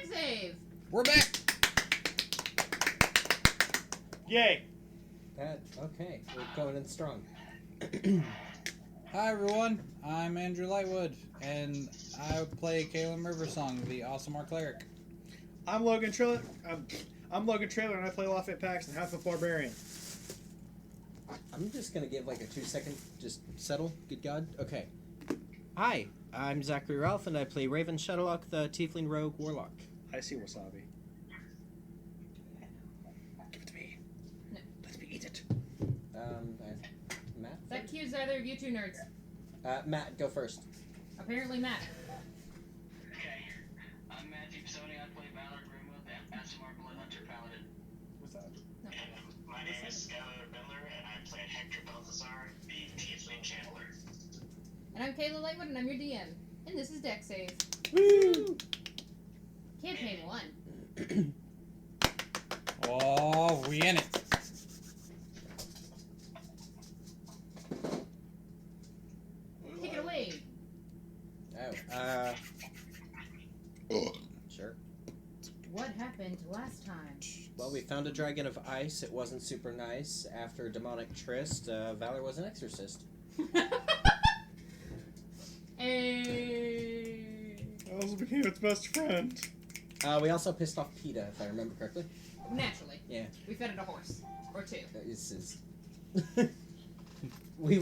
Dex Save! We're back! Yay! Okay, we're going in strong. Hi everyone, I'm Andrew Lightwood, and I play Caleb Riversong, the awesome Arc Cleric. I'm Logan Trailer. I'm Logan Trailer, and I play Lafayette Paxton, half a Barbarian. I'm just gonna give like a 2-second, just settle. Good God. Okay. Hi, I'm Zachary Ralph, and I play Raven Shadowlock, the Tiefling Rogue Warlock. I see wasabi. Give it to me. No. Let me eat it. Matt. That cues either of you two nerds. Matt, go first. Apparently Matt. Okay, I'm Matthew Pisoni. I play Valor Grimwood, the Asmar Blood Hunter Paladin. What's that? No. My name is Skylar Bendler, and I play Hector Balthazar, the Tiefling Channeler. And I'm Kayla Lightwood, and I'm your DM. And this is Dex Save. Woo! Campaign 1. Oh, we in it. Take it away. Sure. What happened last time? Well, we found a dragon of ice. It wasn't super nice. After a demonic tryst, Valor was an exorcist. Hey. I also became its best friend. We also pissed off PETA, if I remember correctly. Naturally. Yeah. We fed it a horse. Or two. This is... we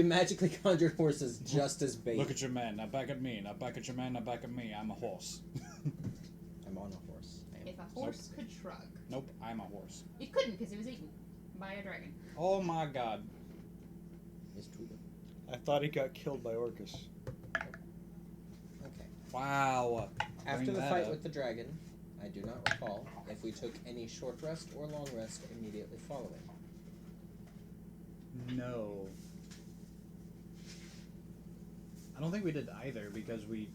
magically conjured horses just as bait. Look at your man, now back at me, now back at your man, now back at me. I'm a horse. I'm on a horse. If a horse could shrug. Nope, I'm a horse. It couldn't because it was eaten by a dragon. Oh my god. It's Tuba. I thought he got killed by Orcus. Okay. Wow. After Bring the that fight up. with the dragon, I do not recall if we took any short rest or long rest immediately following. No. I don't think we did either because we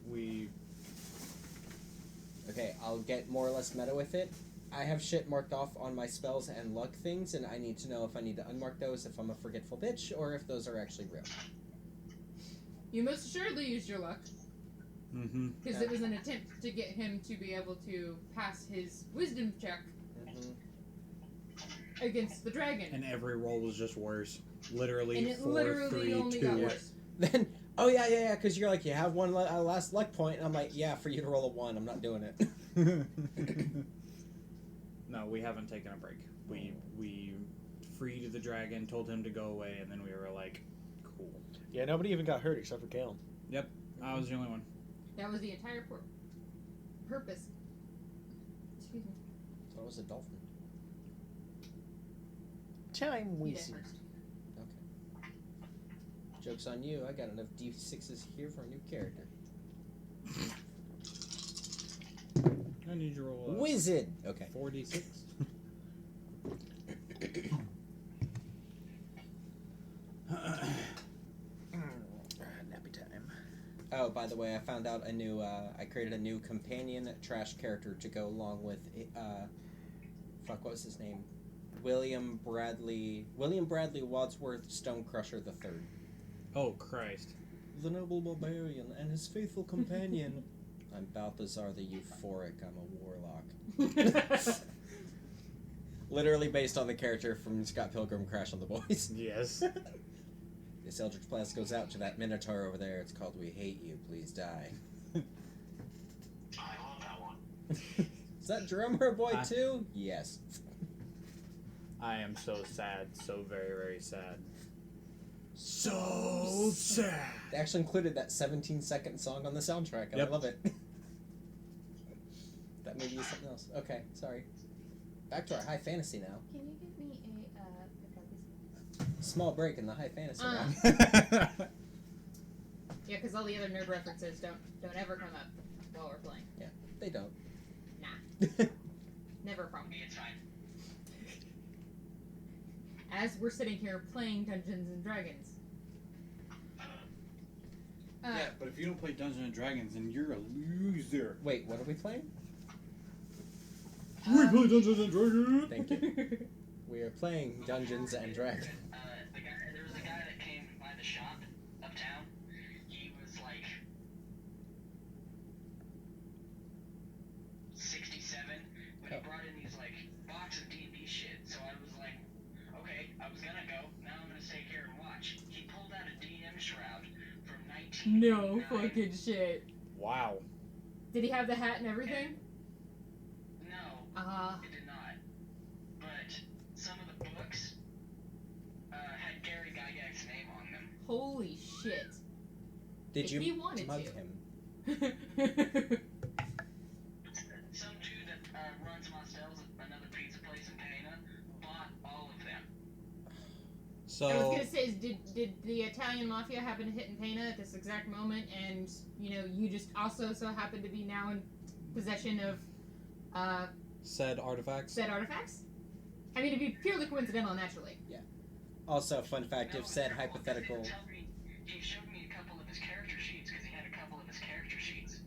Okay, I'll get more or less meta with it. I have shit marked off on my spells and luck things, and I need to know if I need to unmark those, if I'm a forgetful bitch, or if those are actually real. You most assuredly used your luck. Mm-hmm. Because it was an attempt to get him to be able to pass his wisdom check against the dragon. And every roll was just worse. Literally And it 4, literally 3, only 2. got worse. Then, oh yeah, because you're like, you have one last luck point, and I'm like, yeah, for you to roll a 1, I'm not doing it. No, we haven't taken a break. We freed the dragon, told him to go away, and then we were like, cool. Yeah, nobody even got hurt except for Caleb. Yep, I was the only one. That was the entire purpose. Excuse me. So it was a dolphin. Time You did first. Okay. Joke's on you, I got enough D6s here for a new character. I need you to roll Wizard! Okay. 4d6. Nappy time. Oh, by the way, I found out a new, I created a new companion trash character to go along with, what was his name? William Bradley Wadsworth Stonecrusher III. Oh, Christ. The noble barbarian and his faithful companion. I'm Balthazar the Euphoric, I'm a warlock. Literally based on the character from Scott Pilgrim Crash on the Boys. Yes. This Eldritch Blast goes out to that Minotaur over there. It's called We Hate You, Please Die. I love that one. Is that drummer boy too? Yes. I am so sad. So very, very sad. So sad. They actually included that 17-second song on the soundtrack, and Yep. I love it. That maybe is something else. Okay, sorry. Back to our high fantasy now. Can you give me a Small break in the high fantasy now. Yeah, because all the other nerd references don't ever come up while we're playing. Yeah, they don't. Nah. Never a problem. It's fine. As we're sitting here playing Dungeons and Dragons. Yeah, but if you don't play Dungeons and Dragons, then you're a loser. Wait, what are we playing? We play Dungeons and Dragons. Thank you. We are playing Dungeons and Dragons. There was a guy that came by the shop uptown. He was like No fucking shit. Wow. Did he have the hat and everything? No, it did not. But some of the books had Gary Gygax's name on them. Holy shit. Did If you he wanted mug to. him? Some dude that runs Mostel's, another pizza place in Pana, bought all of them. So I was gonna say, did the Italian mafia happen to hit in Pana at this exact moment, and you just also so happen to be now in possession of said artifacts. said artifacts? I mean, it'd be purely coincidental, naturally. Also, fun fact: No, if said no, hypothetical, he showed me a couple of his character sheets because he had a couple of his character sheets.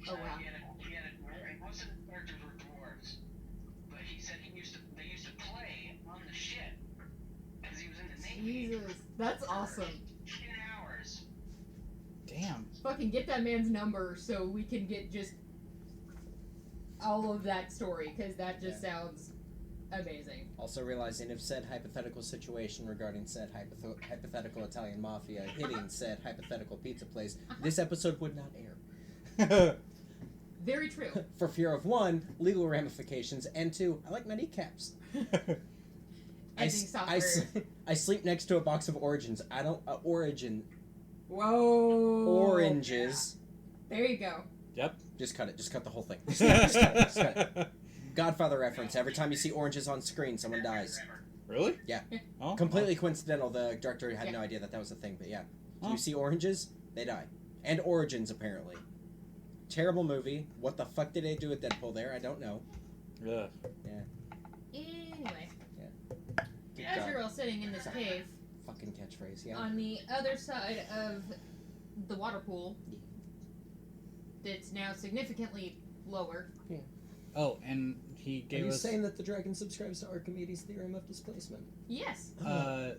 Oh, wow. Most of the characters were dwarves, but he said they used to play on the ship because he was in the Navy. Jesus, that's awesome. 10 hours. Damn. Fucking get that man's number so we can get just all of that story, because that just sounds amazing. also realizing if said hypothetical situation regarding said hypothetical Italian mafia hitting said hypothetical pizza place, this episode would not air. Very true. For fear of 1, legal ramifications, and 2, I like my kneecaps. Ending software. I sleep next to a box of Origins. I don't Whoa. oranges. There you go. Just cut it. Just cut the whole thing. Just cut it. Godfather reference. Every time you see oranges on screen, someone dies. Really? Yeah. Oh, Completely coincidental. The director had no idea that was a thing, but yeah. So you see oranges, they die. And Origins, apparently. Terrible movie. What the fuck did they do with Deadpool there? I don't know. Ugh. Anyway, Good as God. you're all sitting in this cave, Fucking catchphrase, yeah. on the other side of the water pool, that's now significantly lower. Oh, and he Are gave you us saying that the dragon subscribes to Archimedes' theorem of displacement? Yes, the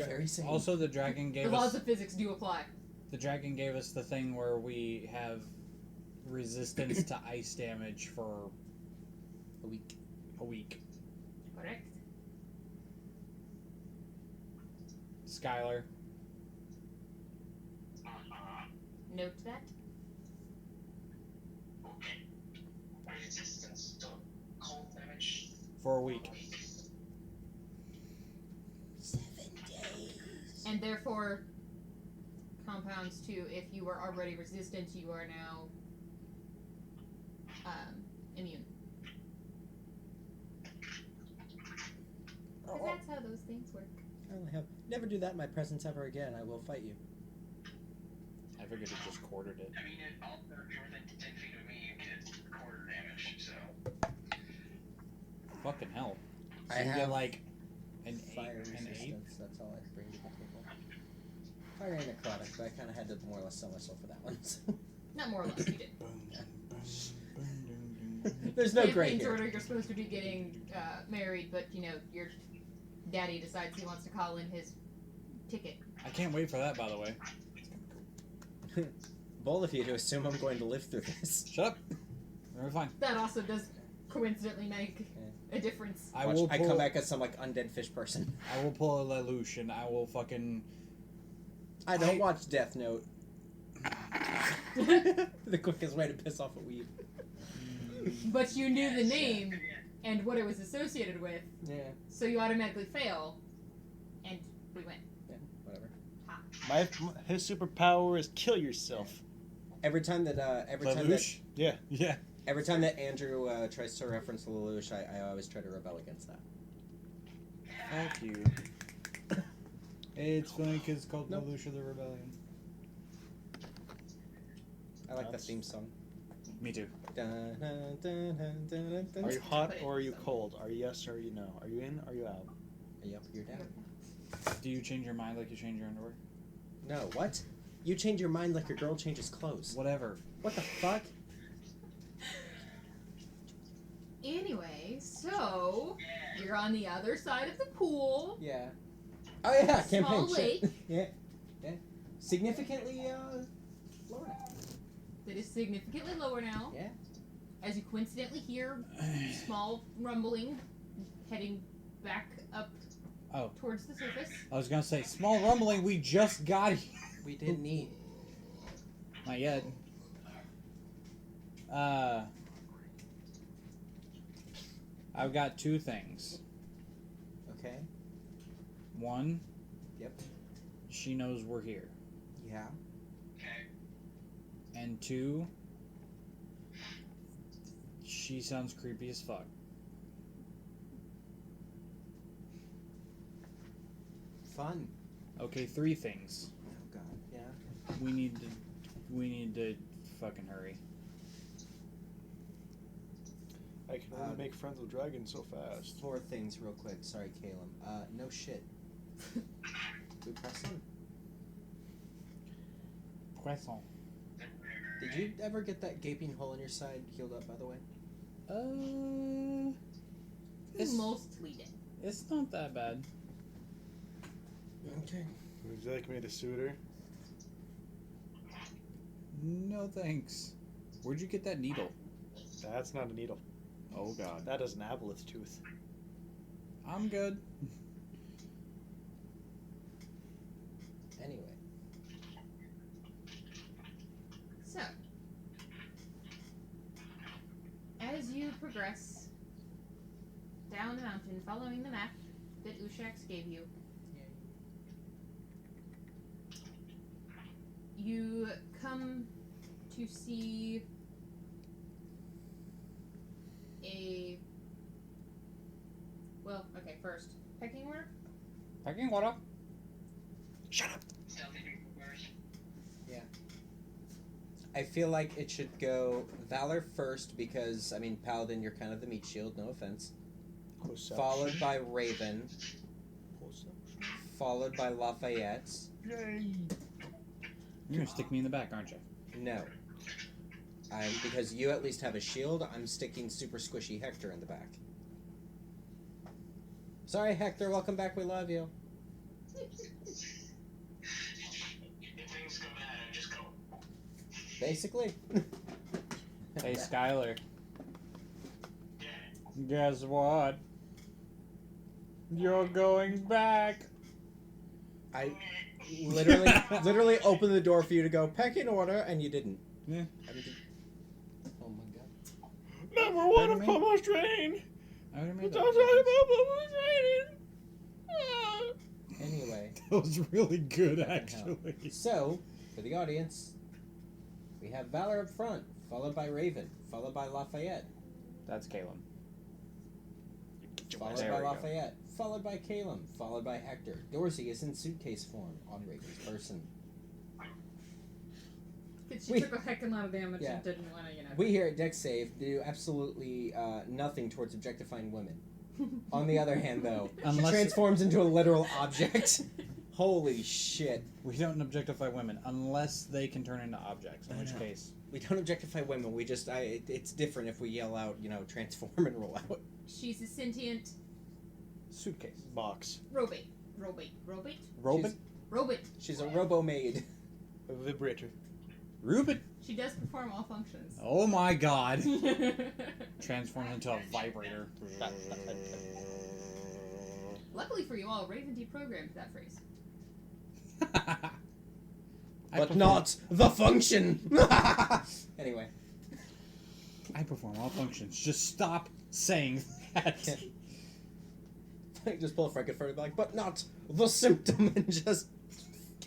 very same. Also, the dragon the gave laws us of physics do apply. the dragon gave us the thing where we have resistance to ice damage for A week. a week. Correct. Skylar, Note that. Okay. Resistance to cold damage. for a week. 7 days. And therefore, compounds to if you were already resistant, you are now immune. Because that's how those things work. I only have. Never do that in my presence ever again. I will fight you. I figured it just quartered it. I mean, if you're within 10 feet of me, you get quarter damage, so. Fucking hell. So I you have get like an Fire eight. resistance. That's all I bring to the table. Fire and necrotic, but I kind of had to more or less sell myself for that one. So. Not more or less, you did. There's no gray Campaign's here. order, you're supposed to be getting married, but your daddy decides he wants to call in his ticket. I can't wait for that, by the way. Bold of you to assume I'm going to live through this. Shut up. We're fine. That also does coincidentally make a difference. I Watch, will. I Pull, come back as some like undead fish person. I will pull a Lelouch and I will fucking. I don't watch Death Note. The quickest way to piss off a weeb. But you knew the name and what it was associated with, Yeah. so you automatically fail, and we win. Yeah. Whatever. His superpower is kill yourself. Every time that Lelouch? Yeah. Yeah. every time that Andrew tries to reference Lelouch, I always try to rebel against that. Fuck you. It's funny because it's called Nope. Lelouch of the Rebellion. I like the theme song. Me too. Dun, dun, dun, dun, dun, dun, Are you dun. hot or are you cold? Are you yes or are you no? Are you in or are you out? Are you up or you're down? Do you change your mind like you change your underwear? No, what? You change your mind like a girl changes clothes. Whatever. What the fuck? Anyway, so you're on the other side of the pool. Yeah. Oh yeah, Small campaign lake. shit. Yeah. Yeah. Significantly lower now. That is significantly lower now. Yeah. As you coincidentally hear small rumbling heading back up Oh. towards the surface. I was gonna say, small rumbling, we just got here. We didn't eat. Not yet. I've got two things. Okay. One, Yep. she knows we're here. Yeah. Okay. And two, she sounds creepy as fuck. Fun. Okay, three things. Oh god. Yeah. We need to fucking hurry. I can only make friends with dragons so fast. 4 things real quick. Sorry, Caleb. No shit. We press in. Croissant. Did you ever get that gaping hole in your side healed up, by the way? It's Mostly did. it's not that bad. Okay. Would you like me to suit her? No thanks. Where'd you get that needle? That's not a needle. Oh god. That is an aboleth tooth. I'm good. Anyway. So, as you progress down the mountain, following the map that Ushax gave you, you come to see first, pecking order? Pecking water. Shut up! Stealthy first. I feel like it should go Valor first because, I mean, Paladin, you're kind of the meat shield, no offense. Followed by Raven. Followed by Lafayette. Yay! You're gonna stick me in the back, aren't you? No. Because you at least have a shield, I'm sticking super squishy Hector in the back. Sorry, Hector, welcome back, we love you. If things go bad, I just go. Basically. Hey, Skylar. Yeah. Guess what? You're going back. I literally opened the door for you to go pecking order, and you didn't. Yeah. I mean, oh my god. Number one of me? Pomo's train! I would've made It's that. all talking about Pomo's train! Anyway, That was really good, actually. so, for the audience, we have Valor up front, followed by Raven, followed by Lafayette, That's Caleb. followed There by we go. Lafayette, followed by Caleb, followed by Hector. Dorsey is in suitcase form on Raven's person. Because she We- took a heck of a lot of damage Yeah. and didn't want to, We here at Dex Save do absolutely nothing towards objectifying women. On the other hand, though, she Unless- transforms into a literal object. Holy shit. We don't objectify women unless they can turn into objects, in I which know. case. We don't objectify women, we just, it's different if we yell out, transform and roll out. She's a sentient Suitcase. Box. robot. Robot? Robot. She's a robo-maid. A vibrator. Reuben? She does perform all functions. Oh my god. Transforms into a vibrator. Luckily for you all, Raven deprogrammed that phrase. But not the function! Anyway. I perform all functions. Just stop saying that. Just pull a Frankenfurter like, but not the symptom, and just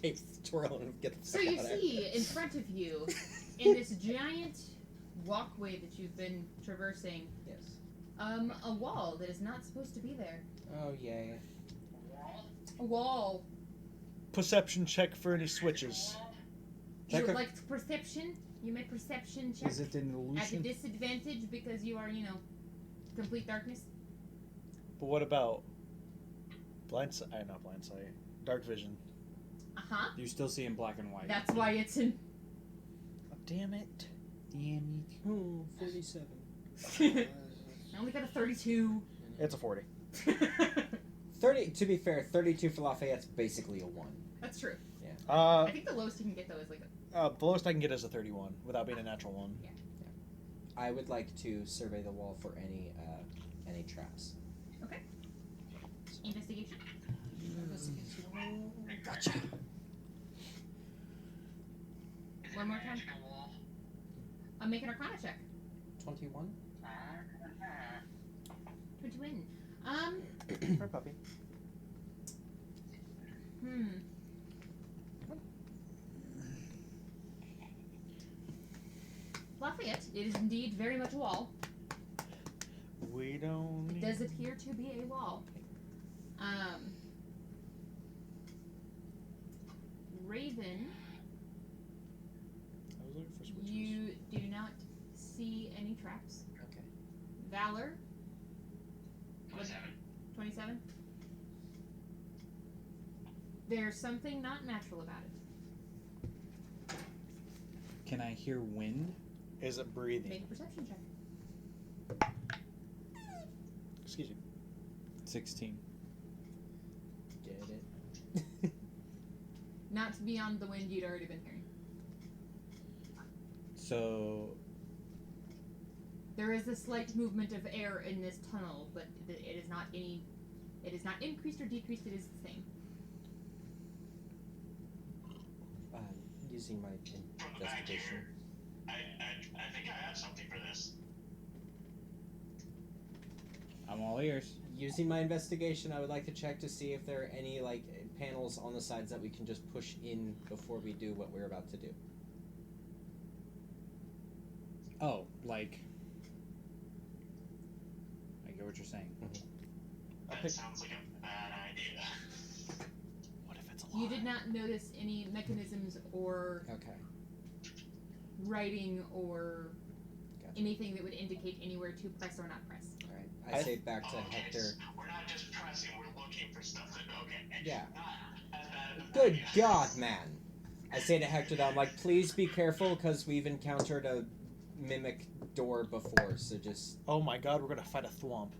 keep twirling and get the So fuck you out of there. see in front of you, in this giant walkway that you've been traversing, Yes. a wall that is not supposed to be there. Oh, yay. A wall. Perception check for any switches. You Check would a- like perception? You may perception check Is it an at a illusion? disadvantage because you are, complete darkness. But what about blind sight? Not blind sight. Dark vision. Uh-huh. You still see in black and white. That's why it's in... Oh, damn it. Damn it. 47. I only got a 32. It's a 40. 30, to be fair, 32 for Lafayette's basically a 1. That's true. Uh, I think the lowest you can get, though, is like a... the lowest I can get is a 31 without being a natural 1. I would like to survey the wall for any traps. investigation. Gotcha. One more time. Magical wall. I'm making an Arcana check. 21. Which win? For a puppy. Lafayette, it is indeed very much a wall. We don't It need... does appear to be a wall. Raven, I was looking for switches. you do not see any traps. Okay. Valor, 27. 27. There's something not natural about it. Can I hear wind? Is it breathing? Make a perception check. Excuse you. 16. Get it. Not beyond the wind you'd already been hearing. So There is a slight movement of air in this tunnel, but it is not any. It is not increased or decreased. It is the same. Using my From the back investigation. here, I think I have something for this. I'm all ears. Using my investigation, I would like to check to see if there are any like panels on the sides that we can just push in before we do what we're about to do. Oh, like I get what you're saying. That sounds like a bad idea. What if it's a You did not notice any mechanisms or Okay. writing or Gotcha. anything that would indicate anywhere to press or not press. All right. I say back to Okay, Hector. so we're not just pressing, we're looking for stuff that, okay. Yeah. Not as bad as Good idea. God, man! I say to Hector that I'm like, please be careful because we've encountered a mimic door before. So just Oh my god, we're gonna fight a thwomp.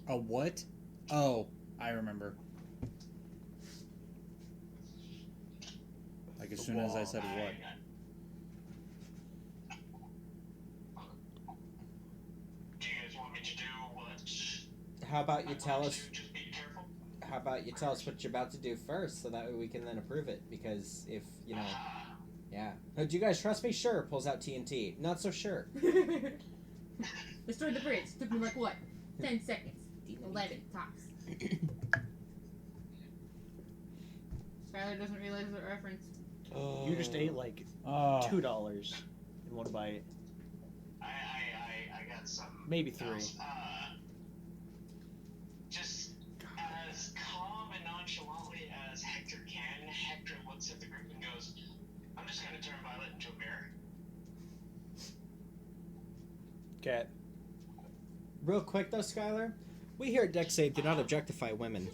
A what? Oh, I remember. Like as soon as I said what. Do you guys want me to do what? how about you I tell want us? to just be careful. How about you tell us what you're about to do first, so that way we can then approve it? Because if you know, yeah. Do you guys trust me? Sure. Pulls out TNT. Not so sure. Destroyed the bridge. Took me like what? 10 seconds. 11 tops. Skylar doesn't realize the reference. You just ate like Oh. $2 in one bite. I got something. Maybe 3. else. Just as calm and nonchalantly as Hector can, Hector looks at the group and goes, I'm just going to turn Violet into a mirror. Cat. Real quick though, Skylar, we here at Dex Save do not objectify women.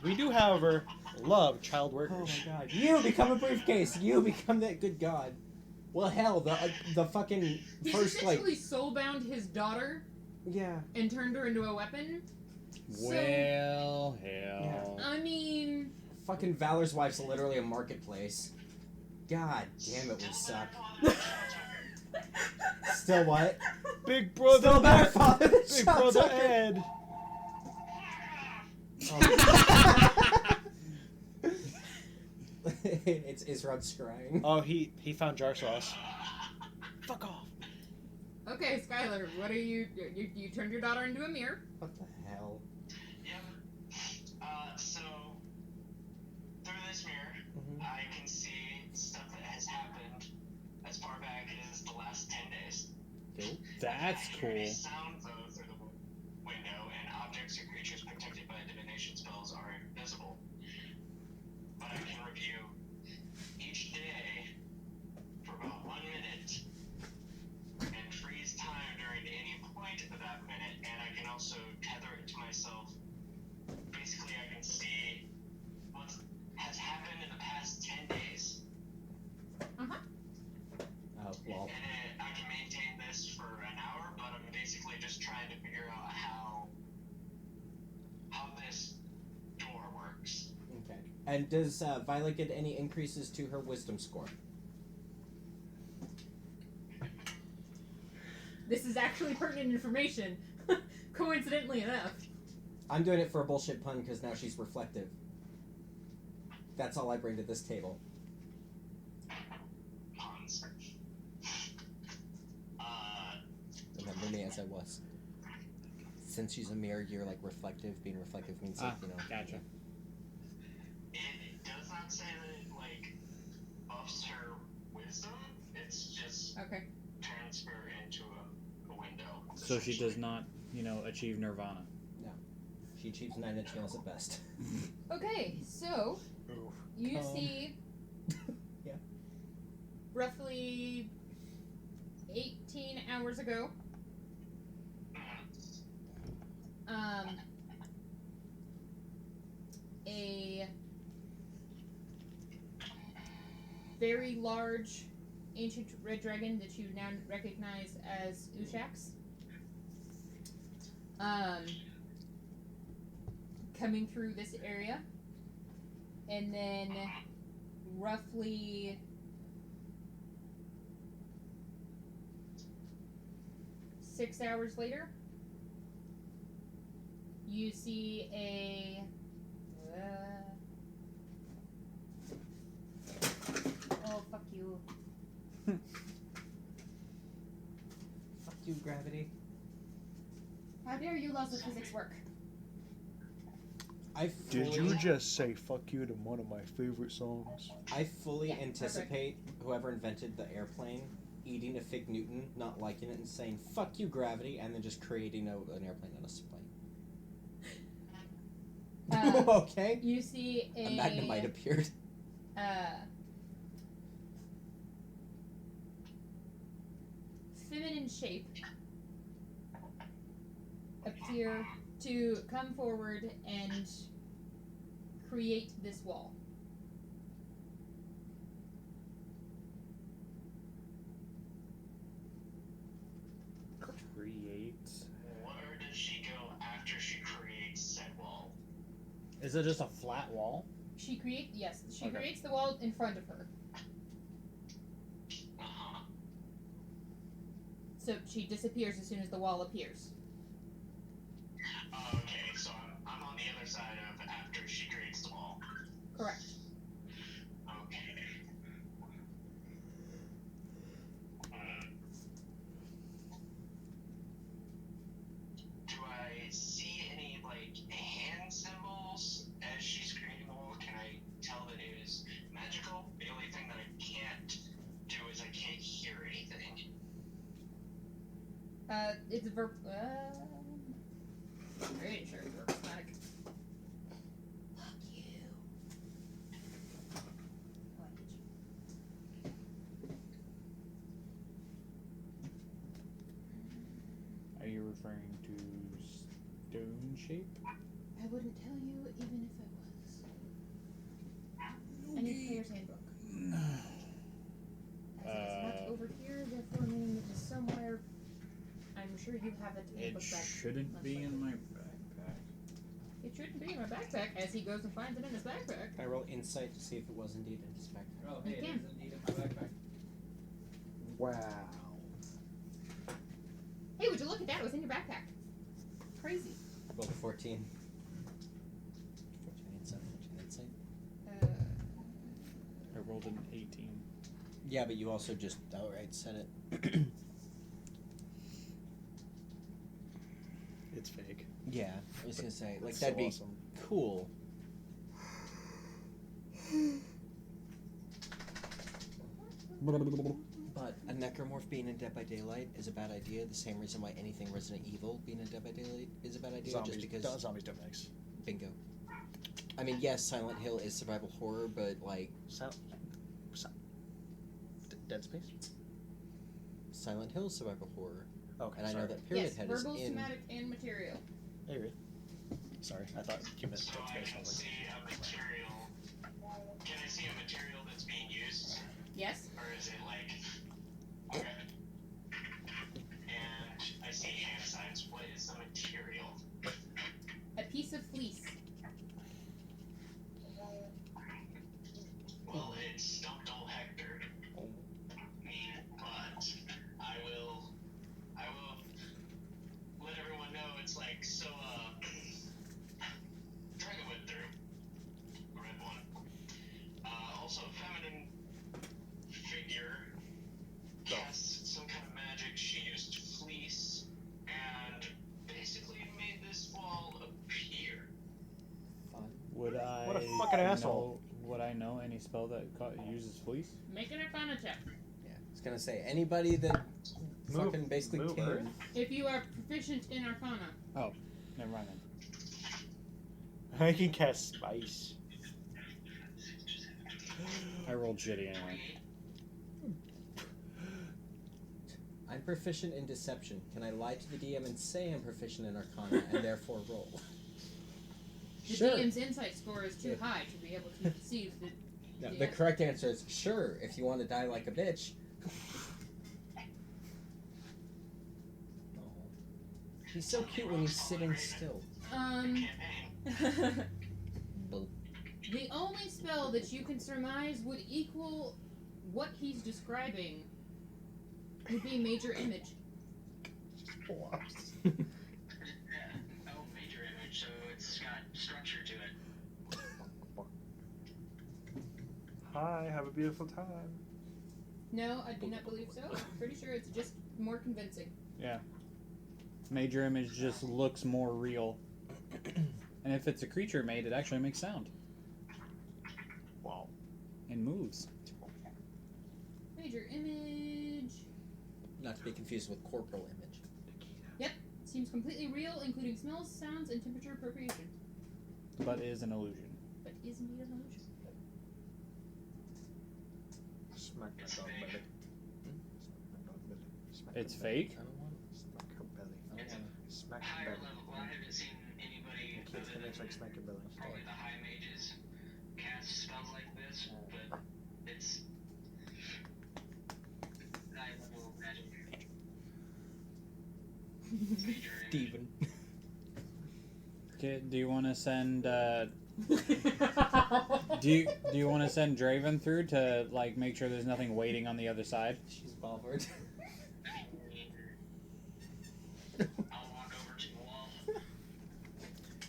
We do, however, love child Oh workers. my God! You become a briefcase. You become that. Good God. Well, hell, the fucking He first like essentially soulbound his daughter yeah. and turned her into a weapon. Well, hell. I mean, Fucking Valor's wife's literally a marketplace. God damn it, we suck. Still what? Big brother. Still a better father than Big Sean brother Tucker. Ed. It's Isrod scrying. Oh, he found jar sauce. Fuck off. okay, Skylar, what are you turned your daughter into a mirror. What the hell? Yep. So, through this mirror, Mhm. I can see stuff that has happened as far back as the last 10 days. Cool. That's I hear cool. any sound, though, through the window, and objects or creatures protected by divination spells are invisible. But I can review each day for about 1 minute and freeze time during any point of that minute, and I can also tether it to myself. Basically, I can see what has happened in the past 10 days, Oh well. and I can maintain this for an hour, but I'm basically just trying to figure out how this door works. Okay. And does Violet get any increases to her wisdom score? This is actually pertinent information, coincidentally enough. I'm doing it for a bullshit pun because now she's reflective. That's all I bring to this table. for me as I was. Since she's a mirror, you're like reflective. Being reflective means like, Gotcha. It does not say that it, like, buffs her wisdom. It's just Okay. turns her into a window. So she does not, achieve nirvana. She achieves 9 tails at best. Okay, so Oof. you see Yeah. roughly 18 hours ago, a very large ancient red dragon that you now recognize as Ushax, coming through this area, and then roughly 6 hours later, you see a oh, fuck you. Fuck you, gravity. How dare you laws of physics work? Did you just say fuck you to one of my favorite songs? I fully Yeah, anticipate whoever invented the airplane eating a fig Newton, not liking it, and saying "fuck you, gravity," and then just creating an airplane on a plane. Okay. You see A magnemite appeared. Feminine shape appear to come forward and create this wall. Create. Where does she go after she creates said wall? Is it just a flat wall? She creates Okay. creates the wall in front of her. Uh-huh. So she disappears as soon as the wall appears. Okay, so I'm on the other side of after she creates the wall. Correct. Okay. Do I see any, like, hand symbols as she's creating the wall? Can I tell that it is magical? The only thing that I can't do is I can't hear anything. It's pretty sure it's prismatic. Fuck you. Are you referring to stone shape? I wouldn't tell you even if I was. I need player's handbook. As it's not over here, therefore meaning it is somewhere. I'm sure you have it in the It book bag. shouldn't be in my backpack. It shouldn't be in my backpack, as he goes and finds it in his backpack. Can I roll insight to see if it was indeed in his backpack? Oh, You hey, it can. is indeed in my backpack. Wow. Hey, would you look at that? It was in your backpack. Crazy. Rolled a 14. 14 insight. 14 insight. I rolled an 18. Yeah, but you also just outright said it. It's fake. Yeah, I was gonna say, like, It's that'd so be awesome. cool. But a necromorph being in Dead by Daylight is a bad idea. The same reason why anything Resident Evil being in Dead by Daylight is a bad idea. Zombies, just because. zombies don't mix. Bingo. I mean, yes, Silent Hill is survival horror, but like Dead Space? Silent Hill is survival horror, Okay, and I sorry. know that Pyramid Yes, Head verbal, is in. somatic, and material. Hey, Reed. Sorry, I thought you meant So Dead I Space. I can was like, see a material. Can I see a material that's being used? Yes? Or is it like. Okay. And I see hand signs. What is the material? A piece of fleece. Well, it stumped old Hector. But I will let everyone know it's like, so, Dragon went through. What a fucking asshole. Would I know any spell that uses fleece? Make an Arcana check. Yeah, I was gonna say anybody that fucking basically move, can. Earth. If you are proficient in Arcana. Never mind then. I can cast Spice. I rolled shitty anyway. I'm proficient in deception. Can I lie to the DM and say I'm proficient in Arcana and therefore roll? The Sure. DM's insight score is too high to be able to perceive the. No, the correct answer is sure. If you want to die like a bitch. He's so cute when he's sitting still. The only spell that you can surmise would equal what he's describing would be Major Image. Oh, major image, so it's got structure to it. Hi, have a beautiful time. No, I do not believe so. I'm pretty sure it's just more convincing. Major image just looks more real. And if it's a creature made, it actually makes sound. Wow. And moves. Major Image. Not to be confused with corporal image. Seems completely real, including smells, sounds, and temperature appropriation. But is an illusion. But is indeed an illusion. Smack my dog belly. Smack my dog belly. Smack It's her belly. fake? I don't want Smack her belly. It's Smack her higher belly. level. Well, I haven't seen anybody The kids other can than make like smack your belly. probably the high mages cast spells like this, but it's high level magic. It's major image. Steven. Okay, do you want to send do you want to send Draven through to like make sure there's nothing waiting on the other side? She's bothered. I'll walk over to the wall.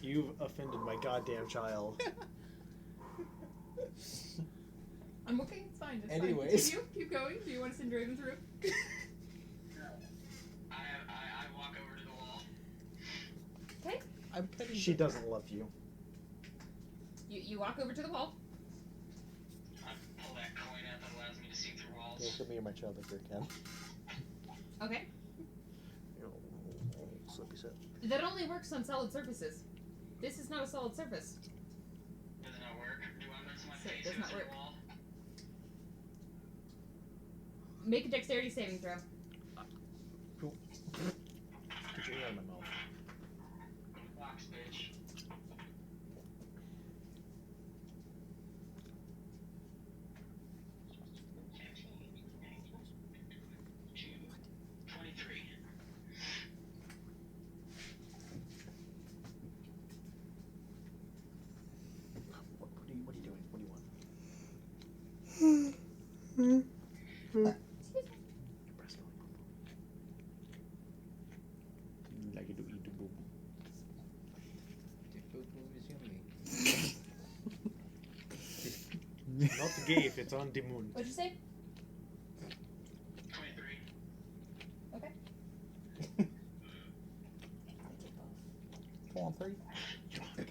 You've offended my goddamn child. I'm okay, it's fine. It's Anyways. fine. Keep going. Do you want to send Draven through? I walk over to the wall. I'm petting She doesn't love you. You walk over to the wall. I pull that coin out that allows me to see through walls. Look at me and my child like you can. Okay. Slippy set. That only works on solid surfaces. This is not a solid surface. Does it not work? Do I miss my So it face does not against the work. wall? Make a dexterity saving throw. Get your ear out of my mouth. Box, bitch. 23. What are you doing? What do you want? Your breast lollipop. Like you do eat the boo. Not gay if it's on the moon. What'd you say? 23. Okay. 23. The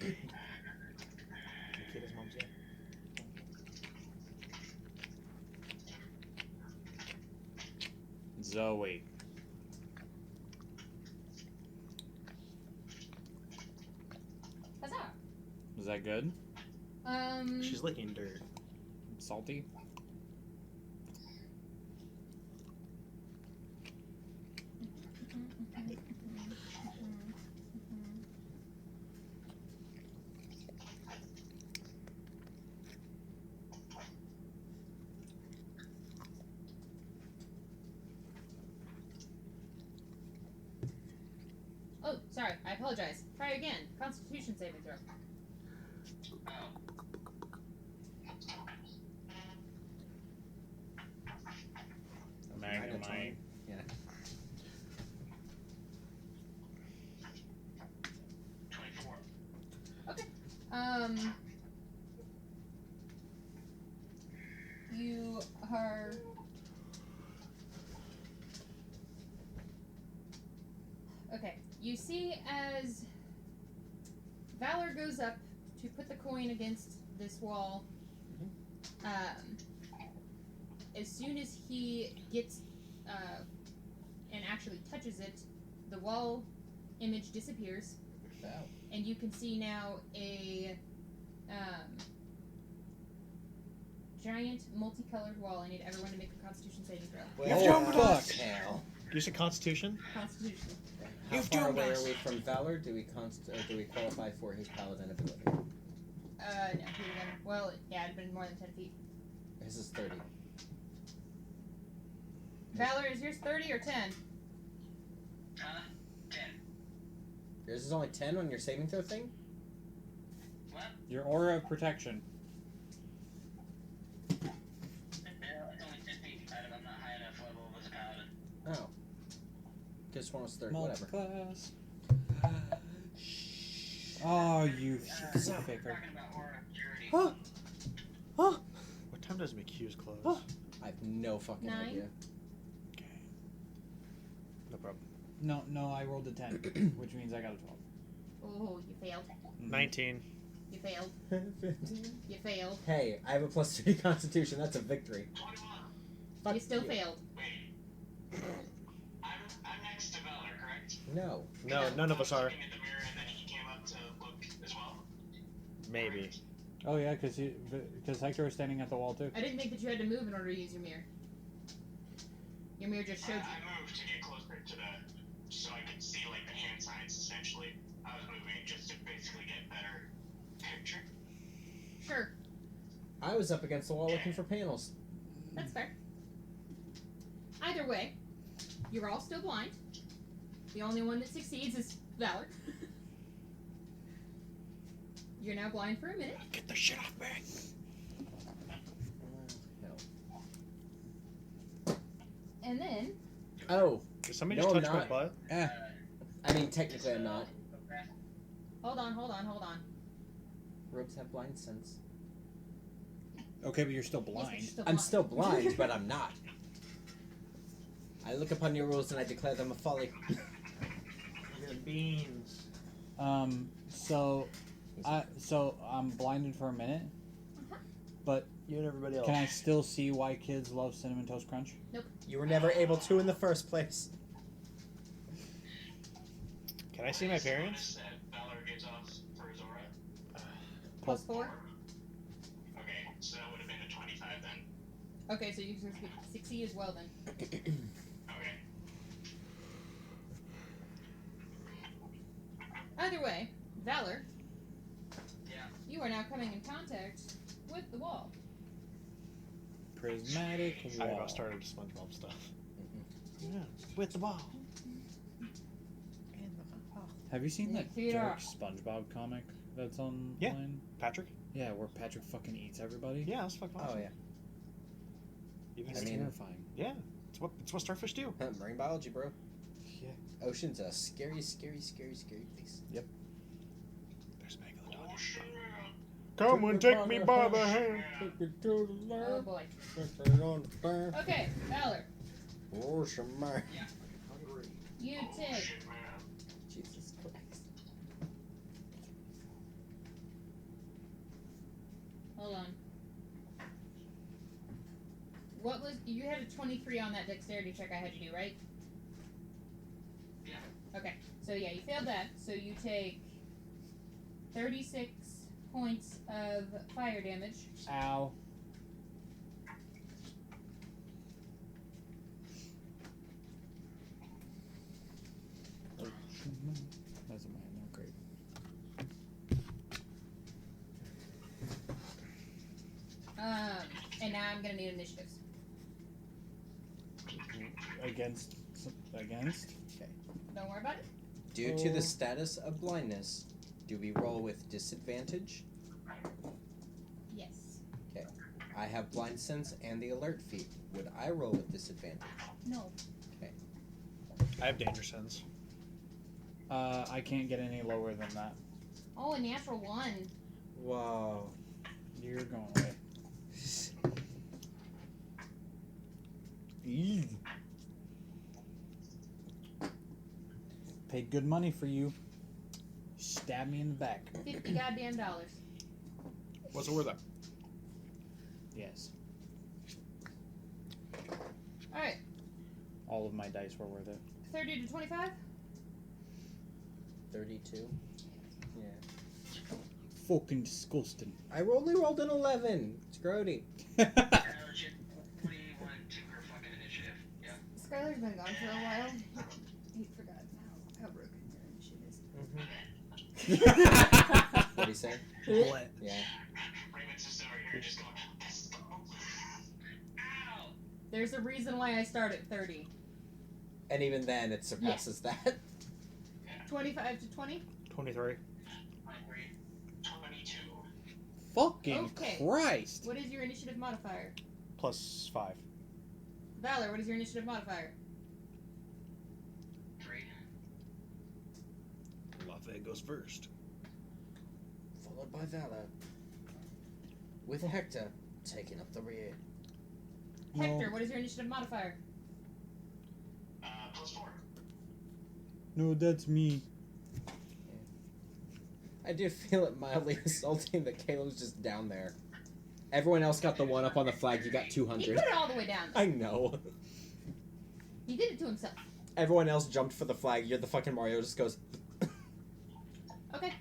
kid is mom's yeah. Zoe. Huzzah. Was that good? She's licking dirt. Salty? Oh, sorry. I apologize. Try again. Constitution saving throw. Magnemite. Yeah. 24. Okay. You are. Okay. You see as Valor goes up to put the coin against this wall. As soon as he gets and actually touches it, the wall image disappears, Wow. and you can see now a giant multicolored wall. I need everyone to make a Constitution saving throw. You've Well, doomed fuck. us. Hell. Use a Constitution. Constitution. How You've far doomed away us. are we from Valor? Do we qualify for his paladin ability? No, he would've been, well, yeah, it'd been more than 10 feet. His is 30. Valor, is yours 30 or 10? 10. Yours is only 10 on your saving throw thing? What? Your aura of protection. It's only 10 feet. I'm not high enough level as a paladin. Oh. This one was 30. Whatever. Multiclass. Oh, you faker. Talking about aura purity. Huh? Huh? What time does McHugh's close? Huh? I have no fucking 9. idea. Okay. No problem. No, I rolled a 10, which means I got a 12. Oh, you failed. 19. You failed. You failed. Hey, I have a plus 3 constitution. That's a victory. 21. Fuck You still you. failed. Wait. I'm next to Valor, correct? No. No, none of us are. Looking at the mirror and then he came up to look as well. Maybe. Oh yeah, because Hector was standing at the wall too. I didn't think that you had to move in order to use your mirror. Your mirror just showed you. I moved to get closer to so I could see like the hand signs. Essentially, I was moving just to basically get a better picture. Sure, I was up against the wall looking for panels. that's fair. Either way, you're all still blind. The only one that succeeds is Valor. You're now blind for a minute. Get the shit off me. Hell. And then, Oh. Did somebody No, just I'm touch my not. butt? I mean, technically I'm not. hold on. Rogues have blind sense. Okay, but you're still Yes, but blind. you're still I'm still blind, but I'm not. I look upon your rules and I declare them a folly. Your beans. So I'm blinded for a minute, but You and everybody else. can I still see why kids love Cinnamon Toast Crunch? You were never able to in the first place. Can I see my parents? That Valor gives off for his aura. Plus 4. Okay, so that would have been a 25 then. Okay, so you succeed as well then. Okay. Either way, Valor, Yeah. you are now coming in contact with the wall. Prismatic I wall. about started SpongeBob stuff. Yeah, with the ball. Have you seen that Peter. dark SpongeBob comic that's online? Patrick? Yeah, where Patrick fucking eats everybody. Yeah, that's fucking awesome. Oh yeah. Even It's I mean- terrifying. yeah, it's what starfish do. Marine biology, bro. Yeah. Ocean's a scary, scary, scary, scary place. There's Megalodon. Ocean man. Come and take me by the hand. Oh boy. Okay, Valor, Ocean man. you take Ocean man. Jesus Christ. Hold on. What was you had a 23 on that dexterity check I had you do, right? Yeah. Okay. So yeah, you failed that. So you take 36 points of fire damage. Ow. Doesn't matter. They're great. And now I'm gonna need initiatives. Against. Don't worry about it. Due to the status of blindness, do we roll with disadvantage? Yes. I have blind sense and the alert feat. Would I roll with disadvantage? No. I have danger sense. I can't get any lower than that. Oh, a natural 1. Wow. You're going away. Eee. Paid good money for you. Stab me in the back. $50 goddamn dollars. What's it worth it? Yes. Alright, All of my dice were worth it. 30 to 25. 32. Yeah. Fucking disgusting. I only rolled an 11. It's grody. Legit. What do you want to her fucking initiative? Yeah. Skylar's been gone for a while. He forgot how broken your initiative is. What'd he say? What? Yeah. Raymond's just over here just going, pistol. Ow! There's a reason why I start at 30. And even then, it surpasses that. 25 to 20. 23. 22. Fucking Okay. Christ. What is your initiative modifier? Plus 5. Valor, what is your initiative modifier? 3. Lafayette goes first. Followed by Valor. With Hector taking up the rear. Hector, what is your initiative modifier? Plus 4. No, that's me. I do feel it mildly insulting that Caleb's just down there. Everyone else got the one up on the flag. You got He 200. put it all the way down. I know. He did it to himself. Everyone else jumped for the flag. You're the fucking Mario. Just goes. Okay.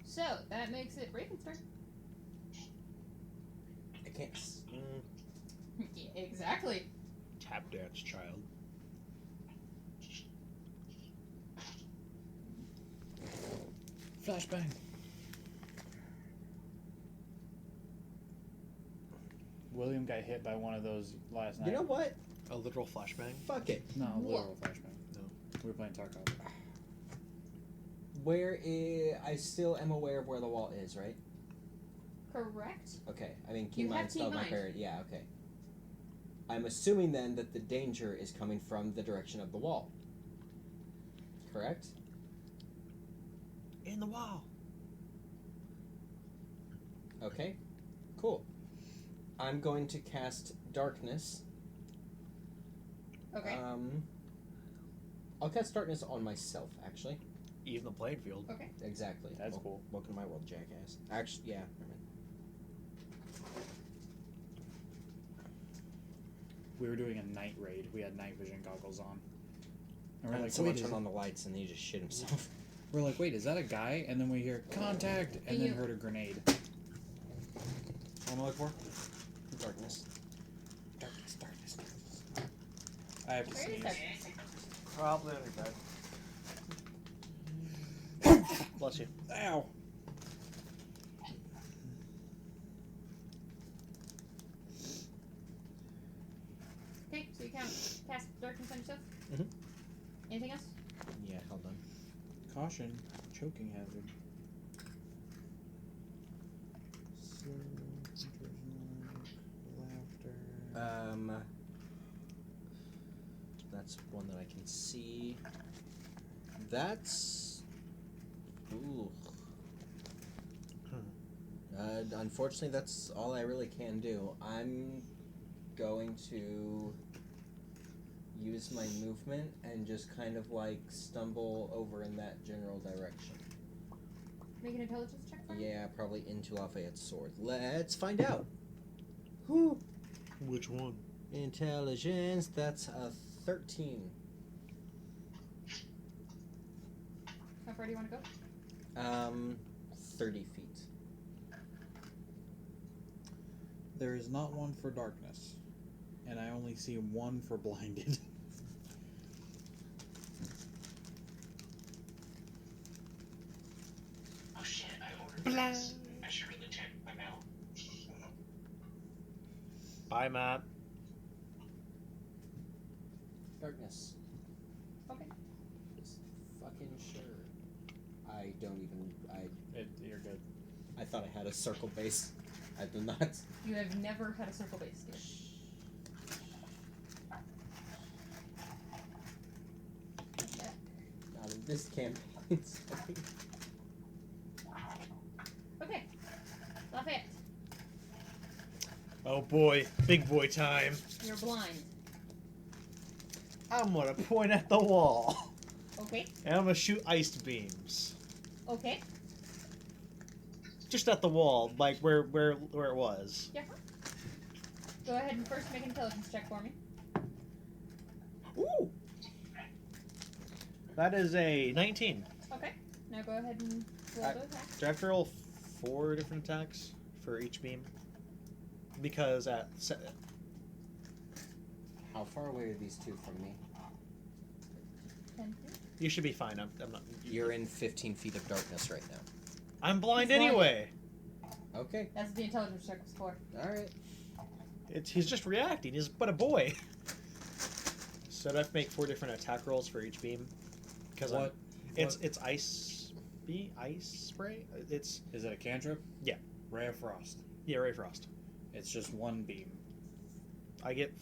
So, that makes it Raven's turn. I can't. Yeah, exactly. Tap dance, child. Flashbang. William got hit by one of those last night. You know what? A literal flashbang? Fuck it. No, Whoa. literal flashbang. No. We were playing Tarkov. I still am aware of where the wall is, right? Correct. Okay. I mean, You key have mind, spell key mind. marker. Yeah. Okay. I'm assuming then that the danger is coming from the direction of the wall. Correct? In the wall. Okay. Cool. I'm going to cast Darkness. Okay. I'll cast Darkness on myself, actually. Even the playing field. Okay. Exactly. That's cool. Welcome to my world, jackass. Actually, yeah. Never mind. We were doing a night raid. We had night vision goggles on. And we're And like, someone wait, is turned it- on the lights and he just shit himself. we're like, wait, is that a guy? And then we hear contact, and then You- heard a grenade. What am I looking for? Darkness. I have to Where is sneeze. that? Probably Bless you. Ow. Okay, so you cast darkness on yourself? Mhm. Anything else? Yeah, hold on. Caution, choking hazard. Laughter. That's one that I can see. That's. Ooh. Unfortunately, that's all I really can do. I'm going to use my movement and just kind of like stumble over in that general direction. Make an intelligence check for me? Yeah, probably into Lafayette's sword. Let's find out. Whew. Which one? Intelligence, that's a 13. How far do you want to go? 30 feet. There is not one for darkness, and I only see one for blinded. Oh shit, I ordered this. I should really check my mail. Bye, Matt. Darkness. Okay. Just fucking sure. I don't even. You're good. I thought I had a circle base. I do not. You have never had a circle base, dear. Not in this campaign. Sorry. Okay. Lafayette, Oh boy, big boy time. you're blind. I'm gonna point at the wall. Okay. And I'm gonna shoot ice beams. Okay. just at the wall, like where it was. Yeah. Go ahead and first make an intelligence check for me. Ooh. That is a 19. Okay. Now go ahead and roll the attack. Do I have to roll 4 different attacks for each beam? Because How far away are these two from me? 10 feet. you should be fine. I'm not. You're in 15 feet of darkness right now. I'm blind He's blind. anyway. Okay. That's what the intelligence check was for. Alright. He's just reacting. He's but a boy. So do I have to make 4 different attack rolls for each beam? Because it's ice spray. It's Is it a cantrip? Yeah. Ray of Frost. yeah, Ray Frost. It's just one beam. I get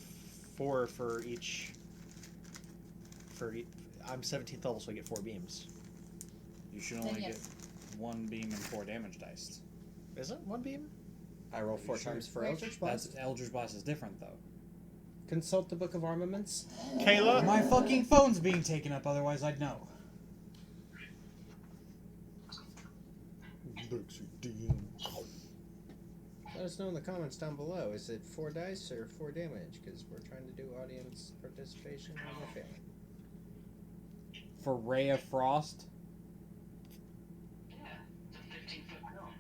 4 for each. I'm 17th level, so I get 4 beams. You should Then only yes. get 1 beam and 4 damage dice. Is it 1 beam? I roll 4 Sure. times for Right. Eldritch Blast. That's Eldritch Blast is different though. Consult the Book of Armaments. Kayla. My fucking phone's being taken up. Otherwise, I'd know. Let us know in the comments down below. Is it 4 dice or 4 damage? Because we're trying to do audience participation and we're failing. For Ray of Frost, Yeah, it's a 15-foot cone.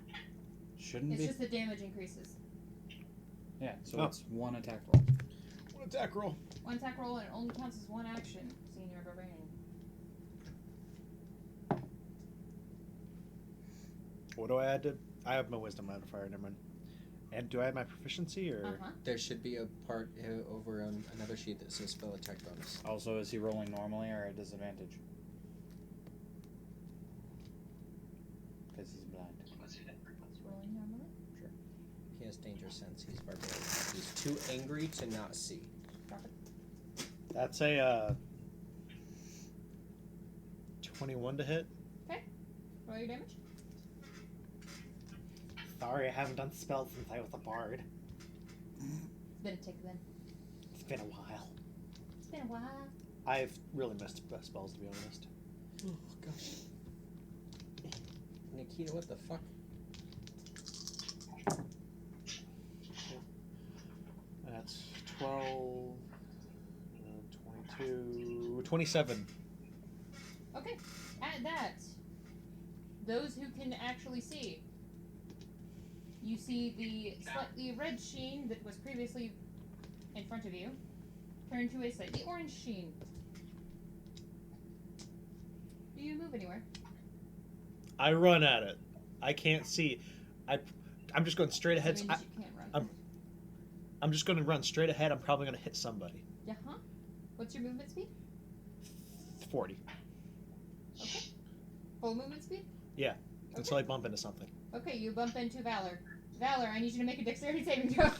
shouldn't It's be. just the damage increases. Yeah, so Oh. it's 1 attack roll. One attack roll. One attack roll and it only counts as 1 action, Senior Barbarian. What do I add to? I have my wisdom modifier. Never mind. And do I have my proficiency or? Uh-huh. There should be a part over on another sheet that says spell attack bonus. Also, is he rolling normally or at disadvantage? Because he's blind. Let's see that. It's rolling normally. He has danger sense. He's barbarian. He's too angry to not see. Drop it. That's a 21 to hit. Roll your damage. Sorry, I haven't done spells since I was a bard. Then take them. It's been a while. It's been a while. I've really missed spells, to be honest. Oh gosh. Nikita, what the fuck? That's 12, 22, 27. Okay. At that, those who can actually see, you see the slightly red sheen that was previously in front of you turn to a slightly orange sheen. Do you move anywhere? I run at it. I can't see. I'm just going straight ahead. That means you can't run. I'm just going to run straight ahead. I'm probably going to hit somebody. Yeah-huh. What's your movement speed? 40. Okay. Full movement speed? Yeah. Okay. Until I bump into something. Okay, you bump into Valor. Valor, I need you to make a dexterity saving throw. Motherfucker.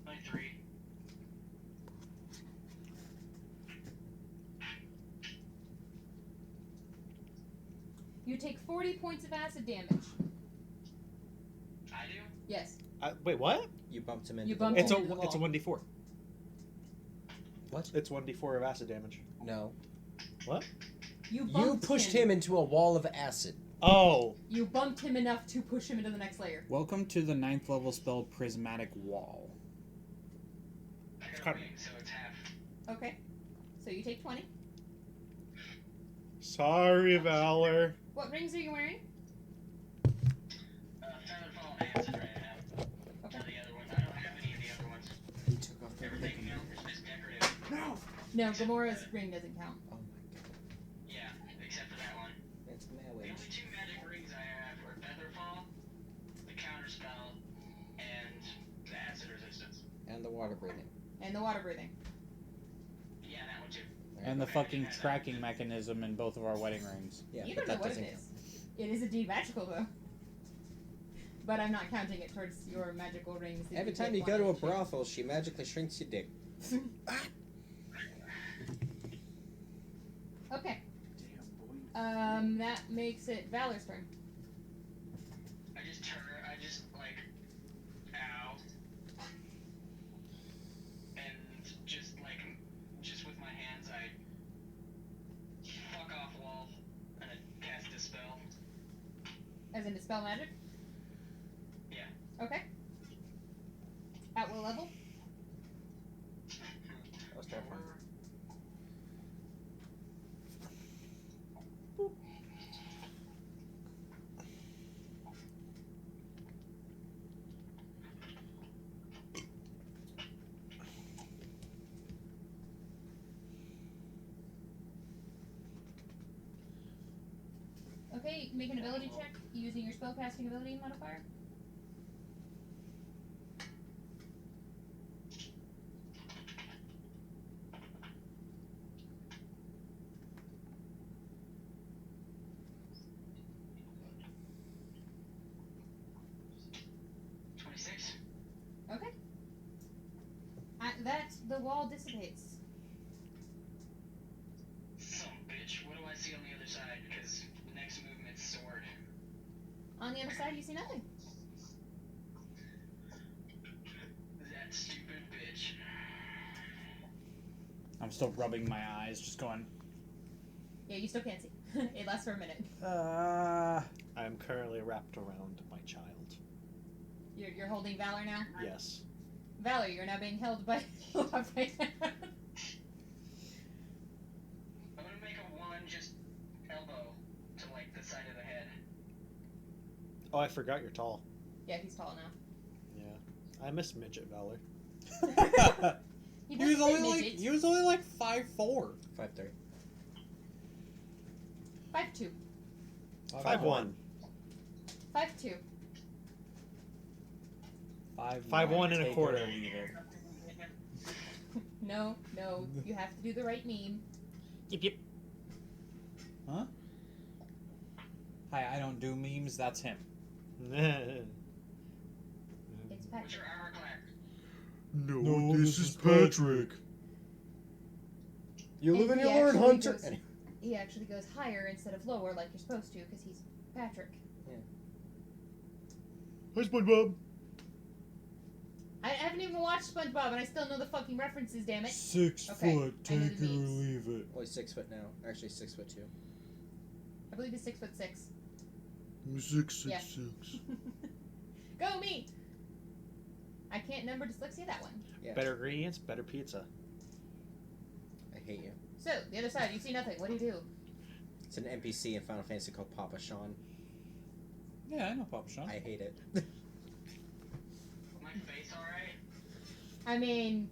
23. You take 40 points of acid damage. I do? Yes. Wait, what? You bumped him into You the bumped It's wall. a into the it's a wall. 1d4. What? It's 1d4 of acid damage. No. What? You You bumped pushed him into a wall of acid. Oh. You bumped him enough to push him into the next layer. Welcome to the 9th level spell Prismatic Wall. I got Cut. a ring, so it's half. Okay. So you take 20. Sorry, Valor. What rings are you wearing? Featherfall and acid right now. Okay. None of the other ones. I don't have any of the other ones. He took off Everything else is just decorative. No. No, Gamora's ring doesn't count. Oh my god. Yeah, except for that one. It's The marriage. only 2 magic rings I have are Featherfall, the Counterspell, and the Acid Resistance. And the water breathing. And the water breathing. Yeah, that one too. And the fucking tracking mechanism in both of our wedding rings. Yeah, You but don't know that what doesn't it is. It is indeed magical, though. But I'm not counting it towards your magical rings. that Every you time get you go one to a and two. brothel, she magically shrinks your dick. Okay. That makes it Valor's turn. I just, like, ow. dispel magic? Yeah. Okay. At what level? That was terrifying. Okay, make an ability check using your spellcasting ability modifier. Okay. At that, the wall dissipates. Son of a bitch. What do I see on the other side? Because the next movement's sword. On the other side, you see nothing. That stupid bitch. I'm still rubbing my eyes, just going. Yeah, you still can't see. It lasts for a minute. I am currently wrapped around my child. You're holding Valor now? Yes. Valor, you're now being held by I'm gonna make a one just elbow to like the side of the head. Oh, I forgot you're tall. Yeah, he's tall now. Yeah. I miss midget Valor. He He was doesn't only say like midget. 5'4". 5'3". 5'2". 5'1". 5'2". 5'1" and a Take quarter. it or leave it. No, you have to do the right meme. Yep. Huh? Hi, I don't do memes. That's him. It's What's Patrick. your armor class? No, this is Patrick. You And live in he your Lord actually Hunter. goes- He actually goes higher instead of lower like you're supposed to because he's Patrick. Hi, SpongeBob. I haven't even watched SpongeBob and I still know the fucking references, damn it. 6 Okay, foot. I know Take the it or memes. leave it. Well, he's 6 foot now. Actually, 6'2". I believe he's 6'6". 6'6". Yeah. Go me! I can't number dyslexia that one. Yeah. Better ingredients, better pizza. I hate you. So, the other side, you see nothing. What do you do? It's an NPC in Final Fantasy called Papa Sean. Yeah, I know Papa Sean. I hate it. My face alright? I mean,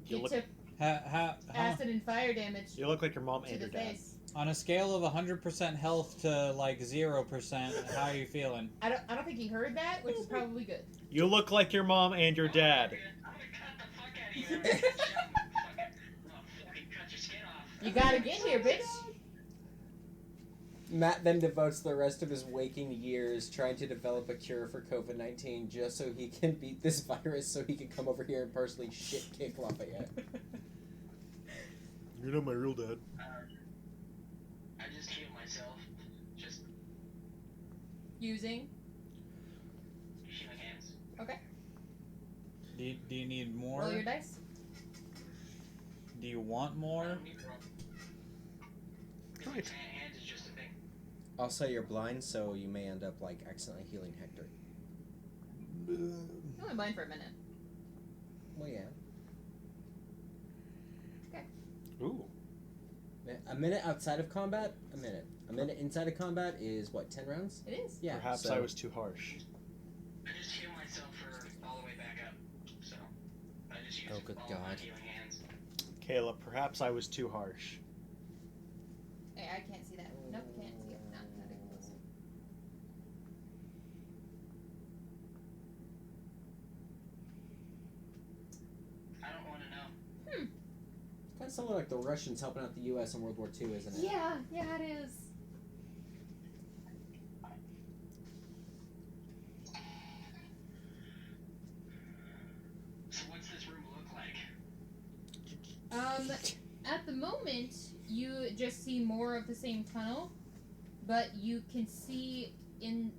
You he look, took How, acid and fire damage you look like your mom to and the your dad. face. on a scale of 100% health to like 0%, how are you feeling? I don't think he heard that, which is probably good. You look like your mom and your dad. I'm gonna cut the fuck out of you. I'm gonna fucking cut your skin off. You gotta get here, bitch. Matt then devotes the rest of his waking years trying to develop a cure for COVID-19 just so he can beat this virus so he can come over here and personally shit kick Lafayette. You're not my real dad. I just heal myself. Just Using. healing hands. Okay. Do you need more? Roll your dice. Do you want I more? don't need to roll. Right. Hands is just a thing. Also, you're blind, so you may end up like accidentally healing Hector. You only blind for a minute. Well, yeah. Ooh. A minute outside of combat, a minute. A minute inside of combat is what, 10 rounds? It is. Yeah. Perhaps so I was too harsh. I just heal myself for all the way back up. So I just use Oh, good all of my God. healing hands. Caleb, perhaps I was too harsh. Hey, I can't see that. Nope, can't see it. Not even close. I don't want to know. Kind of something like the Russians helping out the U.S. in World War II, isn't it? Yeah, it is. So what's this room look like? At the moment, you just see more of the same tunnel, but you can see in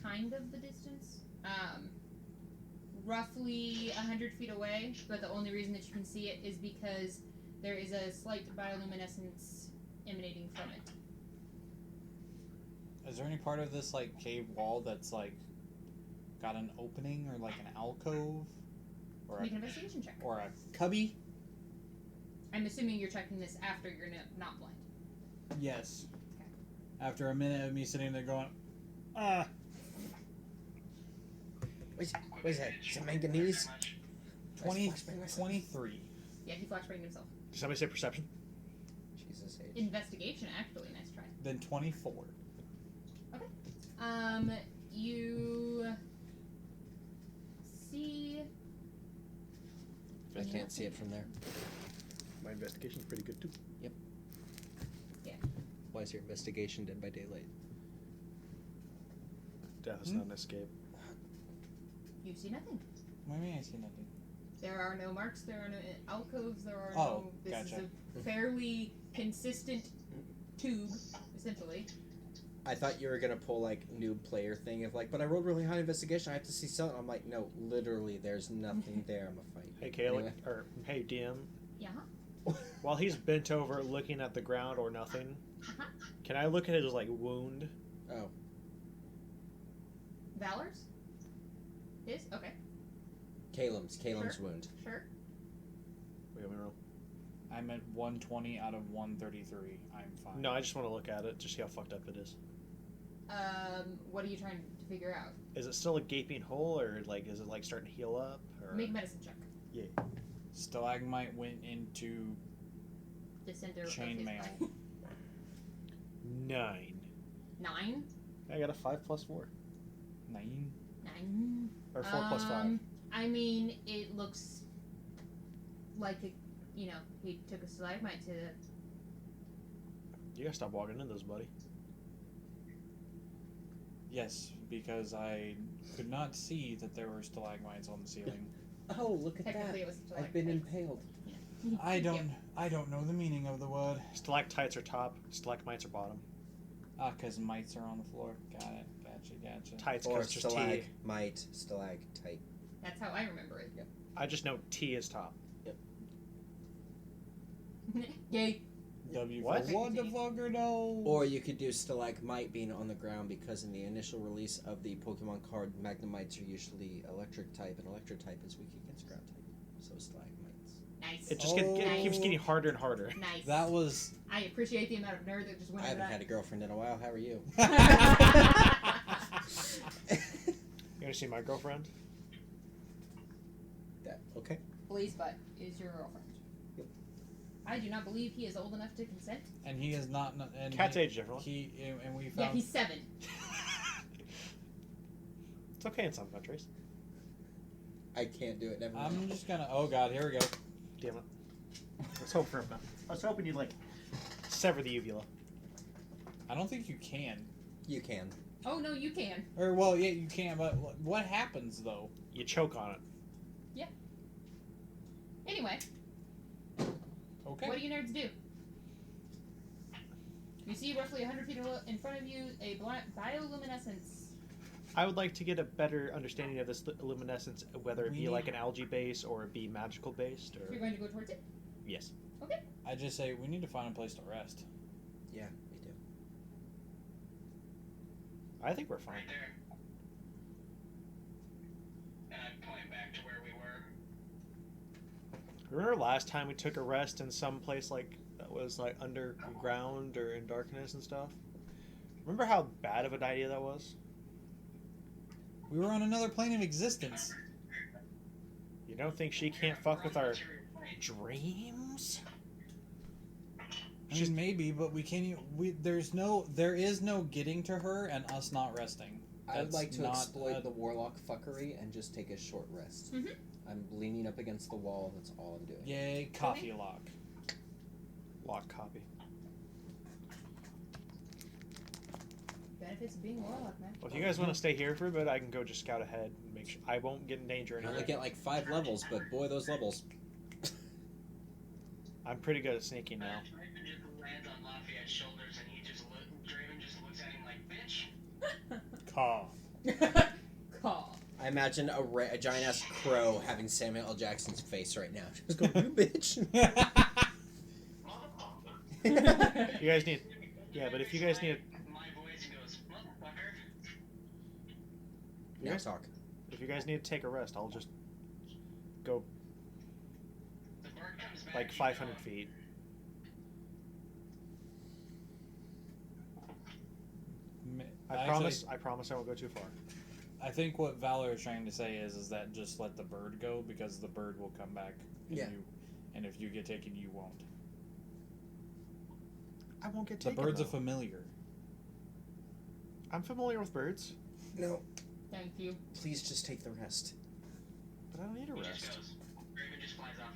kind of the distance, roughly 100 feet away, but the only reason that you can see it is because there is a slight bioluminescence emanating from it. Is there any part of this like cave wall that's like got an opening or like an alcove or Make an investigation check. or a cubby? I'm assuming you're checking this after you're not blind. Yes. Okay. After a minute of me sitting there going, What is that? Is it manganese? 23. Yeah, he flashbanged himself. Did somebody say perception? Jesus H. Investigation, actually. Nice try. Then 24. You see. I can't see it from there. My investigation's pretty good too. Yep. Yeah. Why is your investigation Dead by Daylight? Death is not an escape. You see nothing. What do you mean I see nothing? There are no marks. There are no alcoves. There are Oh, no. This gotcha. is a fairly consistent tube, essentially. I thought you were gonna pull like noob player thing of like, but I rolled really high investigation. I have to see something. I'm like, no, literally, there's nothing there. I'm a fight. Hey, Kayla, Anyway. or hey, DM. Yeah. While he's bent over looking at the ground or nothing, Uh-huh. can I look at his like wound? Oh, Valor's? His? Okay. Caleb's Sure. wound. Sure. Wait, let me roll. I'm at 120 out of 133. I'm fine. No, I just want to look at it to see how fucked up it is. What are you trying to figure out? Is it still a gaping hole, or like is it like starting to heal up? Or Make a medicine check. Stalagmite went into The center of his chainmail. body. 9. 9? I got a 5 plus 4, 9. 9. or 4 plus 5. I mean, it looks like he took a stalagmite to the. You gotta stop walking into this, buddy. Yes, because I could not see that there were stalagmites on the ceiling. Oh, look at Technically, that! it was a stalagmite. I've been impaled. I don't know the meaning of the word. Stalactites are top, stalagmites are bottom. Ah, because mites are on the floor. Got it. Gotcha. Tights, Or because it's just T. stalagmite, stalactite. That's how I remember it. I just know T is top. Yay. W What? for what the fucker no? Or you could do stalagmite being on the ground because in the initial release of the Pokemon card, Magnemites are usually electric type, and electric type is weak against ground type. So stalagmites. Nice. It just Nice. keeps getting harder and harder. Nice. That was. I appreciate the amount of nerd that just went I into haven't had a girlfriend in a while. How are you? You wanna see my girlfriend? Okay. Blaze Butt is your girlfriend. Yep. I do not believe he is old enough to consent. And he is not. And Cat's he, age different. And we Yeah, found. he's 7. It's okay in some countries. I can't do it. Never mind. I'm just gonna. Oh god, here we go. Damn it. Let's hope for a minute. I was hoping you'd like sever the uvula. I don't think you can. You can. Oh, no, you can. Or well, yeah, you can. But what happens though? You choke on it. Anyway, Okay. what do you nerds do? You see roughly 100 feet in front of you a bioluminescence. I would like to get a better understanding of this luminescence, whether it We be need- like an algae based or it be magical based, You're or going to go towards it? yes. Okay. I just say we need to find a place to rest. Yeah, we do. I think we're fine. Right there. And I point back to where we were. Remember last time we took a rest in some place like that was like underground or in darkness and stuff? Remember how bad of an idea that was? We were on another plane of existence. You don't think she can't fuck with our dreams? I mean, maybe, but we can't. There is no getting to her and us not resting. I would That's like to not exploit the warlock fuckery and just take a short rest. Mhm. I'm leaning up against the wall. That's all I'm doing. Yay, coffee lock. Lock copy. Benefits of being a warlock, man. Well, if you guys want to stay here for a bit, I can go just scout ahead and make sure I won't get in danger I anyway. only get like 5 levels, but boy, those levels. I'm pretty good at sneaking now. Draven just lands on Lafayette's shoulders, and Draven just looks at him like, bitch. Cough. Call. I imagine a giant ass crow having Samuel L. Jackson's face right now. Just going, you bitch. You guys need... Yeah, but if you guys need... My voice goes, Now Yes. talk. If you guys need to take a rest, I'll just go The bird comes back. like 500 feet. I promise I won't go too far. I think what Valor is trying to say is that just let the bird go because the bird will come back. And Yeah. And if you get taken, you won't. I won't get The taken. bird's a though. familiar. I'm familiar with birds, No, Thank you. please just take the rest. but I don't need a He just rest. goes. Raven just flies off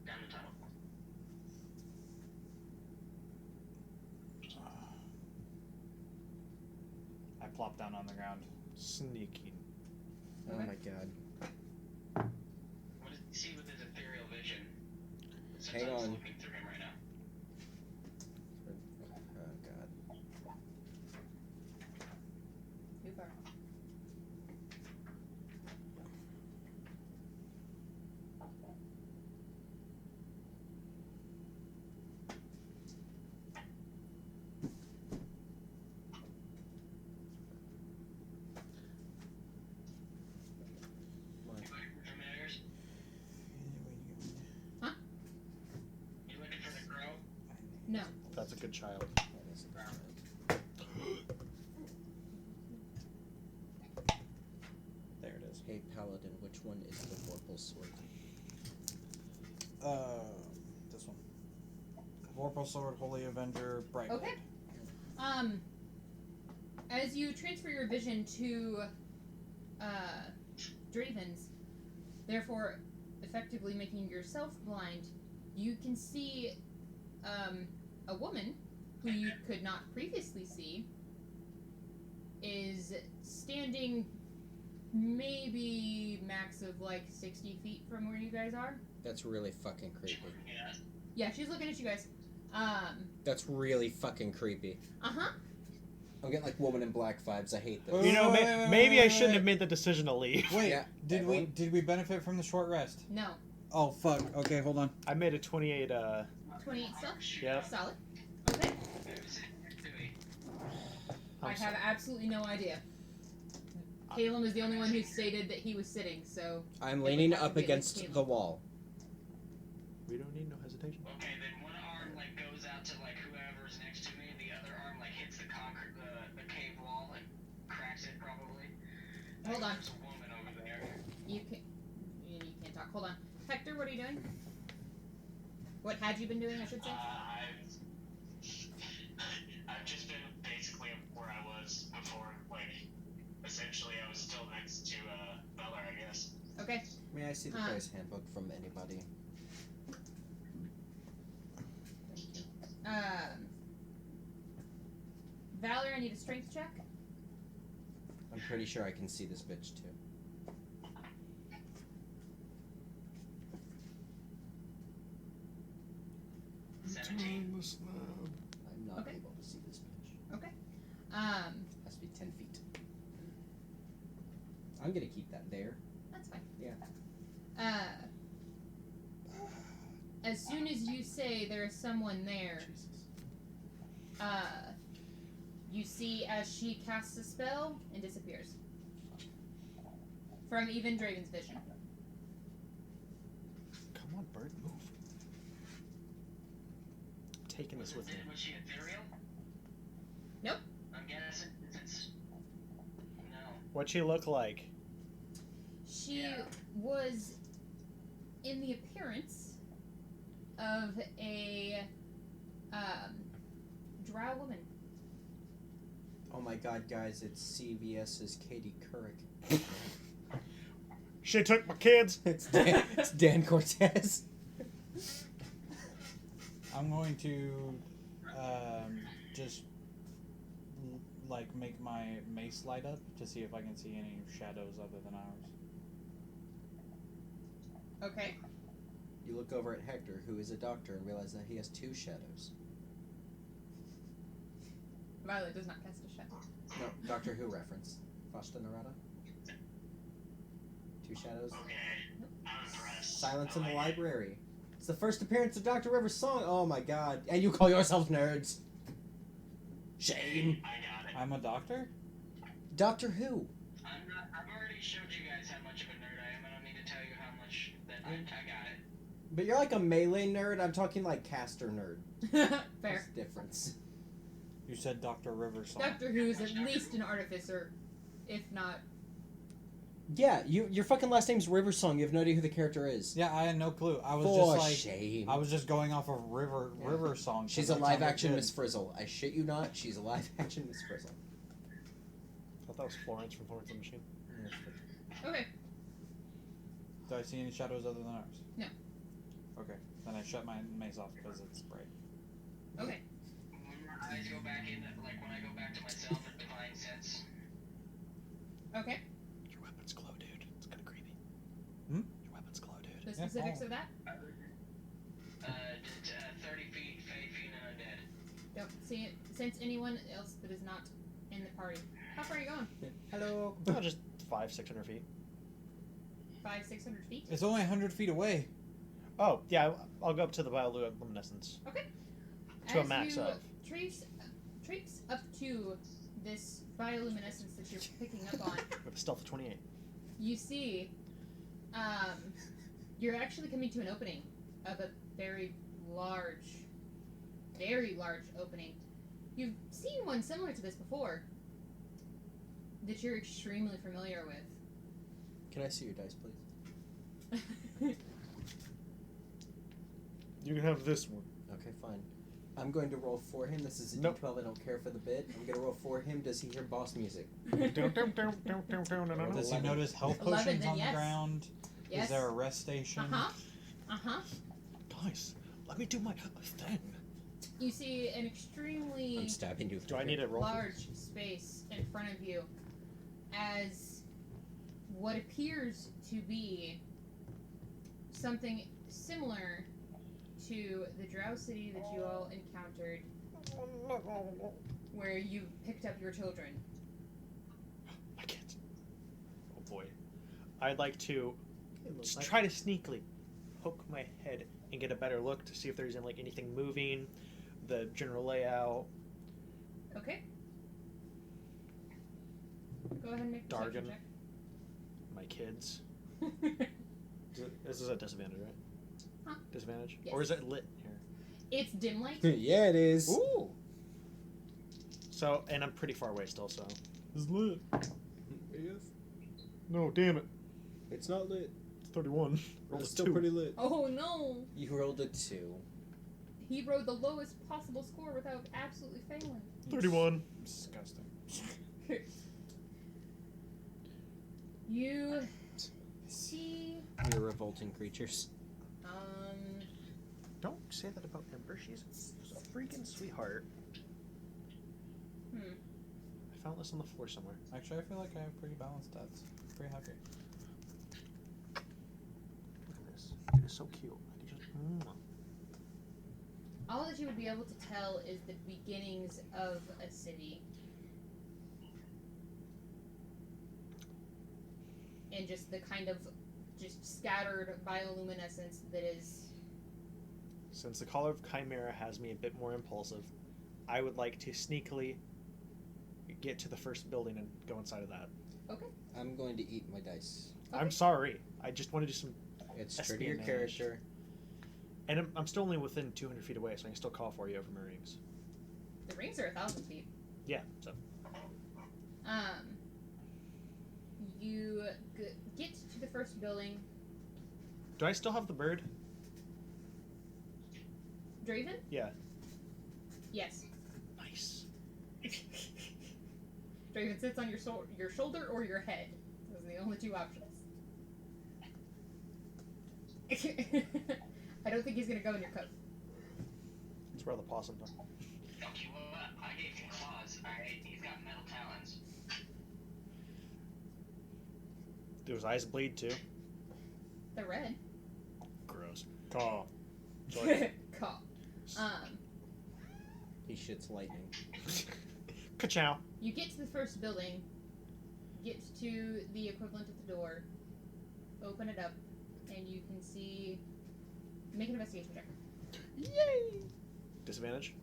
down the tunnel. I plop down on the ground. Sneaking. Oh Okay. my god. What does he see with his ethereal vision? Since Hang I'm just on. looking through him right now. Oh god. Too far. You looking for familiars? You looking for the crow? No. That's a good child. There it is. Hey Paladin, which one is the Vorpal sword? This one. Vorpal Sword, Holy Avenger, Bright Okay. As you transfer your vision to Draven's, therefore effectively making yourself blind, you can see a woman who you could not previously see is standing maybe max of like 60 feet from where you guys are. That's really fucking creepy. Yes. Yeah, she's looking at you guys. That's really fucking creepy. Uh-huh. I'm getting like Woman in Black vibes. I hate this. Wait, You know, wait, wait, maybe I wait, shouldn't wait. have made the decision to leave. Wait, Yeah, did we benefit from the short rest? No. Oh fuck. Okay, hold on. I made a 28. 28 still? Yep. Solid. Okay. Who's sitting next to me? I have absolutely no idea. Caleb is the only one who stated that he was sitting, so I'm It leaning would have up to be against Caleb. the wall. We don't need no hesitation. Okay, then one arm like goes out to like whoever's next to me, and the other arm like hits the concrete, the cave wall, and cracks it probably. Hold on. There's a woman over there. you can't talk. Hold on. Hector, what are you doing? What had you been doing, I should say? I've just been basically where I was before. Like, essentially, I was still next to Valor, I guess. Okay. May I see the Huh. player's handbook from anybody? Valor, I need a strength check. I'm pretty sure I can see this bitch too. $17. I'm not Okay. able to see this bitch. Okay. Has to be 10 feet. I'm gonna keep that there. That's fine. Yeah. As soon as you say there is someone there, Jesus. you see as she casts a spell and disappears. From even Draven's vision. Come on, bird, move. I'm taking this with me. Was she ethereal? Nope. I'm guessing it's no. What'd she look like? She Yeah. was in the appearance of a drow woman. Oh my god, guys, it's CVS's Katie Couric. She took my kids. It's Dan Cortez. I'm going to just like make my mace light up to see if I can see any shadows other than ours. Okay. You look over at Hector, who is a doctor, and realize that he has two shadows. Violet does not cast a shadow. No, Doctor Who reference. Fashta Narada? Two shadows. Okay. I'm impressed. Silence I in the like it. library. It's the first appearance of Dr. Rivers' song. Oh my god. And you call yourselves nerds. Shame. I got it. I'm a doctor? Doctor Who. I've already showed you guys how much of a nerd I am. I don't need to tell you how much that I got it. But you're like a melee nerd. I'm talking like caster nerd. Fair. What's the difference? You said Dr. Riversong. Doctor Who's at least an artificer, if not. Yeah, your fucking last name's Riversong. You have no idea who the character is. Yeah, I had no clue. I was For just like, shame. I was just going off of Riversong. She's a live action Miss Frizzle. I shit you not. She's a live action Miss Frizzle. I thought that was Florence from Florence and the Machine. Okay. Do I see any shadows other than ours? No. Okay, then I shut my mace off because it's bright. Okay. When my eyes go back in, like when I go back to myself in divine sense. Okay. Your weapons glow, dude. It's kind of creepy. Hmm? Your weapons glow, dude. The specifics of that? 30 feet, fey, fiend, and undead. Don't see it. Sense anyone else that is not in the party. How far are you going? Hello. Oh, just 500-600 feet. 500-600 feet? It's only 100 feet away. Oh, yeah, I'll go up to the bioluminescence. Okay. To a As max you of. trace up to this bioluminescence that you're picking up on, With a stealth of 28. you see, you're actually coming to an opening of a very large opening. You've seen one similar to this before that you're extremely familiar with. Can I see your dice, please? You can have this one. Okay, fine. I'm going to roll for him. This is a Nope. D12. I don't care for the bit. I'm going to roll for him. Does he hear boss music? Does he 11. notice health 11, potions then on yes. the ground? Yes. Is there a rest station? Guys, let me do my thing. You see an extremely I'm stabbing you. Do I need a roll? large space in front of you as what appears to be something similar to the Drow City that you all encountered where you picked up your children. My kids. Oh boy. I'd like to looks just like- try to sneakily poke my head and get a better look to see if there's like anything moving, the general layout. Okay. Go ahead and make a perception Dargan. My kids. check. This is a disadvantage, right? Huh? Disadvantage? Yes. Or is it lit here? It's dim light. Yeah, it is. Ooh! So, and I'm pretty far away still, so. It's lit. Yes. No, damn it. It's not lit. It's 31. Rolled It's a still 2. pretty lit. Oh no! You rolled a 2. He rode the lowest possible score without absolutely failing. 31. Disgusting. You see, You're revolting creatures. Don't say that about Ember. She's a freaking sweetheart. hmm. I found this on the floor somewhere. Actually, I feel like I have pretty balanced stats. Pretty happy. Look at this. It is so cute. I can just, All that you would be able to tell is the beginnings of a city. And just the kind of just scattered bioluminescence that is. Since the color of Chimera has me a bit more impulsive, I would like to sneakily get to the first building and go inside of that. Okay. I'm going to eat my dice. Okay. I'm sorry. I just want to do some... It's true to your Espionage. character. And I'm still only within 200 feet away, so I can still call for you over my rings. The rings are 1,000 feet. Yeah, so... You get to the first building. Do I still have the bird? Draven? Yeah. Yes. Nice. Draven sits on your shoulder or your head. Those are the only two options. I don't think he's gonna go in your coat. That's where the possum are. Fuck you up. I gave him claws. Alright, he's got metal talons. Do his eyes bleed too? They're red. Gross. Caw. Sorry. Cough. He shits lightning. Ka-chow. You get to the first building, get to the equivalent of the door, open it up, and you can see. Make an investigation check. Yay! Disadvantage?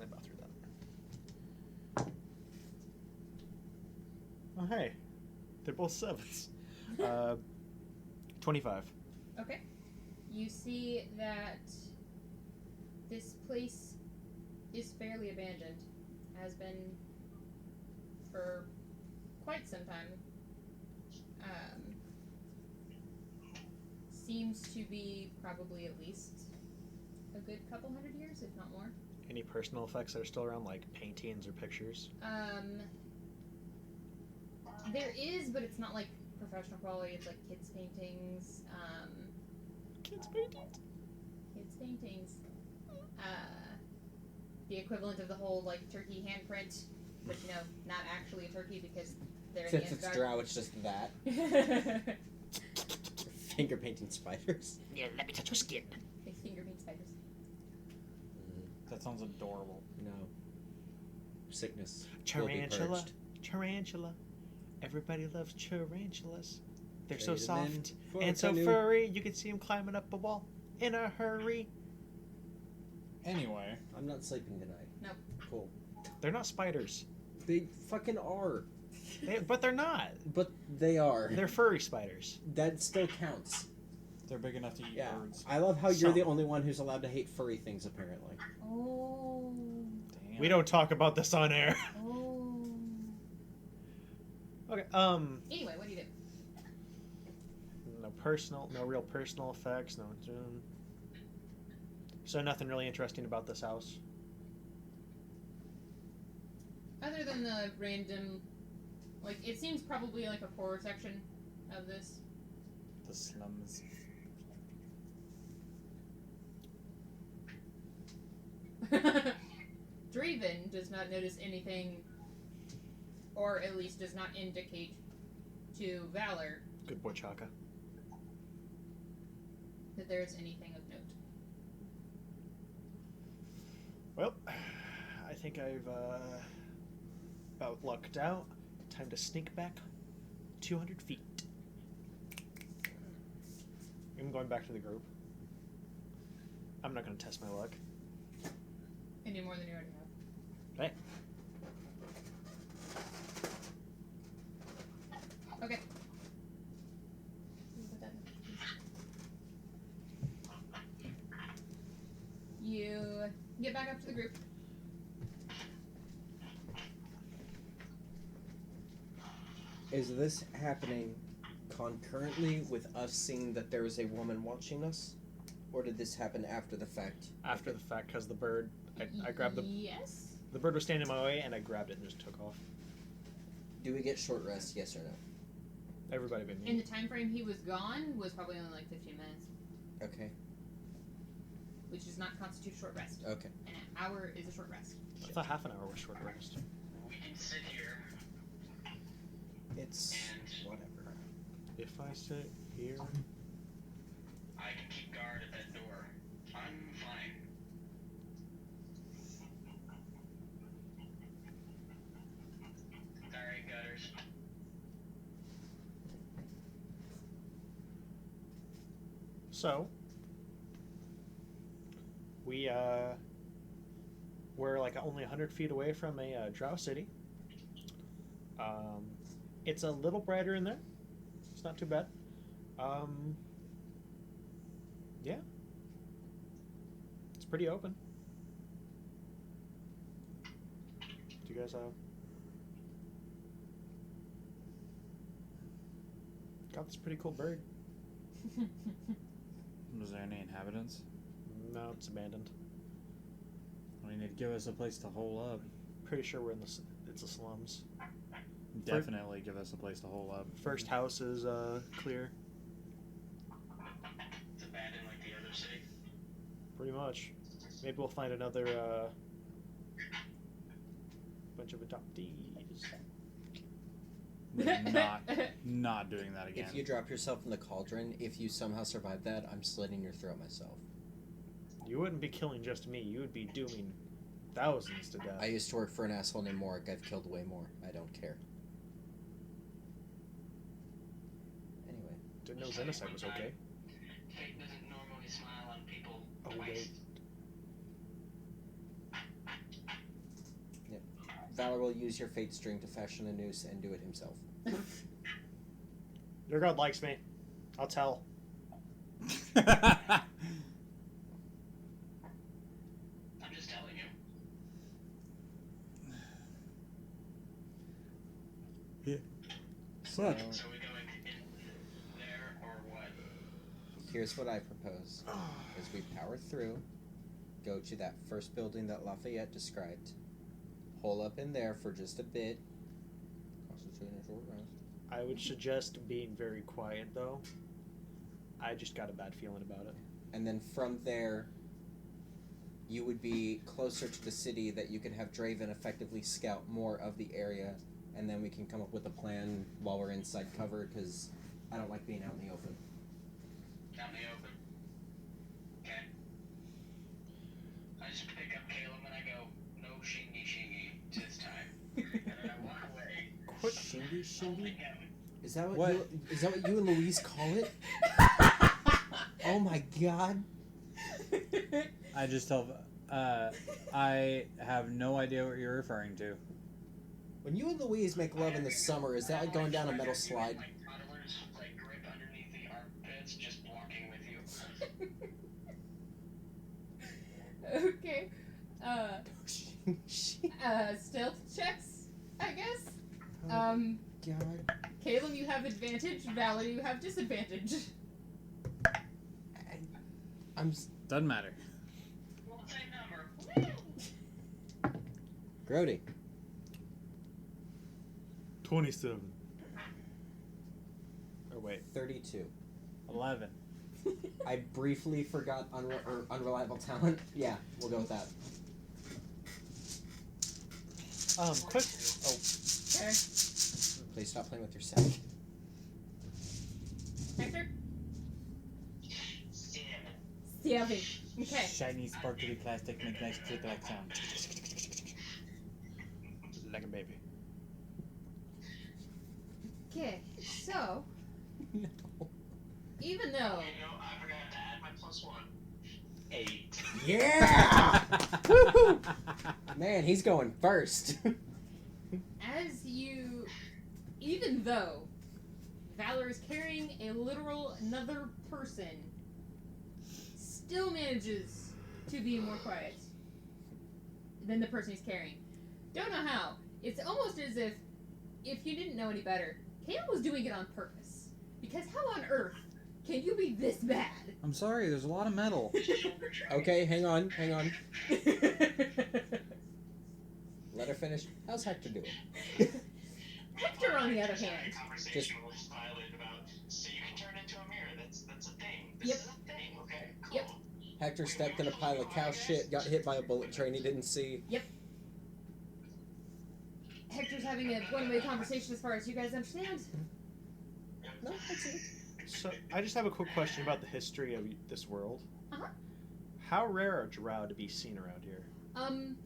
I bought through that. Oh, hey. They're both 7s. 25. Okay. You see that this place is fairly abandoned. Has been for quite some time. Seems to be probably at least a good couple 100 years, if not more. Any personal effects that are still around, like paintings or pictures? There is, but it's not like professional quality. It's like kids' paintings. Kids paintings? Kids' paintings. The equivalent of the whole like turkey handprint, but not actually a turkey because they're in Since the it's Antarctic. drow, it's just that. Finger painting spiders. Yeah, let me touch your skin. They finger paint spiders. That sounds adorable. No. Sickness. will be Tarantula. purged. Tarantula. Everybody loves tarantulas. They're so Trade 'em in soft for a and so canoe. furry. You can see them climbing up a wall in a hurry. Anyway, I'm not sleeping tonight. Nope. Cool. They're not spiders. They fucking are. But they're not. But they are. They're furry spiders. That still counts. they're big enough to eat Yeah. birds. I love how you're Some. the only one who's allowed to hate furry things, apparently. Oh. Damn. We don't talk about this on air. Oh. Okay. Anyway, what do you do? No real personal effects. No. So nothing really interesting about this house. Other than the random, like it seems probably like a poorer section of this. The slums. Draven does not notice anything, or at least does not indicate to Valor Good boy, Chaka. that there is anything of note. Well, I think I've about lucked out. Time to sneak back 200 feet. I'm going back to the group. I'm not going to test my luck. Any more than you already have. Hey. Okay. You get back up to the group. Is this happening concurrently with us seeing that there is a woman watching us? Or did this happen after the fact? After the fact, because the bird, I grabbed the Yes. bird was standing in my way, and I grabbed it and just took off. Do we get short rest, yes or no? Everybody but In me. the time frame he was gone was probably only like 15 minutes, Okay. which does not constitute short rest. Okay. An hour is a short rest. I thought half an hour was short rest. We can sit here It's and whatever. If I sit here, I can keep guard at that door. I'm fine. Alright, gutters. so we're like only 100 feet away from a drow city. It's a little brighter in there. It's not too bad. Yeah. It's pretty open. Do you guys got this pretty cool bird? Was there any inhabitants? No, it's abandoned. I mean, it'd give us a place to hole up. Pretty sure we're in it's the slums. Definitely give us a place to hole up. First house is clear. It's abandoned like the other city. Pretty much. Maybe we'll find another bunch of adoptees. We're not doing that again. If you drop yourself in the cauldron, if you somehow survive that, I'm slitting your throat myself. You wouldn't be killing just me. You would be dooming thousands to death. I used to work for an asshole named Morg. I've killed way more. I don't care. Anyway. Didn't know Xenocide was okay. Fate doesn't normally smile on people Oh, twice. wait. Valor will use your fate string to fashion a noose and do it himself. Your god likes me. I'll tell. I'm just telling you. So, So we going in there or what? here's what I propose. As we power through, go to that first building that Lafayette described. Hole up in there for just a bit. Constitute a short rest. I would suggest being very quiet, though. I just got a bad feeling about it. And then from there, you would be closer to the city that you can have Draven effectively scout more of the area, and then we can come up with a plan while we're inside cover, because I don't like being out in the open. Out in the open. Okay. I just pick up Caleb and I go, no shingy shingy, tis time. And then I walk away. Shindy, Holding shindy? him. Is that what, What? is that what you and Louise call it? Oh my god. I just tell. I have no idea what you're referring to. When you and Louise make love in the summer, is that like going down a metal slide? Like toddlers, like grip underneath the armpits, just walking with you. Okay. Stealth checks, I guess. God. Caleb, you have advantage. Valor, you have disadvantage. Doesn't matter. Well, same number. Grody. 27. Or wait. 32. 11. I briefly forgot unreliable talent. Yeah, we'll go with that. Quick. Oh, Okay. Please stop playing with your sack. Hector? 7. 7. Okay. Shiny, sparkly plastic make nice click-like sound. like a baby. Okay, so, No. even though... You know, I forgot to add my +1. 8. Yeah! Woohoo! Man, he's going first. As you, even though Valor is carrying a literal another person, still manages to be more quiet than the person he's carrying. Don't know how. It's almost as if you didn't know any better, Caleb was doing it on purpose. Because how on earth can you be this bad? I'm sorry, there's a lot of metal. Okay, hang on. Let her finish. How's Hector doing? Hector, on the other hand, Conversation was violated about, so you can turn into a mirror. That's a thing. This Yep. is a thing. Okay, cool. Yep. Hector stepped in a pile of cow shit, got hit by a bullet train he didn't see. Hector's having a one-way conversation as far as you guys understand. No, that's it. So, I just have a quick question about the history of this world. Uh-huh. How rare are drow to be seen around here?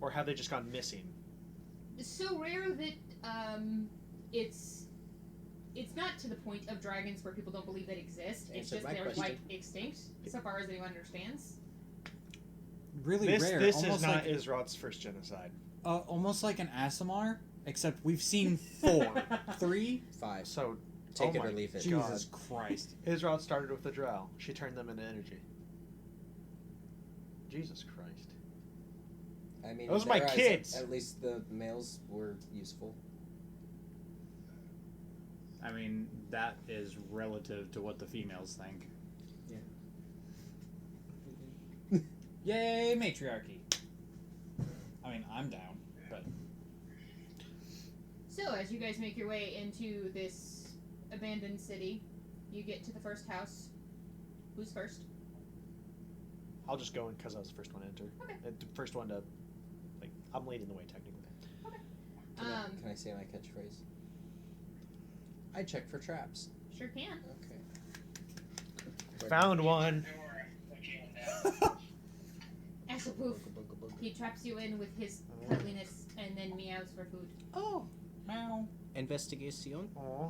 Or have they just gone missing? So rare that it's not to the point of dragons where people don't believe they exist. It's Answered just my they're question. like extinct, so far as anyone understands. Really This rare. is almost not like, Isrod's first genocide. almost like an ASMR, except we've seen 4. 3? 5. So, Take oh it or my leave it. Jesus Christ. Isrod started with the drow. She turned them into energy. Jesus Christ. I mean, Those are my their eyes, kids. At least the males were useful. I mean, that is relative to what the females think. Yeah. Yay, matriarchy. I mean, I'm down, but... So as you guys make your way into this abandoned city, you get to the first house. Who's first? I'll just go in because I was the first one to enter. Okay. The first one to, like, I'm leading the way technically. Can I say my catchphrase? I check for traps. Sure can. Okay. Found one. Ashlepoof. He traps you in with his cuddliness and then meows for food. Oh, meow. Investigation. Aw.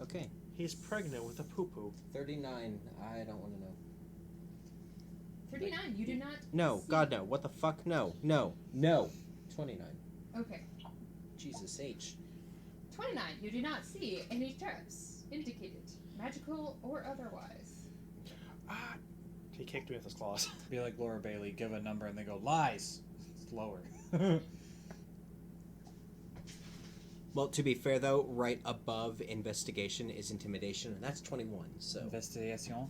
Okay. He's pregnant with a poo-poo. 39. I don't want to know. 39. You do not. No, see- God no. What the fuck? No. No. No. 29. Okay. Jesus H. 29. You do not see any traps indicated Magical or otherwise. Ah! He kicked me with his claws. Be like Laura Bailey, give a number and they go, lies. It's lower. Well, to be fair though, right above investigation is intimidation, and that's 21. So Investigation.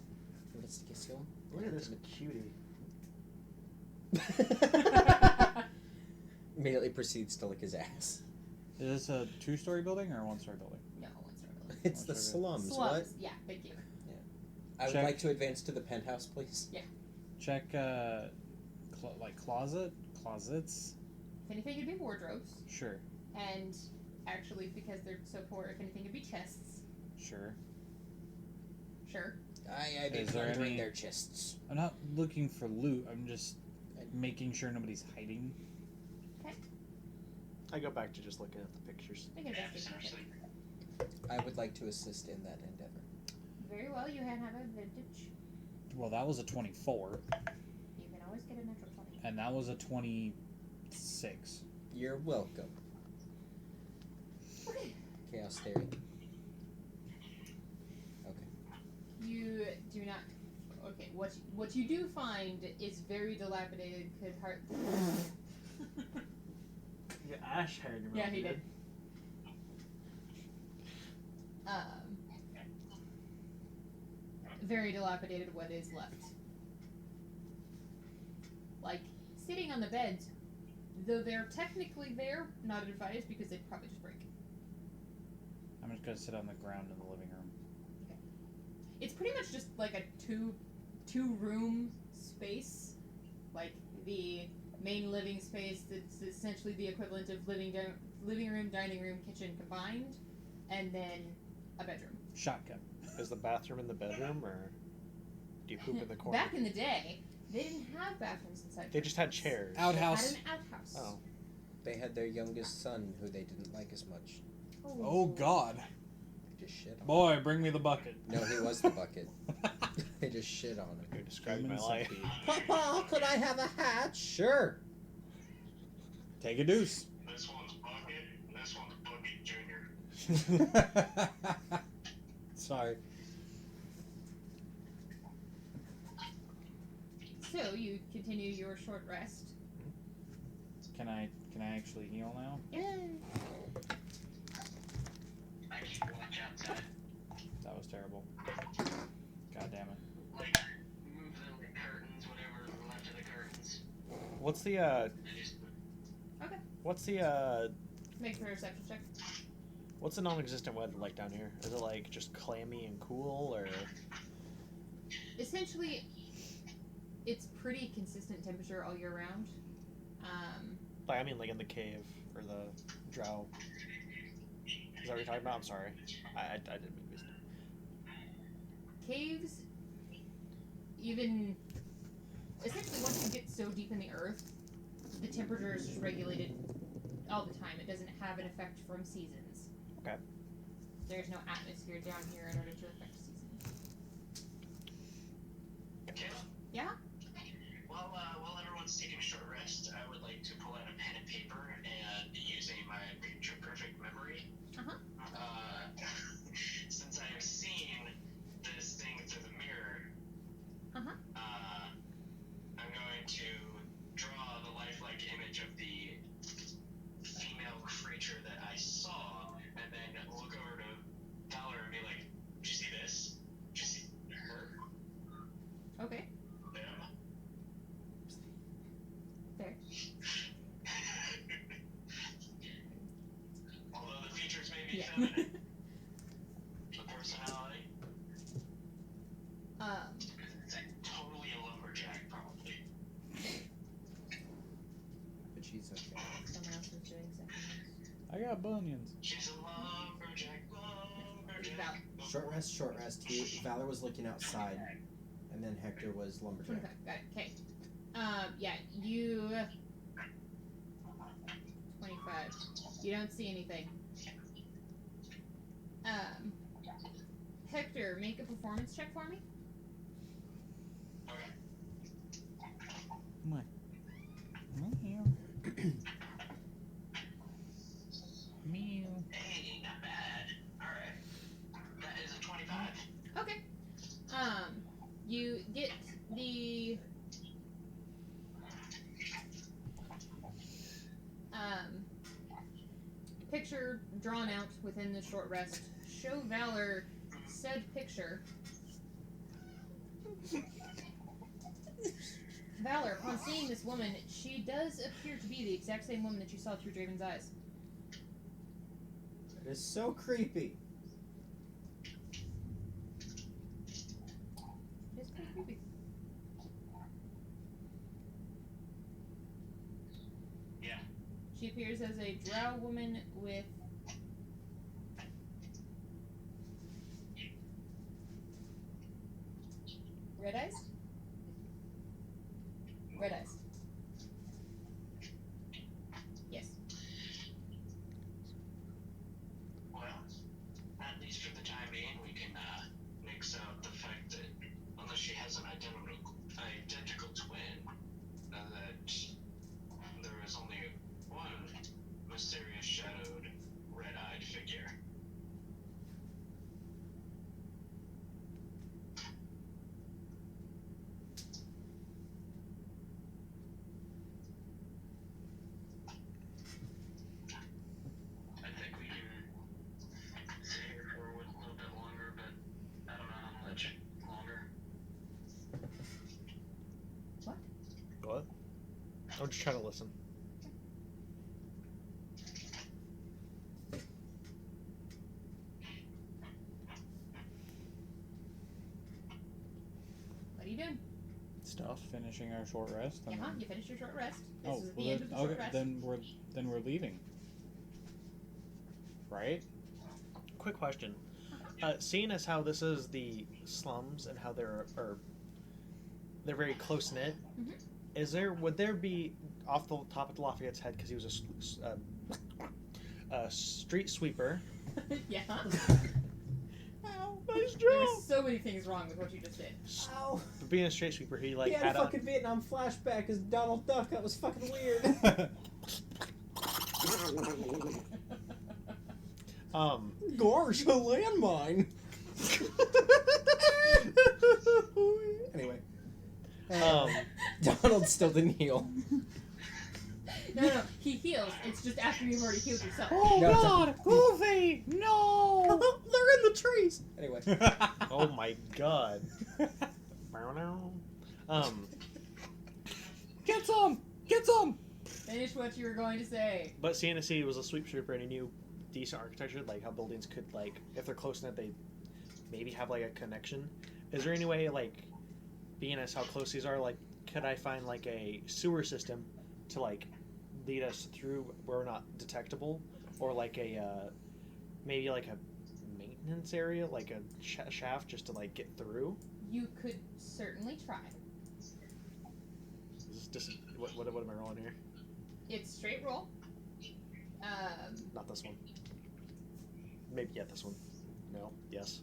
investigation. Look at this cutie. Immediately proceeds to lick his ass. Is this a 2-story building or a 1-story building? No, what's our It's the Okay. slums. Slums. What? Yeah, thank you. I would Check. like to advance to the penthouse, please. Check, like closets. If anything, it'd be wardrobes. Sure. And actually, because they're so poor, if anything, it'd be chests. Sure. Sure. I'd be Is there plundering any- their chests. I'm not looking for loot. I'm just making sure nobody's hiding. I go back to just looking at the pictures. Make an investigation Seriously. check. I would like to assist in that endeavor. Very well, you can have advantage. Well, that was a 24, You can always get a natural 20. and that was a 26. You're welcome. Okay. Chaos theory. Okay. You do not. Okay, what you do find is very dilapidated. Could hard. You got ash hair in your mouth. Yeah, he did. Very dilapidated. What is left? Like sitting on the beds, though they're technically there, not advised because they'd probably just break. I'm just gonna sit on the ground in the living room. It's pretty much just like a two room space, like the main living space that's essentially the equivalent of living room, dining room, kitchen combined, and then a bedroom. Shotgun. Is the bathroom in the bedroom, or do you poop in the corner? Back in the day, they didn't have bathrooms inside. They just had bedrooms. chairs. Outhouse. They had an outhouse. Oh. They had their youngest son, who they didn't like as much. Oh God. They just shit on Boy, bring me the bucket. him. No, he was the bucket. They just shit on him. You're describing Human my life. centipede. Papa, could I have a hat? Sure. Take a deuce. This one's Bucket, and this one's Bucket Jr. Sorry. So you continue your short rest. Can I actually heal now? I keep watch outside. That was terrible. God damn it. Like, move the curtains, whatever left of the curtains. What's the I just What's the Make a perception check. what's the non-existent weather like down here? Is it like just clammy and cool, or Essentially, it's pretty consistent temperature all year round. like I mean like in the cave or the drow? Is that what you're talking about? I'm sorry, I didn't mean to. Caves, even essentially once you get so deep in the earth, the temperature is just regulated all the time. It doesn't have an effect from seasons. Okay. There's no atmosphere down here in order to affect seasons. Kayla? Yeah? While everyone's taking a short rest, I would like to pull out a pen and paper and using my picture perfect memory. Uh-huh. Since I have seen this thing through the mirror, Uh-huh. I'm going to draw the lifelike image of the female creature that I saw, and then look over to Valor and be like, "Did you see this? Did you see her? Okay. Them?" There. Although the features may be Yeah. feminine, the personality, it's like totally a lumberjack, probably. But she's okay. Someone else is doing something. I got bunions. She's a lumberjack, lumberjack. Valor. Short rest. Valor was looking outside, and then Hector was lumberjack. 25. Got it. Okay. Yeah, you... 25. You don't see anything. Hector, make a performance check for me. Okay. Meow. Meow. Hey, not bad. Alright. That is a 25. get the picture drawn out within the short rest. Show Valor said picture. Valor, upon seeing this woman, she does appear to be the exact same woman that you saw through Draven's eyes. It is so creepy. It's pretty creepy. Yeah. She appears as a drow woman with red eyes? Red eyes. Yes. Well, at least for the time being, we can mix out the fact that unless she has an identical twin, that there is only one mysterious shadowed red-eyed figure. I think we can sit here for a little bit longer, but I don't know how much longer. What? I'm just trying to listen. What are you doing? Stuff. Finishing our short rest. And Uh-huh, then- you finished your short rest. This Oh, is the well, end of the short okay. rest. Then we're leaving. Right? Quick question. Seeing as how this is the slums and how they're very close knit, would there be off the top of Lafayette's head because he was a street sweeper? Yeah. Ow, nice There job. were so many things wrong with what you just did. Ow. But being a street sweeper, he He had had a fucking Vietnam flashback as Donald Duck. That was fucking weird. Gosh, a landmine. Anyway. Donald still didn't heal. No, he heals. It's just after you've already healed yourself. Oh No, it's God, Goofy! No! They're in the trees. Anyway. Oh my god. Get some! Get some! Finish what you were going to say. But seeing as he was a sweep sweeper and he knew decent architecture, like how buildings could, like, if they're close enough, they maybe have like a connection. Is there any way, like, being as how close these are, like, could I find like a sewer system to like lead us through where we're not detectable, or like a maybe like a maintenance area, like a shaft, just to like get through? You could certainly try. Is this just what am I rolling here? It's straight roll. Not this one. Maybe this one. No. Yes.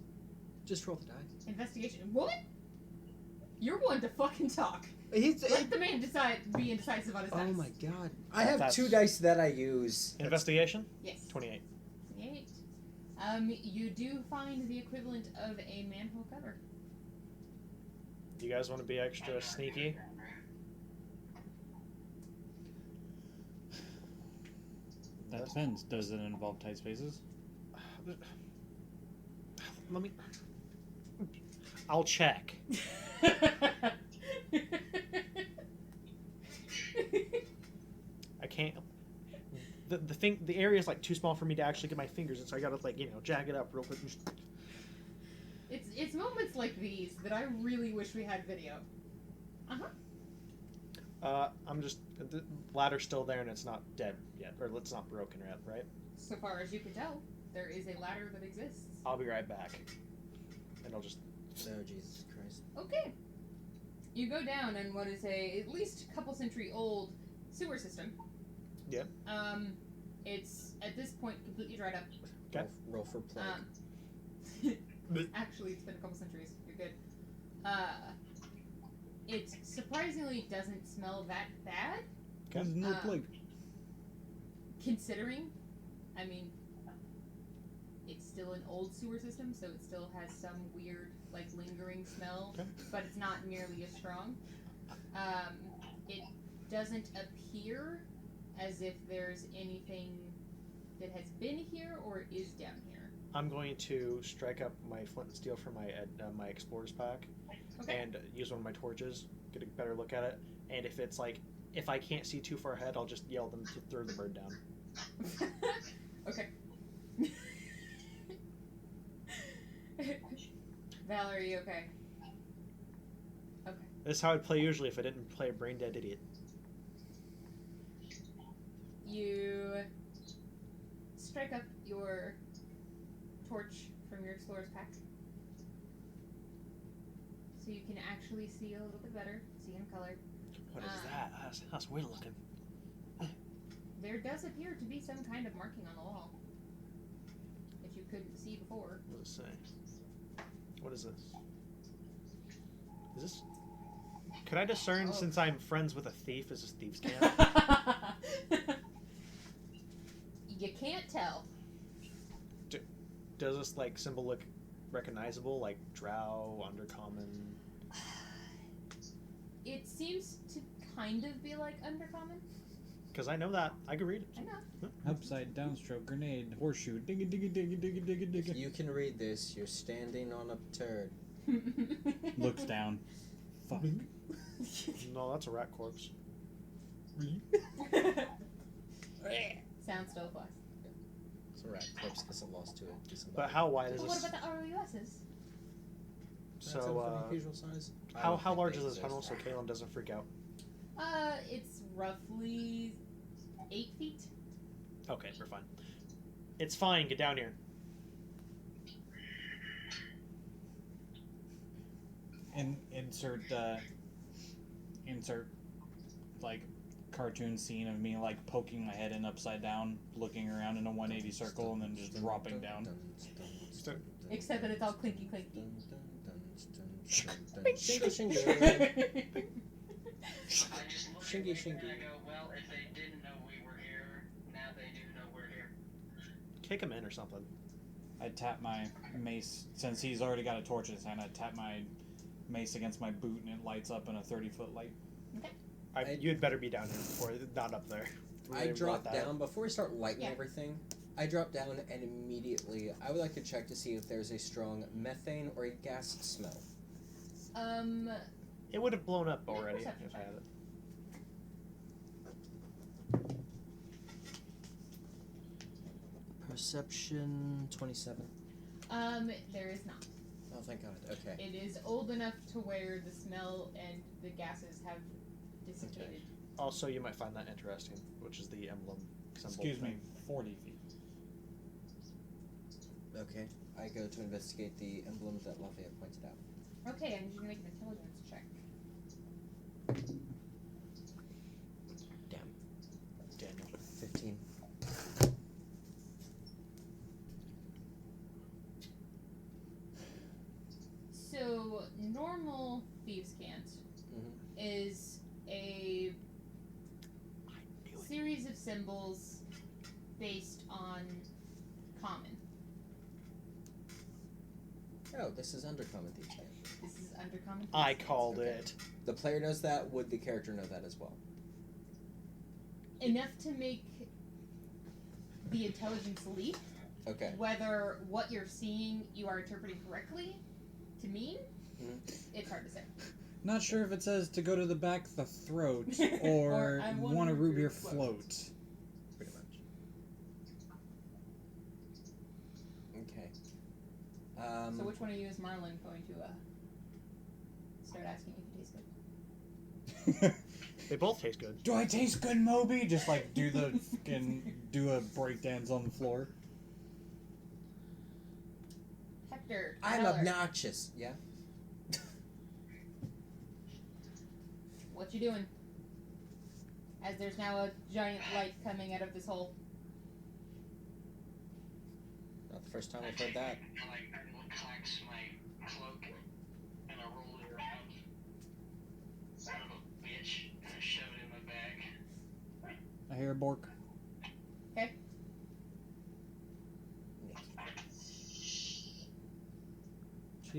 Just roll the dice. Investigation. What? You're one to fucking talk. He's, Let the man be indecisive on his dice. oh my god. I have That's- 2 dice that I use. Investigation. Yes. 28. 28. You do find the equivalent of a manhole cover. Do you guys want to be extra sneaky? That depends. Does it involve tight spaces? Let me. I'll check. I can't. The area is like too small for me to actually get my fingers in, so I gotta jack it up real quick. It's moments like these that I really wish we had video. I'm just the ladder's still there and it's not dead yet, or it's not broken yet, right? So far as you can tell, there is a ladder that exists. I'll be right back, and I'll just. Oh Jesus Christ. Okay. You go down in what is at least a couple century old sewer system. Yeah. It's at this point completely dried up. Okay. Roll for plague. Actually, it's been a couple centuries. You're good. It surprisingly doesn't smell that bad. There's no plague. Considering, I mean, it's still an old sewer system, so it still has some weird, like lingering smell, Okay. but it's not nearly as strong. It doesn't appear as if there's anything that has been here or is down here. I'm going to strike up my flint and steel from my explorer's pack, Okay. and use one of my torches, get a better look at it. And if it's like, if I can't see too far ahead, I'll just yell them to throw the bird down. Okay. Valerie, you okay? Okay. This is how I'd play usually if I didn't play a brain dead idiot. You strike up your torch from your explorer's pack, so you can actually see a little bit better, see in color. What is that? That's weird looking. There does appear to be some kind of marking on the wall that you couldn't see before. Let's see. What is this? Is this? Could I discern, since I'm friends with a thief, is this thieves' camp? You can't tell. Does this like symbol look recognizable, like drow, undercommon? It seems to kind of be like undercommon. Because I know that. I can read it. I know. Upside down stroke, grenade, horseshoe, digga digga digga digga digga digga. If you can read this, you're standing on a turd. Looks down. Fuck. No, that's a rat corpse. Sounds still plus. It's a rat corpse because I lost to it. But how wide is But what this? about the ROUSs? So, usual size. I how don't think large they is this exist. tunnel so Kalen doesn't freak out? It's roughly 8 feet. Okay, we're fine. It's fine. Get down here. Insert like cartoon scene of me like poking my head in upside down, looking around in a 180 circle, and then just dropping down. Except that it's all clinky clinky. Shingy shingy. I just look Shingy, at Raven shingy. and I go, well, if they didn't know we were here, now they do know we're here. Kick him in or something. I tap my mace, since he's already got a torch in his hand, I tap my mace against my boot and it lights up in a 30-foot light. You'd better be down here before, not up there. I Really drop want that. down before we start lighting Yeah. everything. I drop down and immediately I would like to check to see if there's a strong methane or a gas smell. It would have blown up already perception if I check. had it. Perception 27. There is not. Oh, thank God. Okay. It is old enough to where the smell and the gases have dissipated. Also, you might find that interesting, which is the emblem symbol. Excuse me, thing. 40 feet. Okay. I go to investigate the emblem that Lafayette pointed out. Okay, I need you to make an intelligence check. Damn. Daniel. 15. So, normal Thieves' Cant is a series of symbols based on common. Oh, this is undercommon thieves' cant. This is undercommon. I Thieves' Cant. called Okay. it. The player knows that. Would the character know that as well? Enough to make the intelligence leap. Okay. Whether what you're seeing you are interpreting correctly to mean, it's hard to say. Not sure if it says to go to the back of the throat or, I want a root root beer beer float. Pretty much. Okay. So which one of you is Marlon going to start asking if you taste good? They both taste good. Do I taste good, Moby? Just like do the do a breakdance on the floor. Hector. I'm tell her, obnoxious. Yeah. What you doing? As there's now a giant light coming out of this hole. Not the first time I've heard that. I relax my cloak and I roll it around. Son of a bitch. And I shove it in my bag. I hear a bork.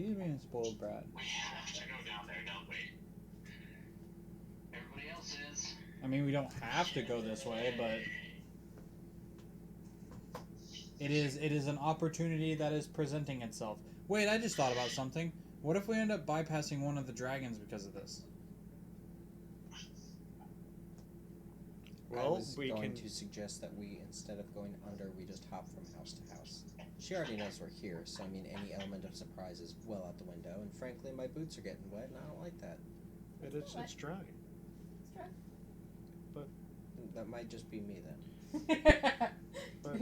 He's being a spoiled brat. We have to go down there, don't we? Everybody else is. I mean, we don't have to go this way, but it is an opportunity that is presenting itself. Wait, I just thought about something. What if we end up bypassing one of the dragons because of this? I Well, was we going can. to suggest that we, instead of going under, we just hop from house to house. She already knows we're here, so I mean, any element of surprise is well out the window. And frankly, my boots are getting wet, and I don't like that. It's dry. It's true. That might just be me then. But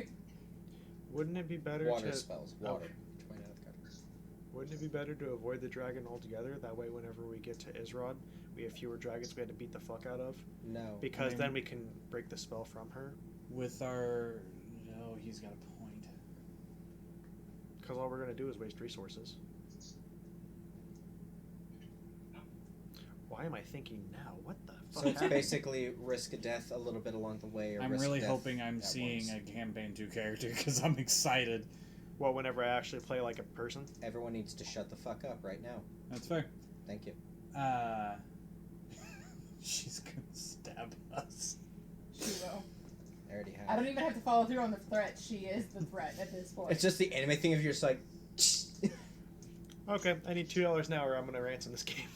wouldn't it be better Water to? spells. Water. Which might not have gotten. Wouldn't it be better to avoid the dragon altogether? That way, whenever we get to Isrod, we have fewer dragons we had to beat the fuck out of. No. Because I mean- then we can break the spell from her. With our... Oh, he's got a point. Because all we're gonna do is waste resources. Why am I thinking now? What the fuck? So it's happened? basically risk of death a little bit along the way. Or I'm risk really death hoping I'm at seeing once. a Campaign 2 character because I'm excited. Well, whenever I actually play like a person. Everyone needs to shut the fuck up right now. That's fair. Thank you. She's gonna stab us. She will. I already have. I don't even have to follow through on the threat. She is the threat at this point. It's just the anime thing of you're just like. Okay, I need $2 an hour. I'm gonna ransom this game.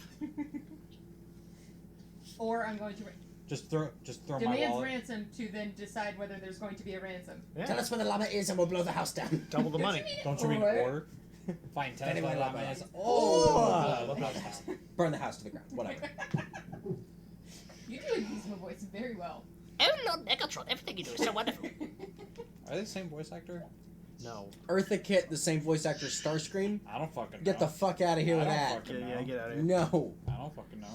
Or I'm going to Just throw my demands wallet. ransom to then decide whether there's going to be a ransom. Yeah. Tell us where the llama is and we'll blow the house down. Double the money. Don't you mean Or? or? Fine, tell us Anyway, what llama llama. is. Oh! Blow the house down. Burn the house to the ground. Whatever. You do a Gizmo voice very well. Oh Lord Megatron, everything you do is so wonderful. Are they the same voice actor? No. Eartha Kitt, the same voice actor as Starscream. I don't fucking know. Get the fuck out of here I with don't that. fucking know. Yeah, get out of here. No. I don't fucking know.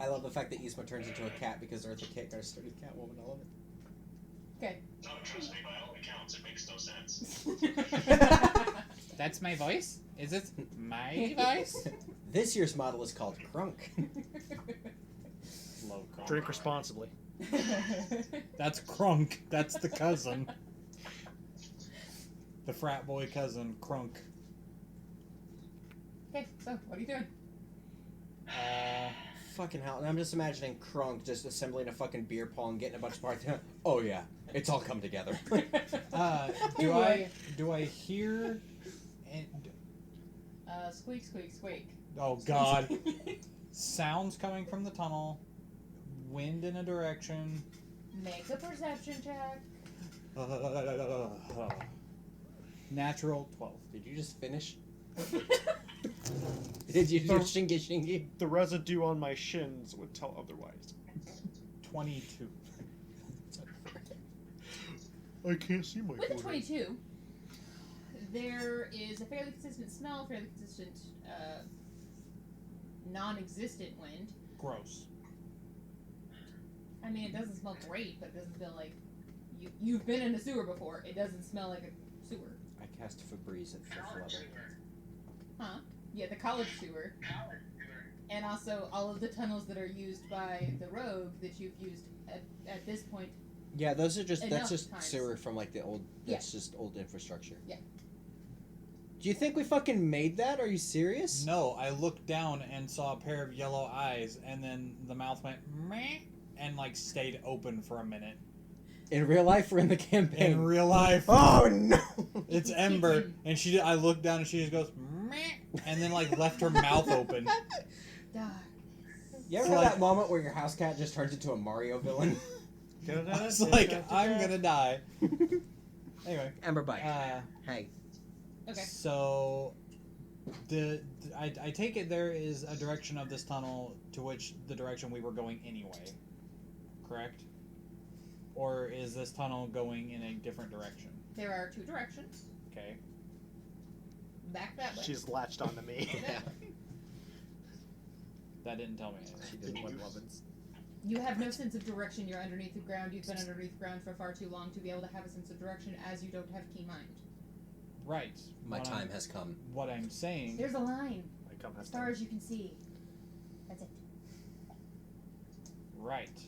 I love the fact that Yzma turns into a cat because Eartha Kitt got started Catwoman. I love it. Okay. Don't trust me, by all accounts, it makes no sense. That's my voice? Is it my voice? This year's model is called Crunk. Love Crunk. Drink responsibly. That's Crunk. That's the cousin. The frat boy cousin, Crunk. Okay, so what are you doing? Fucking hell. And I'm just imagining Crunk just assembling a fucking beer pong, getting a bunch of parts. Oh yeah, it's all come together. Do I hear? And, Squeak, squeak, squeak. oh God! Sounds coming from the tunnel. Wind in a direction. Make a perception check. Natural 12. Did you just finish? Did you do shingy shingy? The residue on my shins would tell otherwise. 22. I can't see my With a forehead. 22, there is a fairly consistent smell, fairly consistent non-existent wind. Gross. I mean, it doesn't smell great, but it doesn't smell like you've been in a sewer before. It doesn't smell like a sewer. I cast Febreze at 5th level. Huh? Yeah, the college sewer. And also all of the tunnels that are used by the rogue that you've used at this point. Yeah, those are just Enough that's just times. sewer from like the old. Yeah. That's just old infrastructure. Yeah. Do you think we fucking made that? Are you serious? No, I looked down and saw a pair of yellow eyes, and then the mouth went meh, and like stayed open for a minute. In real life or in the campaign? In real life, Oh no! it's Ember, and I looked down and she just goes meh, and then like left her mouth open. Die. You ever have that moment where your house cat just turns into a Mario villain? I was like, I'm gonna die. Anyway, Ember bite. hey. Okay. So, I take it there is a direction of this tunnel to which the direction we were going anyway, correct? Or is this tunnel going in a different direction? There are two directions. Okay. Back that way. She's latched onto me. Yeah. That didn't tell me She anything. didn't want Lovins. You have no sense of direction. You're underneath the ground. You've been underneath the ground for far too long to be able to have a sense of direction, as you don't have keen mind. Right. My time has come. What I'm saying. There's a line. I come As far as you can see. That's it. Right.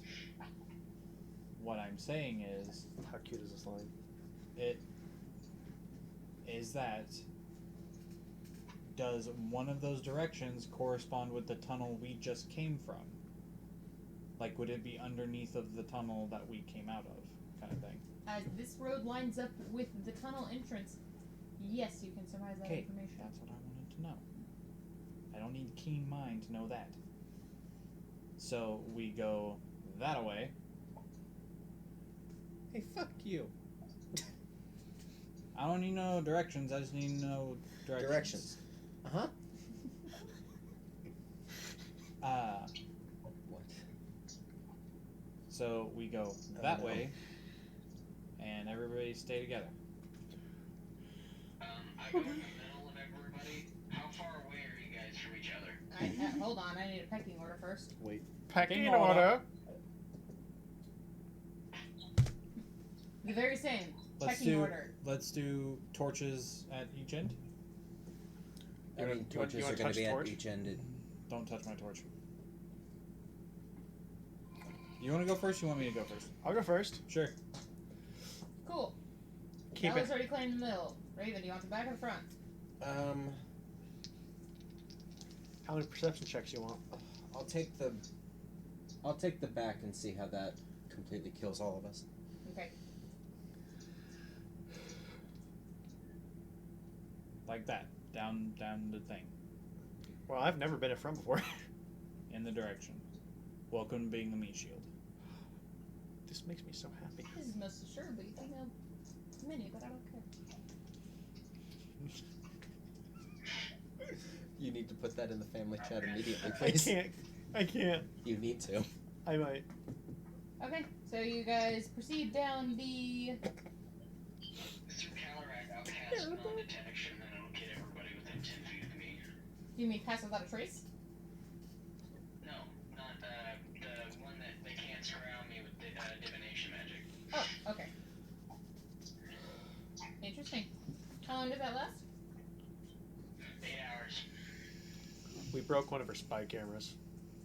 What I'm saying is. How cute is this line? does one of those directions correspond with the tunnel we just came from? Like, would it be underneath of the tunnel that we came out of, kind of thing? As this road lines up with the tunnel entrance, yes, you can surmise that information. That's what I wanted to know. I don't need keen mind to know that. So we go that way. Hey, fuck you. I don't need no directions. I just need to know directions. Uh-huh. What? So we go that way, and everybody stay together. I go in the middle of everybody. How far away are you guys from each other? Hold on, I need a pecking order first. Wait. Pecking order. The very same. Let's do torches at each end. I mean, torches are going to be at each end. Don't touch my torch. You want to go first? You want me to go first? I'll go first. Sure. Cool. Keep Bella's it. already claimed the middle. Raven, do you want the back or the front? How many perception checks you want? I'll take the back and see how that completely kills all of us. Okay. Like that. Down the thing. Well, I've never been in front before. In the direction. Welcome to being the meat shield. This makes me so happy. This is most assuredly a female mini, but I don't care. You need to put that in the family chat immediately, please. I can't. You need to. I might. Okay, so you guys proceed down the... Through counteract, I'll cast non-detection, and it'll get everybody within 10 feet of me. Do you mean pass without a trace? No, not the one that they can't surround me with divination magic. Oh, okay. Interesting. How long did that last? 8 hours. We broke one of her spy cameras.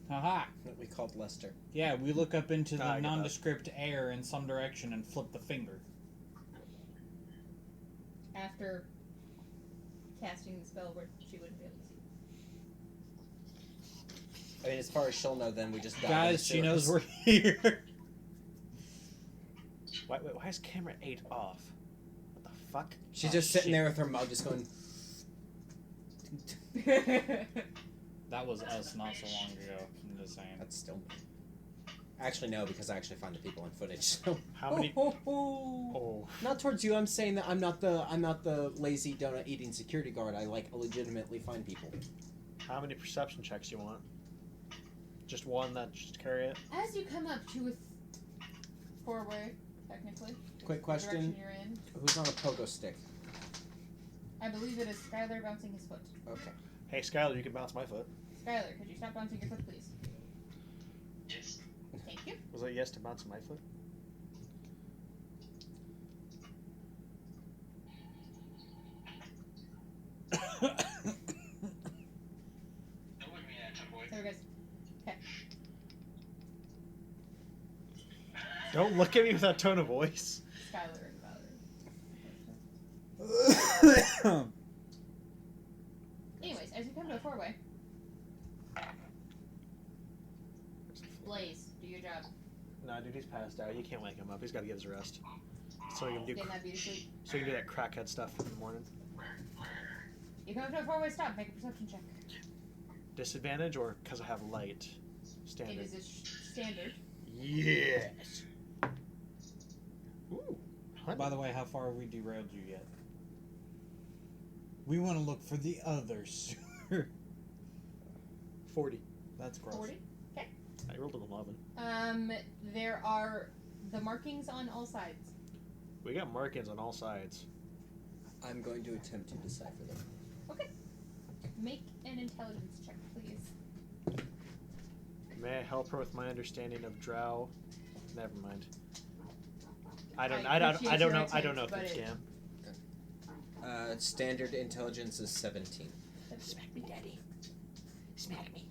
Haha. That we called Lester. Yeah, we look up into I the get that. nondescript air in some direction and flip the finger. After casting the spell where she wouldn't be able to see. I mean, as far as she'll know, then we just dive Guys, she into knows sewers. we're here. Why is camera 8 off? What the fuck? She's Oh, just sitting shit. there with her mug just going... That was us not so long ago. I'm just saying. That's still me. Actually, no, because I actually find the people in footage. So How many? Oh. not towards you. I'm saying that I'm not the lazy donut eating security guard. I legitimately find people. How many perception checks you want? Just one that just carry it? As you come up to a four-way, technically. Quick the question: direction you're in, who's on a pogo stick? I believe it is Skylar bouncing his foot. Okay. Hey, Skylar, you can bounce my foot. Skylar, could you stop bouncing your foot, please? Yes. Thank you. Was that yes to bouncing my foot? Don't look at me that time, boy. There we go. Okay. Don't look at me with that tone of voice. Skylar and Valerie. Anyways, as you come to a four-way, Blaze, do your job. Nah, dude, he's passed out. You can't wake him up. He's got to get his rest. So he can do. Getting that beauty sleep. So you can do that crackhead stuff in the morning. You come to a four-way stop. Make a perception check. Disadvantage or because I have light? It Standard. is a standard. Yes. Ooh. By the way, how far have we derailed you yet? We want to look for the other sewer. 40. That's gross. 40. Okay. I rolled an 11. There are the markings on all sides. We got markings on all sides. I'm going to attempt to decipher them. Okay. Make an intelligence check, please. May I help her with my understanding of drow? Never mind. I don't appreciate know. your I don't know if attempt, you but can. Standard intelligence is 17. Smack me, Daddy. Smack me.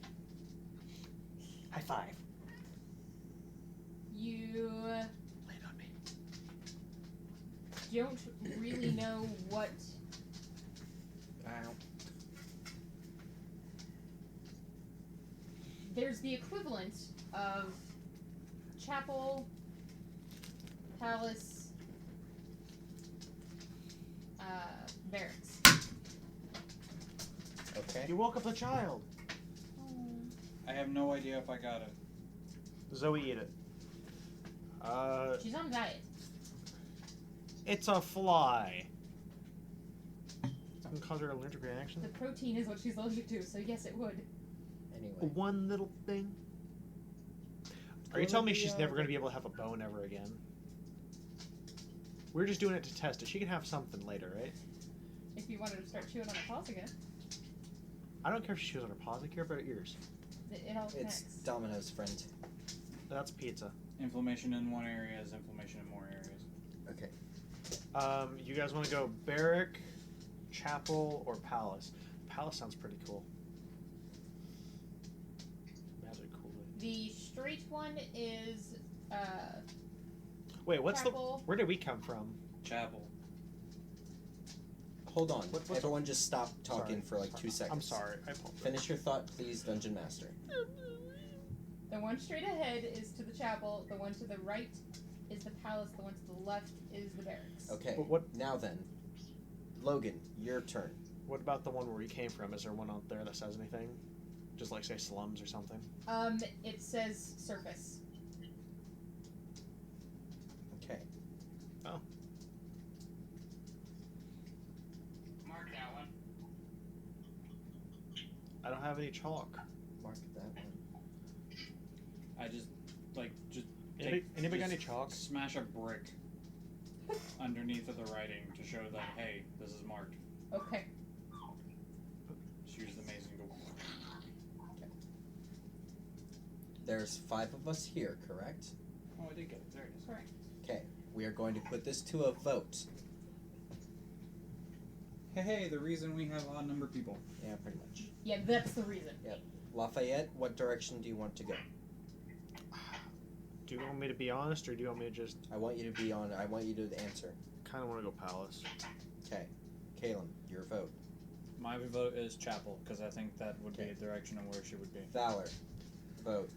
High five. You Lay it on me. don't really know what the equivalent of chapel, palace, barracks. Okay. You woke up the child. I have no idea if I got it. Zoe, eat it. She's on a diet. It's a fly. It's gonna cause her allergic reaction. The protein is what she's allergic to, so yes, it would. Anyway. One little thing. Are you telling me she's never gonna be able to have a bone ever again? We're just doing it to test it. She can have something later, right? If you wanted to start chewing on her paws again, I don't care if she chews on her paws. I care about her ears. it all It's connects. Domino's friend. That's pizza. Inflammation in one area is inflammation in more areas. Okay. You guys want to go barrack, chapel, or palace? Palace sounds pretty cool. Magic cool. The straight one is Wait, what's chapel. the? Where did we come from? Chapel. Hold on. What's Everyone just stop talking for like 2 seconds. I'm sorry. I apologize. Finish your thought, please, Dungeon Master. The one straight ahead is to the chapel. The one to the right is the palace. The one to the left is the barracks. Okay. But what? Now then. Logan, your turn. What about the one where we came from? Is there one out there that says anything? Just like say slums or something. It says surface. Okay. Mark that one. I don't have any chalk. Mark that one. I just Anybody got any just chalk? smash a brick underneath of the writing to show that, hey, this is marked. Okay. Just use the maze and go. There's 5 of us here, correct? Oh, I did get it. There it is. Correct. Okay. We are going to put this to a vote. Hey, the reason we have odd number people. Yeah, pretty much. Yeah, that's the reason. Lafayette, what direction do you want to go? Do you want me to be honest, or do you want me to just I want you to be on. I want you to answer. kind of want to go palace? Okay. Caleb, your vote. My vote is chapel, because I think that would be a direction of where she would be. Valor, vote.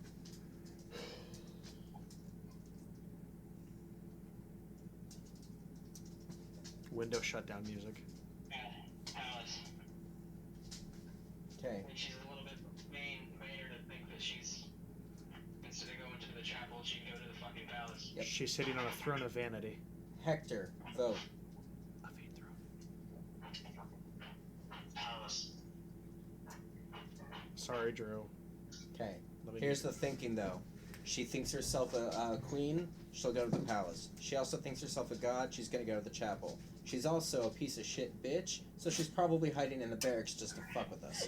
Windows shutdown music. Alice. Okay. And she's a little bit vainer to think that she's, instead of going to the chapel, she'd go to the fucking palace. Yep. She's sitting on a throne of vanity. Hector, vote. A vain throne. Palace. Sorry, Drew. Okay. Let me Here's the thinking, though. She thinks herself a queen. She'll go to the palace. She also thinks herself a god. She's gonna go to the chapel. She's also a piece of shit bitch, so she's probably hiding in the barracks just to fuck with us.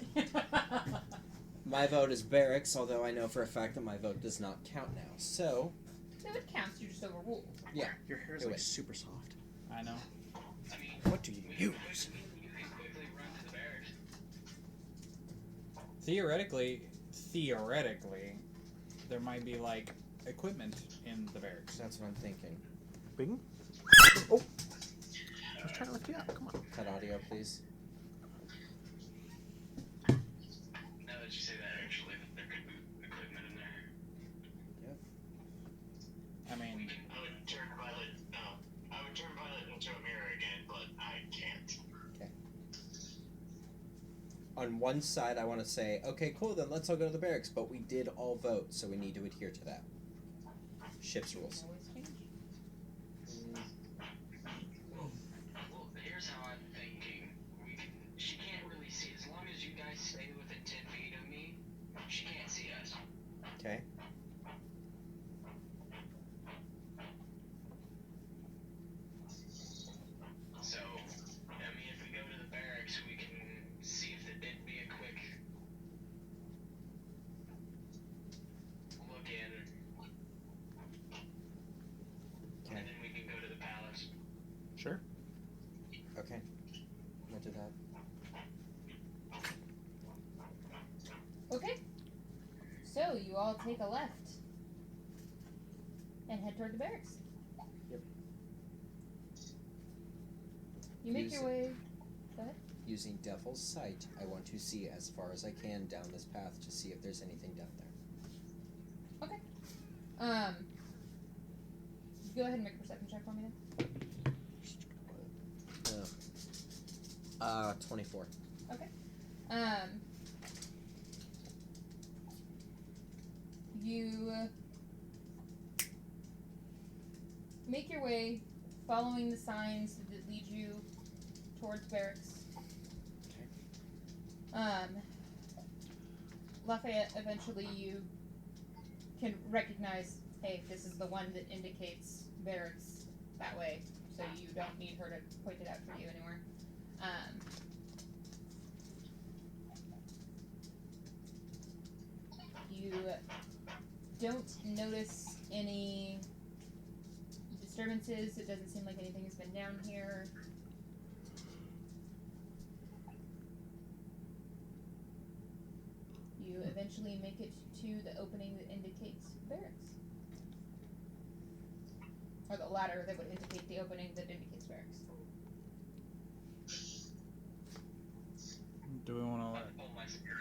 My vote is barracks, although I know for a fact that my vote does not count now. So, No, it counts. You just overruled. Your hair is Do like it. super soft. I know. I mean, What do you use? you can quickly run to the barracks. Theoretically, there might be like equipment in the barracks. that's what I'm thinking. Bing. Oh. I was trying to lift you up. Come on. Cut audio, please. Now that you say that, actually, there could be equipment in there. I mean, I would turn Violet. No, I would turn Violet into a mirror again, but I can't. On one side, I want to say, okay, cool, then let's all go to the barracks, but we did all vote, so we need to adhere to that. Ship's rules. Always change. Well, here's how I'm thinking. She can't really see. As long as you guys stay within 10 feet of me, she can't see us. Okay. So, I mean, if we go to the barracks, we can see if it'd be a quick look in, Okay. and then we can go to the palace. Sure. Okay. We'll do that. Okay. So you all take a left and head toward the barracks. Yep. You make Use your it. way. Using Devil's Sight, I want to see as far as I can down this path to see if there's anything down there. Go ahead and make a perception check for me then. 24. You make your way following the signs that lead you towards barracks. Lafayette, eventually you can recognize, hey, this is the one that indicates barracks that way, so you don't need her to point it out for you anymore. You don't notice any disturbances. It doesn't seem like anything has been down here. You eventually make it to the opening that indicates barracks. Or the ladder that would indicate the opening that indicates barracks. Do we want I to? pull my spear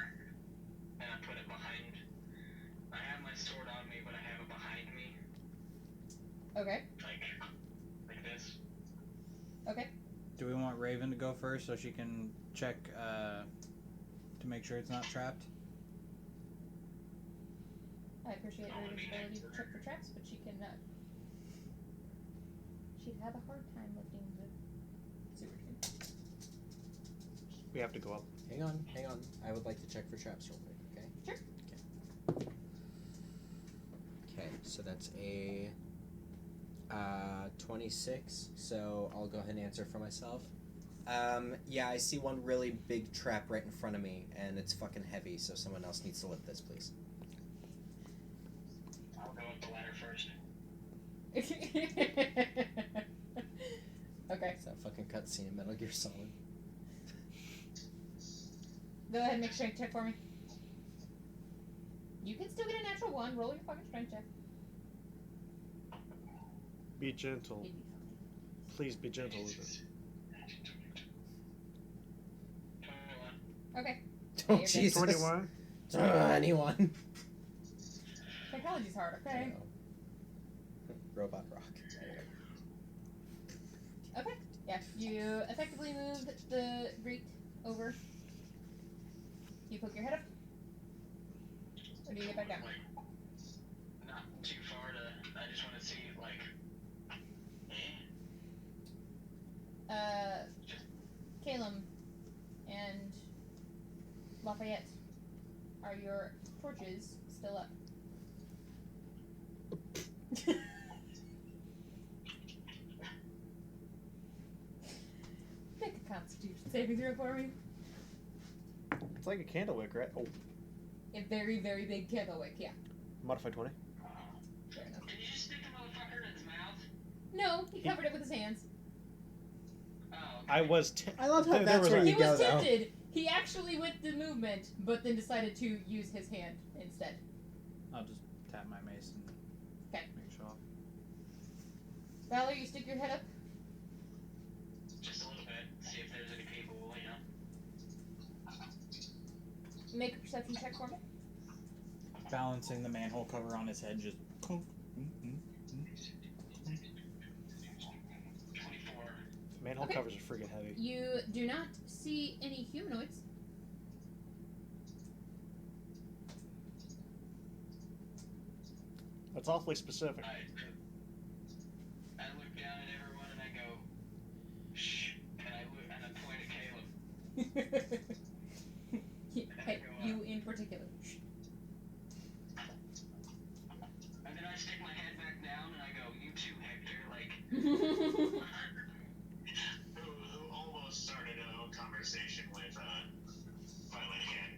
and I put it behind. I have my sword on me, but I have it behind me, Okay. like this. Okay. Do we want Raven to go first so she can check to make sure it's not trapped? I appreciate Raven's ability to check for traps, but she cannot. She'd have a hard time lifting the sewer tube. We have to go up. Hang on. I would like to check for traps real quick, okay? Sure. Okay, so that's a 26, so I'll go ahead and answer for myself. Yeah, I see one really big trap right in front of me, and it's fucking heavy, so someone else needs to lift this, please. I'll go up the ladder first. Okay. It's that fucking cutscene in Metal Gear Solid. Go ahead and make a strength check for me. You can still get a natural 1. Roll your fucking strength check. Be gentle. You'd be fine. Please be gentle with it. 21. Okay. Oh, you're good. Jesus. 21? Anyone. Technology's hard, okay? Robot rock. Okay. Yeah, you effectively moved the Greek over. You poke your head up? Or do you get back down? Not too far to. I just want to see, Calum and Lafayette, are your torches still up? Make a Constitution saving throw for me. It's like a candle wick, right? Oh, A very, very big candle wick, yeah. modify 20. Fair enough. Did you just stick the motherfucker in his mouth? No, he covered it with his hands. Oh. I was. I love how There that's was where a- He you go, was though. tempted. He actually went the movement, but then decided to use his hand instead. I'll just tap my mace and Okay. make sure. Valor, you stick your head up. Just a little bit. See if there's any people, Make a perception check for me. Balancing the manhole cover on his head, just. 24. Manhole Okay. covers are freaking heavy. You do not see any humanoids. That's awfully specific. I look down at everyone and I go, shh, and I point at Caleb. Hey, you in particular. And then I stick my head back down and I go, you too, Hector, who almost started a conversation with, Violet again.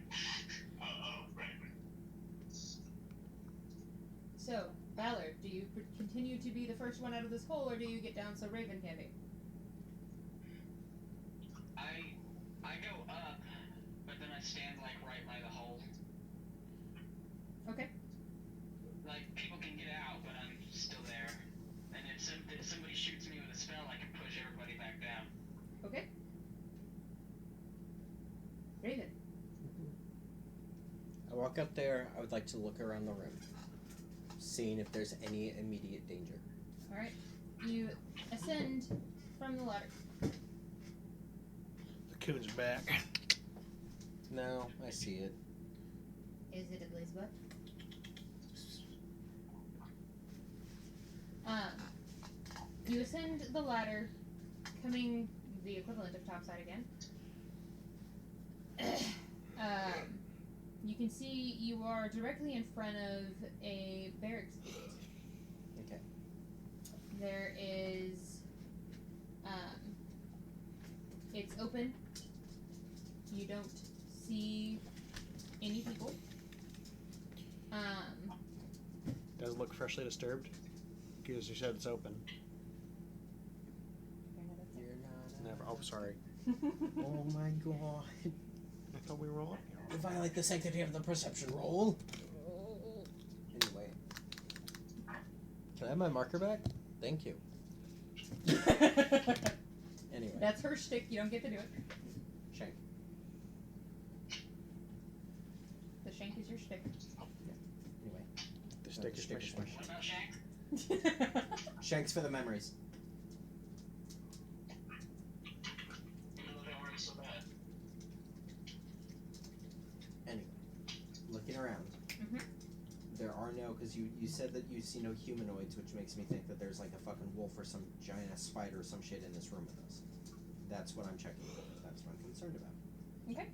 Right. So, Valor, do you continue to be the first one out of this hole, or do you get down so Raven can be? I go up, but then I stand, right by the hole. Okay. People can get out, but I'm still there. And if somebody shoots me with a spell, I can push everybody back down. Okay. Raven. I walk up there. I would like to look around the room. seeing if there's any immediate danger. All right. You ascend from the ladder. The coon's back. No, I see it. Is it a blaze butt? You ascend the ladder, coming the equivalent of topside again. You can see you are directly in front of a barracks gate. Okay. There is, it's open. You don't see any people. Does it look freshly disturbed? Because you said it's open. You're not. Never. Oh, sorry. Oh my god. I thought we were all up You violate the sanctity of the perception roll. Anyway. Can I have my marker back? Thank you. Anyway. That's her shtick. You don't get to do it. Shank. The shank is your shtick. Anyway. The stick is my stick is shtick. What about Shank? Shanks for the memories. Even though they weren't so bad. Anyway. Looking around. Mhm. There are no, because you said that you see no humanoids, which makes me think that there's like a fucking wolf or some giant ass spider or some shit in this room with us. That's what I'm checking for. That's what I'm concerned about. Okay.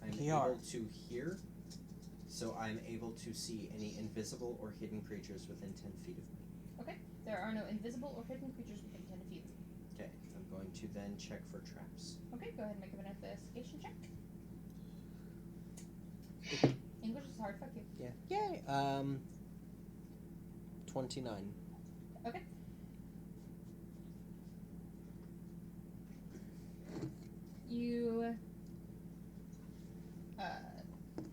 I'm PR. able to hear, so I'm able to see any invisible or hidden creatures within 10 feet of me. There are no invisible or hidden creatures within 10 feet. Okay, I'm going to then check for traps. Okay, go ahead and make an investigation check. English is hard, fuck you. Yeah. Yay! 29. Okay. You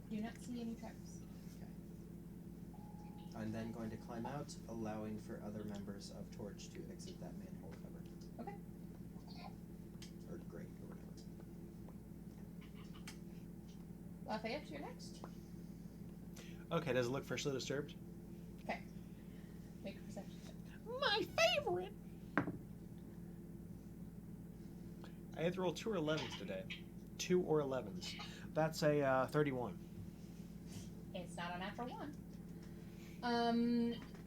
do not see any traps. I'm then going to climb out, allowing for other members of Torch to exit that manhole cover. Okay. Or grate, or whatever. Lafayette, you're next. Okay, does it look freshly disturbed? Make a perception check. My favorite! I had to roll 2 or 11s today. 2 or 11s. That's a 31. It's not a natural one.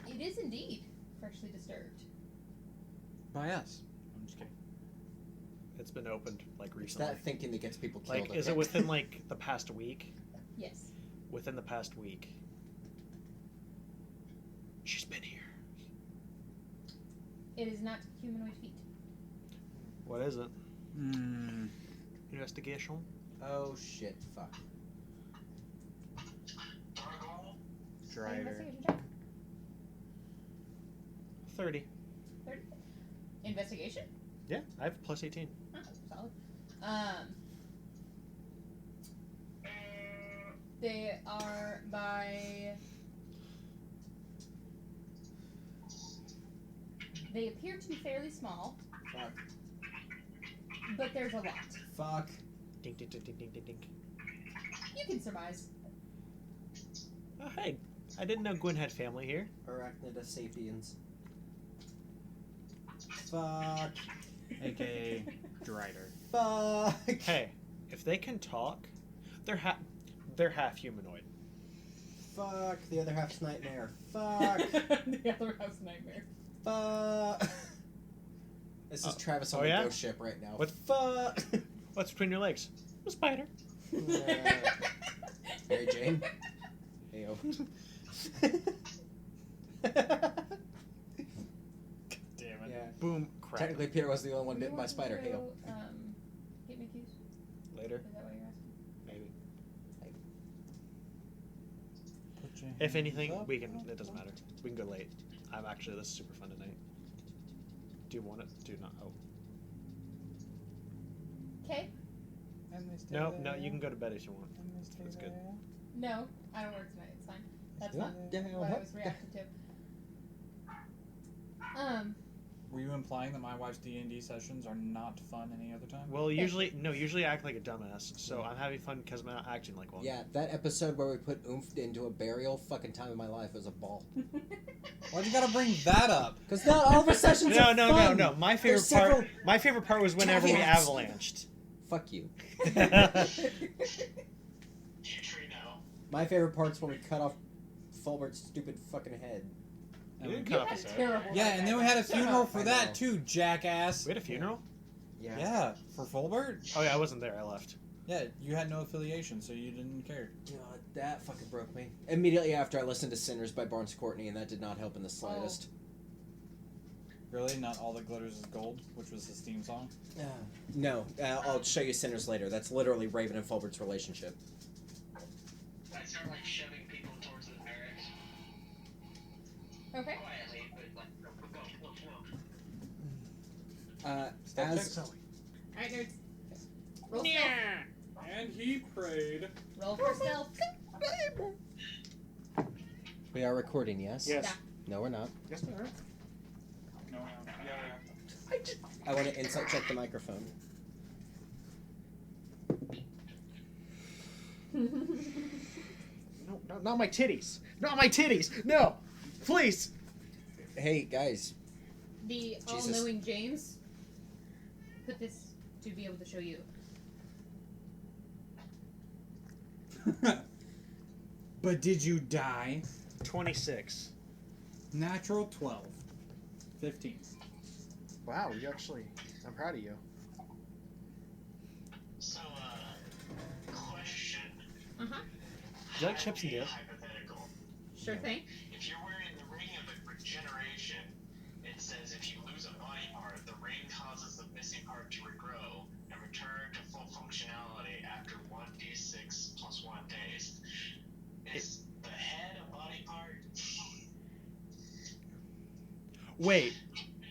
It is indeed freshly disturbed. By us. I'm just kidding. It's been opened, like, It's recently. that thinking that gets people killed. Like, is it within, like, the past week? Yes. Within the past week. She's been here. It is not humanoid feet. What is it? Hmm. Investigation? Oh shit, fuck. Gargoyle? Make an Driver. investigation check. 30. 30. Investigation? Yeah, I have plus 18. Oh, solid. They are by. They appear to be fairly small, Fuck. but there's a lot. Fuck. Dink, dink, dink, dink, dink, dink, dink. You can surmise. Oh, hey. I didn't know Gwen had family here. Arachnida sapiens. Fuck. AKA Drider. Fuck. Hey, if they can talk, they're half humanoid. Fuck. The other half's nightmare. Fuck. The other house nightmare. Fuck. This is Travis on oh the yeah? ghost ship right now. What? Fuck. What's between your legs? A spider. Mary Jane. Heyo. Damn it. Yeah. Boom. Crap. Technically, Peter was the only one Do you bitten by a want spider. to, Heyo. Hit me cues? Later, Is that what you're asking? maybe. Put your If hands anything, up, we can. up, It doesn't up. matter. We can go late. I'm actually. This is super fun tonight. Do you want it? Do not. Oh. Okay. And they stay No, there. no. You can go to bed if you want. And they stay That's good. there. No, I don't work tonight. It's fine. That's Yeah. not Yeah. what I was reacting to. Were you implying that my wife's D&D sessions are not fun any other time? Well, usually I act like a dumbass, so I'm having fun because I'm not acting like one. Yeah, that episode where we put oomph into a burial, fucking time of my life was a ball. Why'd you gotta bring that up? Because not all of our sessions are fun. No. My favorite There's several part was whenever we caveats. avalanched. Fuck you. Neutrino. My favorite part's when we cut off Fulbert's stupid fucking head. We didn't You cut off had his a head. terrible Yeah, and then we had a funeral for I that know. too, jackass. We had a funeral? Yeah, for Fulbert? Oh yeah, I wasn't there. I left. Yeah, you had no affiliation, so you didn't care. God, that fucking broke me. Immediately after I listened to Sinners by Barnes Courtney, and that did not help in the slightest. Really? Not All That Glitters is Gold, which was his theme song? No, I'll show you Sinners later. That's literally Raven and Fulbert's relationship. I start like shoving people towards the barracks. Okay. Quietly, but like, go. As Alright, nerds. Roll stealth. And he prayed. Roll for stealth. we are recording, yes? Yes. Yeah. No, we're not. Yes, we are. No, I want to insight check the microphone. No, not my titties. Not my titties. No, please. Hey, guys. The Jesus. all-knowing James put this to be able to show you. But did you die? 26. Natural 12. 15. Wow, you actually. I'm proud of you. So, question. Uh-huh. Do you like chips and dip? Hypothetical. Sure thing. If you're wearing the ring of regeneration, it says if you lose a body part, the ring causes the missing part to regrow and return to full functionality after 1d6 plus 1 days. Is the head a body part? Wait,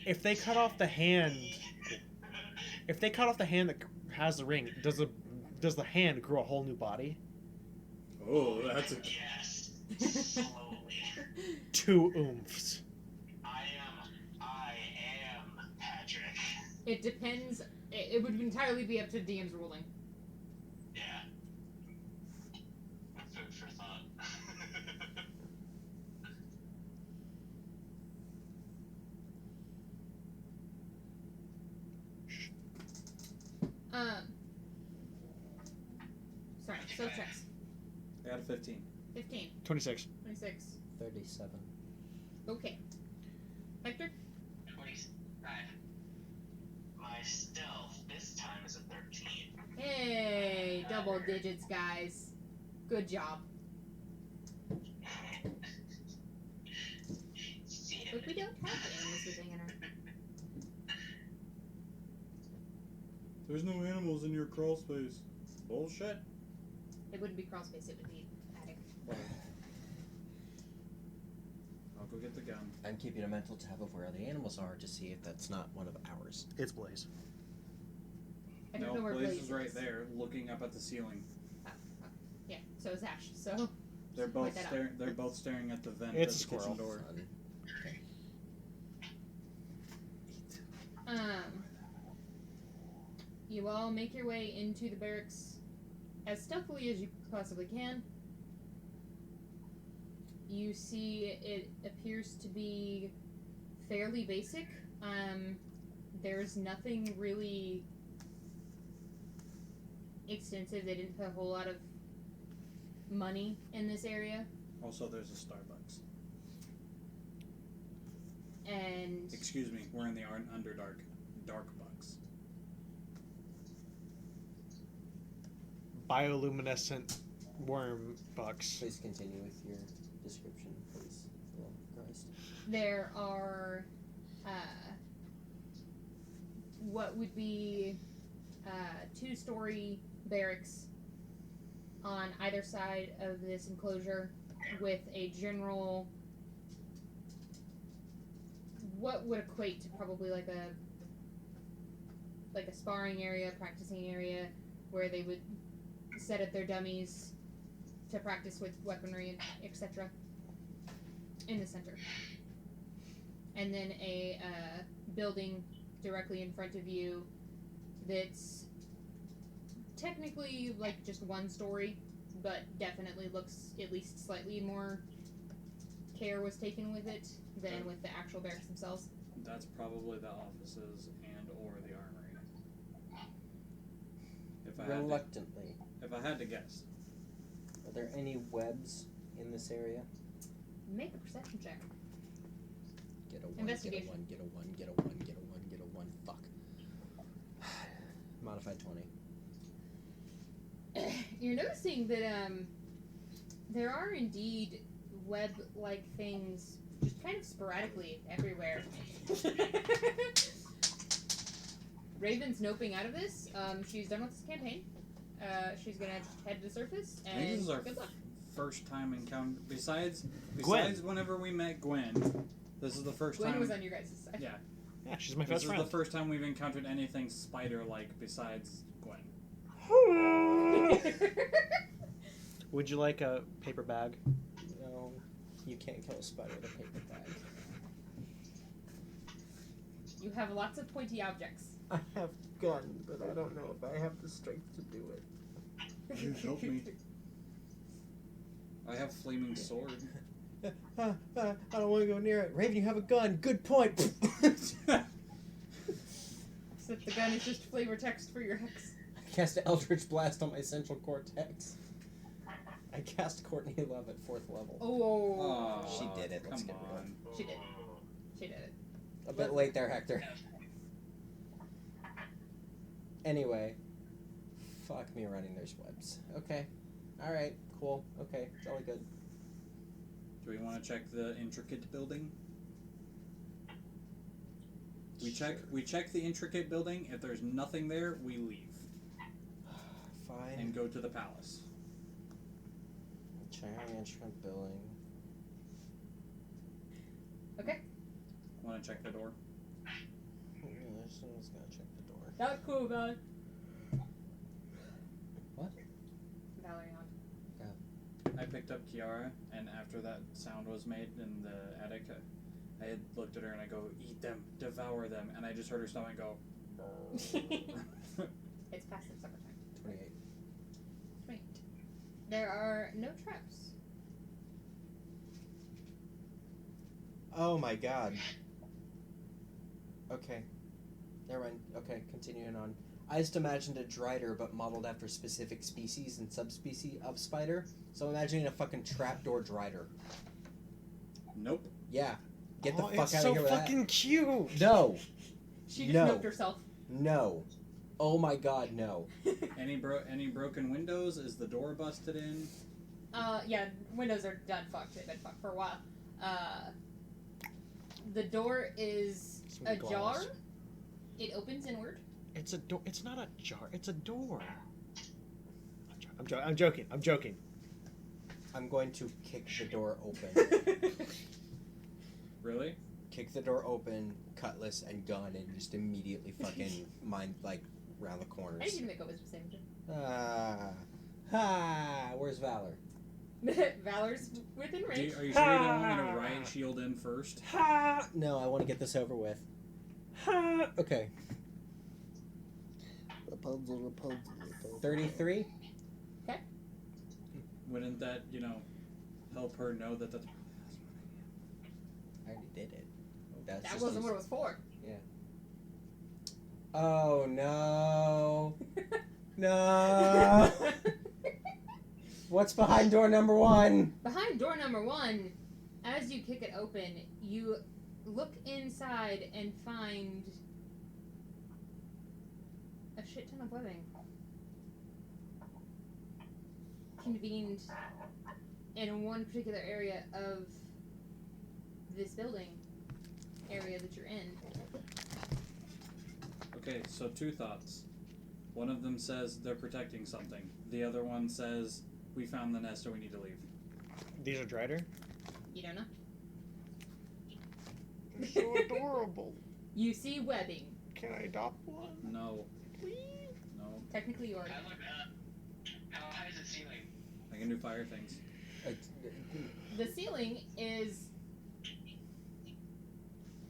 if they cut off the hand that has the ring, does the hand grow a whole new body? Oh, that's a... Yes. Slowly. 2 oomphs. I am Patrick. It depends. It would entirely be up to DM's ruling. Yeah. Food for thought. Sorry, stealth checks. I got a 15. 15, 26. 26. 37. Okay. Hector? 25. My stealth this time is a 13. Hey, double digits, guys. Good job. But we don't have animals living in our... There's no animals in your crawl space. Bullshit. It wouldn't be crawl space, it would be attic. I'll go get the gun. I'm keeping a mental tab of where the animals are to see if that's not one of ours. It's Blaze. I don't know No, where Blaze Blaze is right there, looking up at the ceiling. Yeah, so is Ash. So They're Point both that out. staring. They're both staring at the vent It's at a the kitchen squirrel. door. you all make your way into the barracks as stealthily as you possibly can. You see it appears to be fairly basic. There's nothing really extensive. They didn't put a whole lot of money in this area. Also, there's a Starbucks. And Excuse me, we're in the Underdark. Dark Bucks. Bioluminescent worm bucks. Please continue with your description, please. For the love of Christ. there are what would be 2-story barracks on either side of this enclosure with a general, what would equate to probably like a sparring area, practicing area, where they would set up their dummies to practice with weaponry, etc. in the center. and then a building directly in front of you that's technically like just one story, but definitely looks at least slightly more care was taken with it than with the actual barracks themselves. That's probably the offices and or the armory. Reluctantly. If I had to guess. Are there any webs in this area? Make a perception check. Get a 1, Investigation. get a 1, get a 1, get a 1, get a 1, get a 1. Fuck. Modified 20. You're noticing that there are indeed web-like things just kind of sporadically everywhere. Raven's noping out of this. She's done with this campaign. She's gonna head to the surface, I think and this is our good luck. first time encounter. Besides Gwen. whenever we met Gwen, this is the first Gwen time. was on your guys' side. Yeah. Yeah, she's my This best is friend. the first time we've encountered anything spider-like besides Gwen. Would you like a paper bag? No, you can't kill a spider with a paper bag. You have lots of pointy objects. I have gun, but I don't know if I have the strength to do it. You help me. I have flaming sword. I don't want to go near it. Raven, you have a gun. Good point. Except the gun is just flavor text for your hex. I cast Eldritch Blast on my central cortex. I cast Courtney Love at 4th level. Oh. She did it. Let's Come get rid of on. She did. She did it. A bit late there, Hector. Anyway. Fuck me running, there's webs. Okay. Alright, cool. Okay, jolly good. Do we want to check the intricate building? We check the intricate building. If there's nothing there, we leave Fine. and go to the palace. Check the instrument building. Okay. Want to check the door? Someone's gonna check the door. Not cool, guy. What? Valerie on. I picked up Kiara, and after that sound was made in the attic, I had looked at her and I go, "Eat them, devour them," and I just heard her stomach go. It's past their supper time. 28. Sweet. There are no traps. Oh my god. Okay. Never mind. Okay, continuing on. I just imagined a drider, but modeled after specific species and subspecies of spider. So I'm imagining a fucking trapdoor drider. Nope. Yeah. Get the fuck it's out so of here with fucking cute. that. No. She just No. noped herself. No. Oh my god, no. Any broken windows? Is the door busted in? Yeah, windows are done fucked. They've been fucked for a while. The door is Some ajar. glass. It opens inward. It's a door. It's not a jar. It's a door. I'm joking. I'm joking. I'm going to kick the door open. Really? Kick the door open, cutlass and gun, and just immediately fucking mind, like, round the I need corners. you to make a wisdom saving throw. Where's Valor? Valor's within Are range. you sure you don't want me to riot shield in first? No, I want to get this over with. Okay. Rapunzel. 33? Wouldn't that, help her know that that's... I already did it. That's That just wasn't what it was for. Oh, no. No. What's behind door number 1? Behind door number 1, as you kick it open, you look inside and find a shit ton of webbing. Convened in one particular area of this building area that you're in. Okay, so 2 thoughts. One of them says they're protecting something. The other one says, we found the nest and we need to leave. These are drider. You don't know? They're so adorable. You see webbing. Can I adopt one? No. Please? No. Technically, you already. I look up. How high is the ceiling? I can do fire things. The ceiling is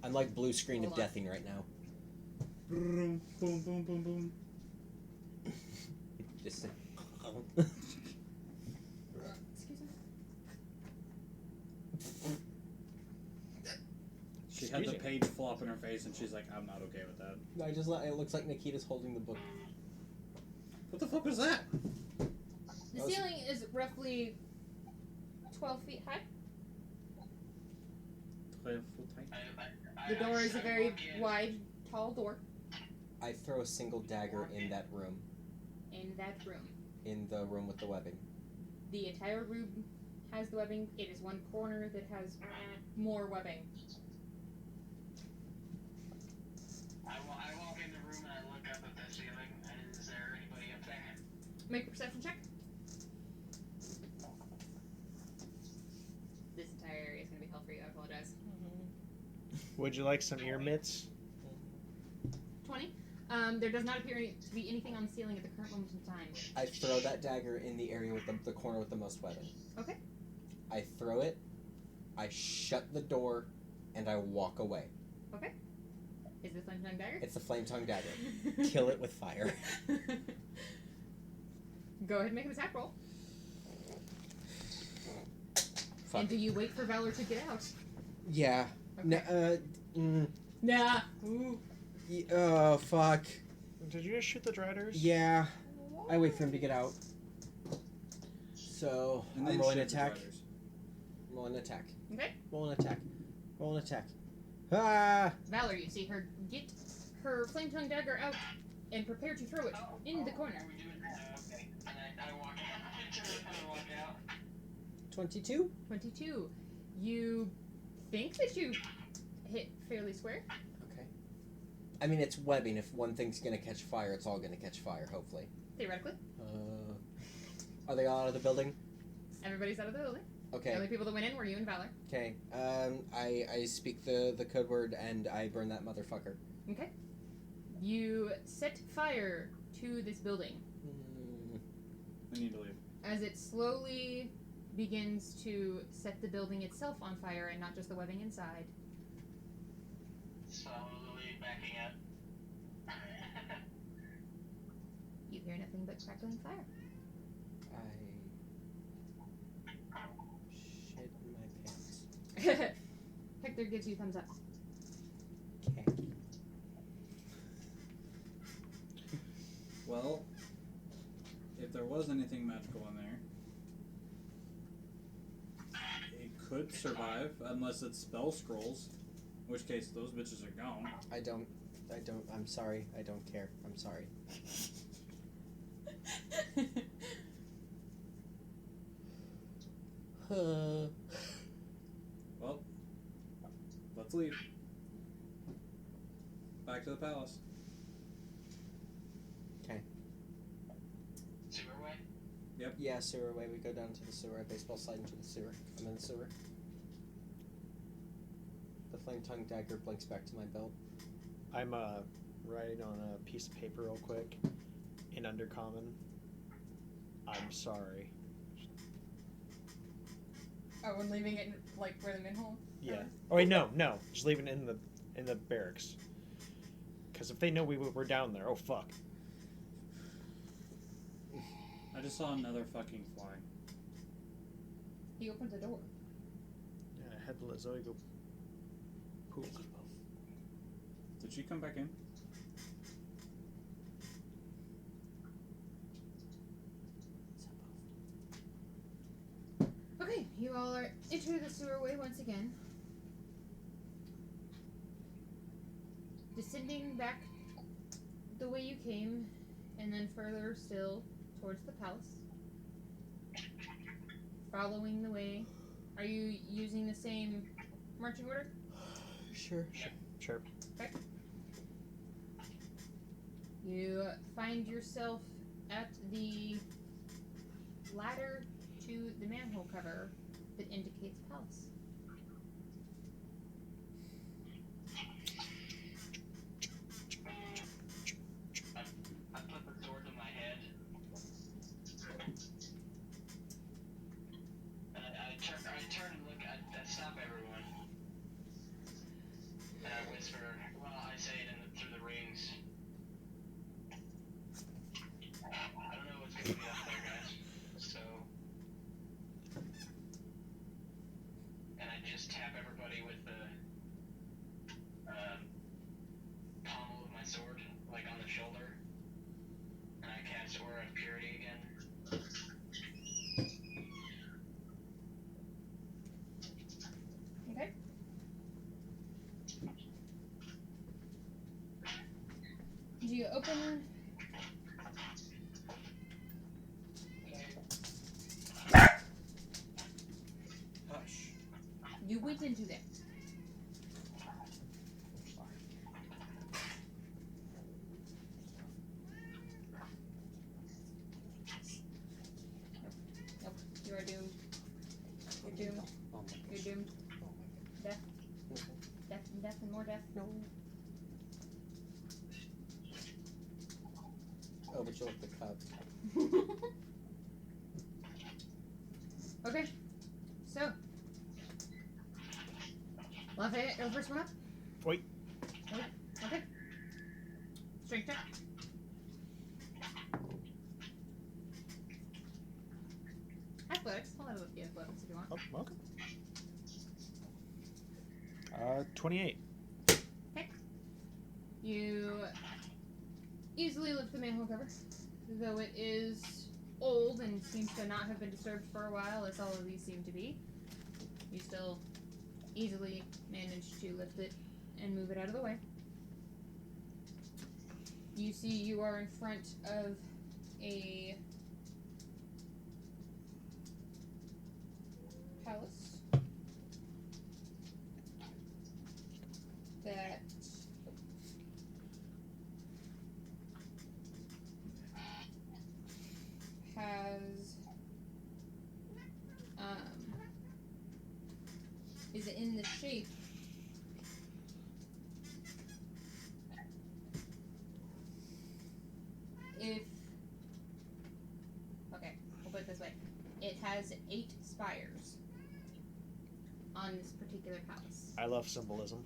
I'm like blue screen of Hold on. deathing right now. Boom, boom, boom, boom, boom. Just Excuse me. She had the Excuse page flop in her face, and she's like, "I'm not okay with that." it looks like Nikita's holding the book. What the fuck was that? The ceiling is roughly 12 feet high. The door is a very wide, tall door I throw a single dagger in that room. in that room. In the room with the webbing. The entire room has the webbing. It is one corner that has more webbing. I walk in the room and I look up at the ceiling, and is there anybody up there? Make a perception check. This entire area is going to be hell for you. I apologize. Would you like some ear mitts? 20. There does not appear to be anything on the ceiling at the current moment in time. I throw that dagger in the area with the corner with the most webbing. Okay. I throw it, I shut the door, and I walk away. Okay. Is this flame tongue dagger? It's a flame tongue dagger. Kill it with fire. Go ahead and make an attack roll. Fuck. And do you wait for Valor to get out? Yeah. Okay. Nah. Ooh. Oh, fuck. Did you just shoot the Driders? Yeah. I wait for him to get out. So, And I'm then rolling shoot the attack. riders. Roll an attack. Okay. Roll an attack. Roll an attack. Ah! Valor, you see her get her flame tongue dagger out and prepare to throw it in the corner. Are we doing that? Okay. And I walk out. I walk out. 22? 22. You think that you hit fairly square? Okay. I mean, it's webbing. If one thing's gonna catch fire, it's all gonna catch fire, hopefully. Theoretically. Are they all out of the building? Everybody's out of the building. The Okay. only people that went in were you and Valor. Okay. I speak the code word and I burn that motherfucker. Okay. You set fire to this building. We need to leave. As it slowly begins to set the building itself on fire and not just the webbing inside. Slowly backing up. You hear nothing but crackling fire. I shit in my pants. Hector gives you thumbs up. Khaki. Well, if there was anything magical in there, it could survive unless it's spell scrolls, in which case those bitches are gone. I'm sorry. I don't care. I'm sorry. Well, let's leave. Back to the palace. Sewer way? Yeah, sewer way. We go down to the sewer. I baseball slide into the sewer. I'm in the sewer. The flame tongue dagger blinks back to my belt. I'm writing on a piece of paper real quick in Undercommon. I'm sorry. Oh, and leaving it like where the manhole? Yeah. Oh wait, no. Just leaving it in the barracks. Because if they know we're down there, oh fuck. I just saw another fucking fly. He opens the door. Yeah, I had to let Zoe go poop. Did she come back in? Okay, you all are enter the sewerway once again. Descending back the way you came, and then further still towards the palace. Following the way. Are you using the same marching order? Sure. Okay. You find yourself at the ladder to the manhole cover that indicates palace. I put the sword to my head. And I turn and look. I stop everyone. And I whisper, well, I say it through the rings. I don't know what's going to be up there, guys. So... And I just tap everybody with the pommel of my sword, like on the shoulder. And I cast Aura of Purity again. Okay. Do you open? Hush. You went into there. Nope. You are doomed. You're doomed. Oh my You're gosh. doomed. Oh my gosh. Death. Death and death and more death. No. Oh, but you like the cup. Okay. So. Lafayette, you're the first one up? Wait. Okay. Strength check. Athletics. I'll have the athletics if you want. Oh, welcome. 28. You easily lift the manhole cover, though it is old and seems to not have been disturbed for a while, as all of these seem to be. You still easily manage to lift it and move it out of the way. You see you are in front of a palace that has is in the shape if okay, we'll put it this way. It has 8 spires on this particular palace. I love symbolism.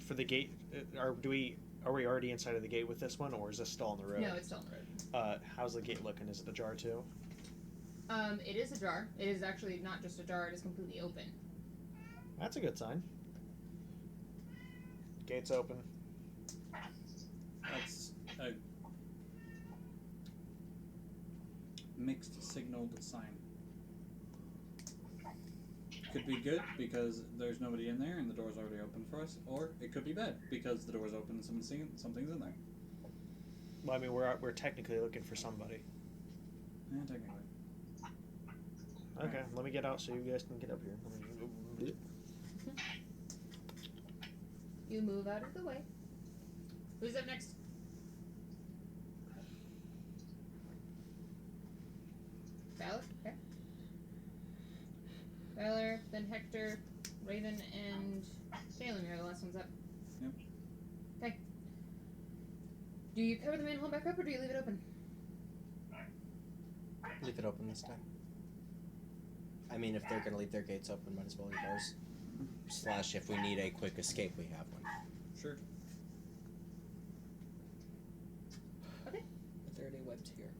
For the gate, are we already inside of the gate with this one, or is this still on the road? No, it's still on the road. How's the gate looking? Is it ajar too? It is ajar. It is actually not just ajar, it is completely open. That's a good sign. Gate's open. That's a mixed signaled sign. Could be good because there's nobody in there and the door's already open for us, or it could be bad because the door's open and something's in there. Well, I mean, we're technically looking for somebody. Yeah, technically. Okay, let me get out so you guys can get up here. You move out of the way. Who's up next? Valor? Okay. Valor, then Hector, Raven, and Salem. You're the last ones up. Yep. Okay. Do you cover the manhole back up or do you leave it open? Leave it open this time. I mean, if they're gonna leave their gates open, might as well leave ours. Slash, if we need a quick escape, we have one. Sure. Okay. Are there any webs here?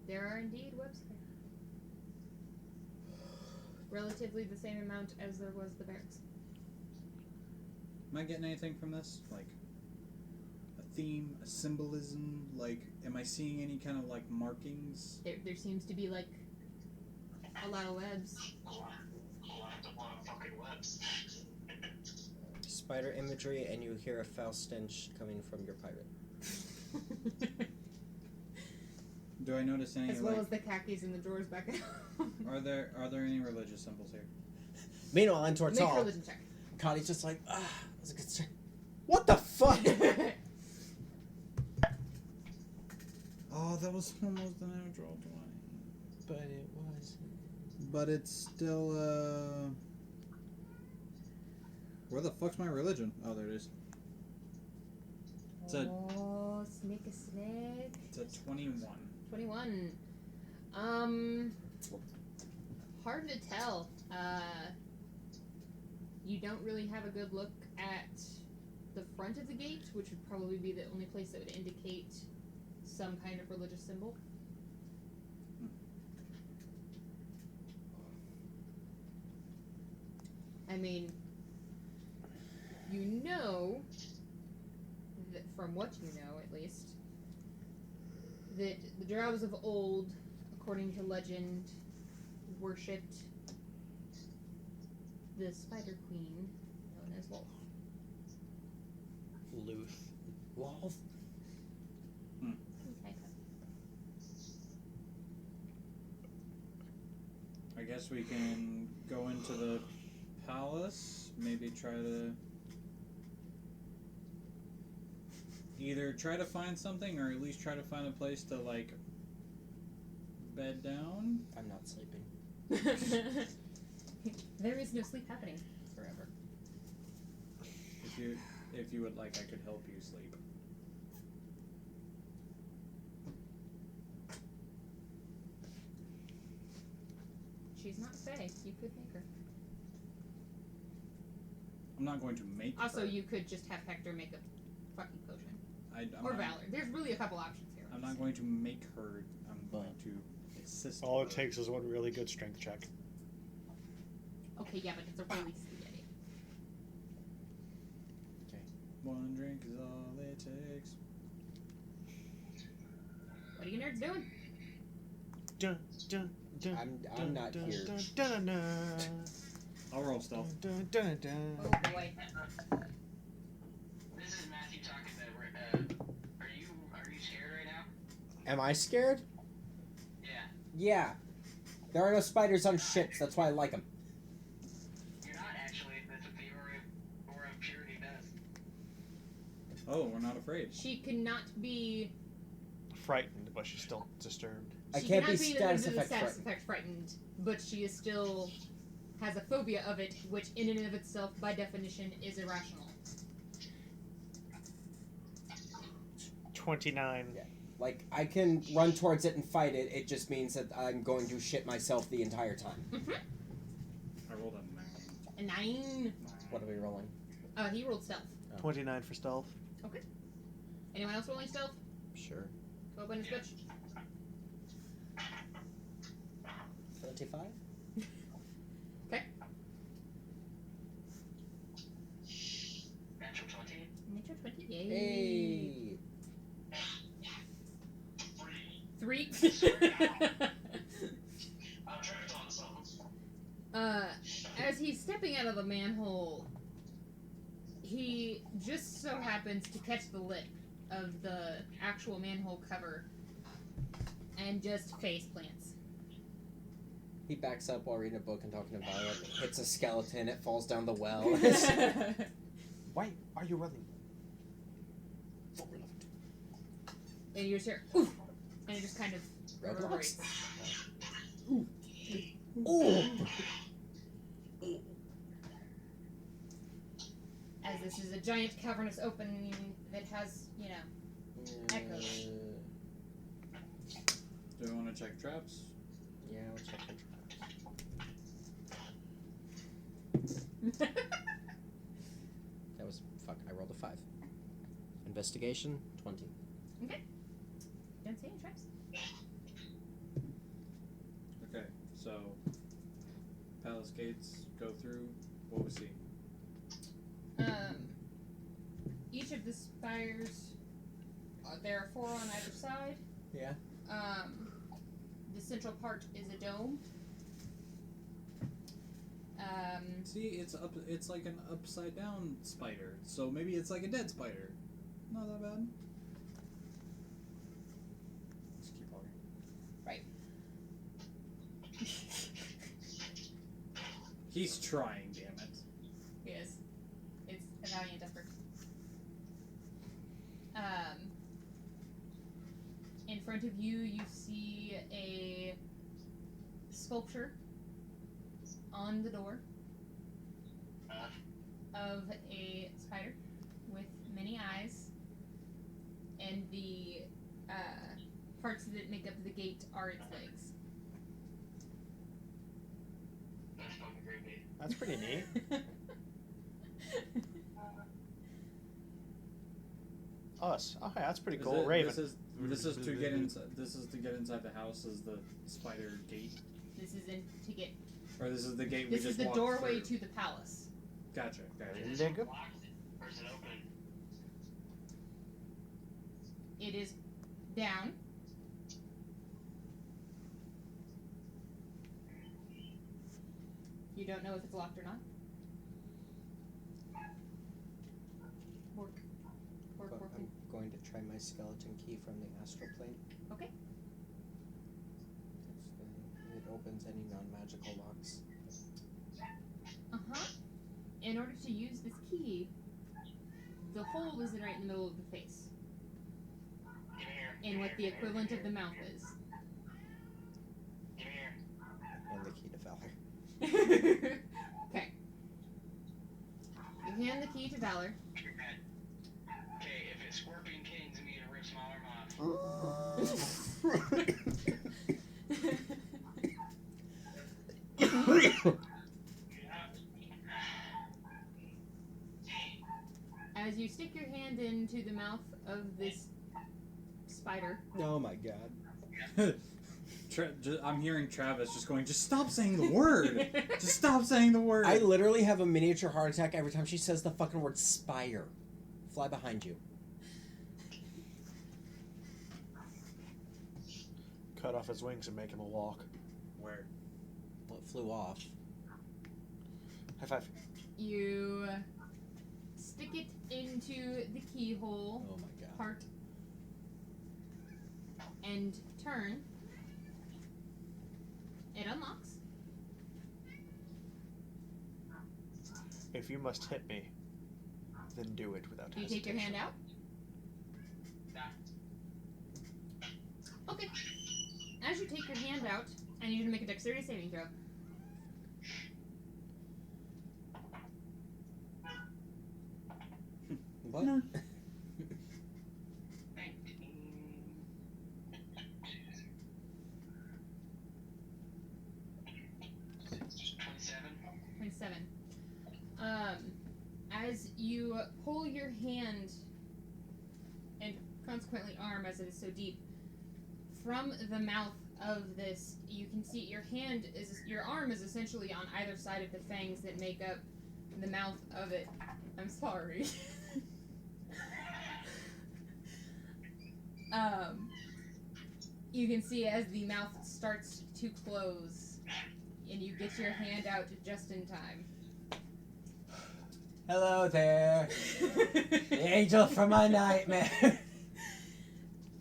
There are indeed webs there. Relatively the same amount as there was the barracks. Am I getting anything from this? Like a theme, a symbolism? Like, am I seeing any kind of like markings? There seems to be like a lot of webs. A lot of fucking webs. Spider imagery, and you hear a foul stench coming from your pirate. Do I notice any As well like, as the khakis in the drawers back at home. are there any religious symbols here? Meanwhile, on Tortall, Make a religion check. Connie's just like, that's a good start. What the fuck? Oh, that was almost the natural 20. But it was. But it's still, where the fuck's my religion? Oh, there it is. It's a, Oh, snake a snake. it's a 21. 21. hard to tell. You don't really have a good look at the front of the gate, which would probably be the only place that would indicate some kind of religious symbol. I mean, you know, that from what you know at least, that the Drows of old, according to legend, worshipped the Spider Queen, known as Wolf. Luth. Wolf. I guess we can go into the palace. Maybe try to either try to find something, or at least try to find a place to like bed down. I'm not sleeping. There is no sleep happening. Forever. If you would like, I could help you sleep. She's not Fae. You could make her. I'm not going to make Also, her. you could just have Hector make a fucking potion. I'm Or not, Valor. There's really a couple options here. I'm not going to make her. I'm going to assist All her. it takes is one really good strength check. Okay, yeah, but it's a really steady. One drink is all it takes. What are you nerds doing? Dun, dun, dun, I'm not dun, here. Dun, dun, dun, I'll roll stealth. dun, dun, dun. Oh boy. This is Matthew talking to. Are you scared right now? Am I scared? Yeah. Yeah. There are no spiders on ships. That's why I like them. You're not actually. That's what the aura of purity does. Oh, we're not afraid. She cannot be. Frightened, but she's still disturbed. I She can't cannot be be status the effect status frightened. effect frightened, but she is still has a phobia of it, which in and of itself, by definition, is irrational. 29. Yeah. Like, I can run towards it and fight it. It just means that I'm going to shit myself the entire time. Mm-hmm. I rolled a 9. A 9. What are we rolling? He rolled stealth. 29 for stealth. Anyone else rolling stealth? Sure. Go open his bitch. 25? Natural 20. Nature 20. Yay. Hey! 3. I'm tripped on something. As he's stepping out of the manhole, he just so happens to catch the lip of the actual manhole cover and just face plants. He backs up while reading a book and talking to Violet. Hits a skeleton. It falls down the well. Why are you running? And you just hear, oof, and it just kind of reverberates. Ooh! As this is a giant cavernous opening that has, you know, echoes. Do we want to check traps? Yeah, we'll check the traps. That was... Fuck, I rolled a 5. Investigation, 20. Okay. Don't see any traps. Okay, so palace gates go through. What we see? Each of the spires, there are 4 on either side. Yeah. The central part is a dome. See, it's up. It's like an upside down spider. So maybe it's like a dead spider. Not that bad. Let's keep walking. Right. He's trying, damn it. Yes. It's a valiant effort. In front of you, you see a sculpture on the door of a spider with many eyes, and the parts that make up the gate are its legs. That's pretty neat. Us. Oh, yeah, that's pretty cool. Raven. This is to get inside. This is to get inside the house. Is the spider gate? This is in to get. Or this is the gate we This just is the walked doorway through. to the palace. Gotcha. Is Lego? it locked or is it open? It is down. You don't know if it's locked or not. Work. But I'm going to try my skeleton key from the astral plane. Okay. It opens any non-magical locks. In order to use this key, the hole is right in the middle of the face, Give me here. in what the equivalent of the mouth is. Give me here. And the key to Valor. Okay. You hand the key to Valor. Okay, if it's Scorpion Kings, I'm gonna rip some arm off. As you stick your hand into the mouth of this spider, Oh my god. I'm hearing Travis just going. Just stop saying the word. Just stop saying the word. I literally have a miniature heart attack every time she says the fucking word spire. Fly behind you. Cut off his wings and make him a walk. Where? Well, it flew off. High five. you stick it into the keyhole Oh my god. part and turn. It unlocks. If you must hit me, then do it without Do you hesitation. take your hand out? Okay. As you take your hand out, I need you to make a dexterity saving throw. What? No. 27. As you pull your hand, and consequently arm as it is so deep, from the mouth of this, you can see your arm is essentially on either side of the fangs that make up the mouth of it. I'm sorry. You can see as the mouth starts to close, and you get your hand out just in time. Hello there. The angel from my nightmare.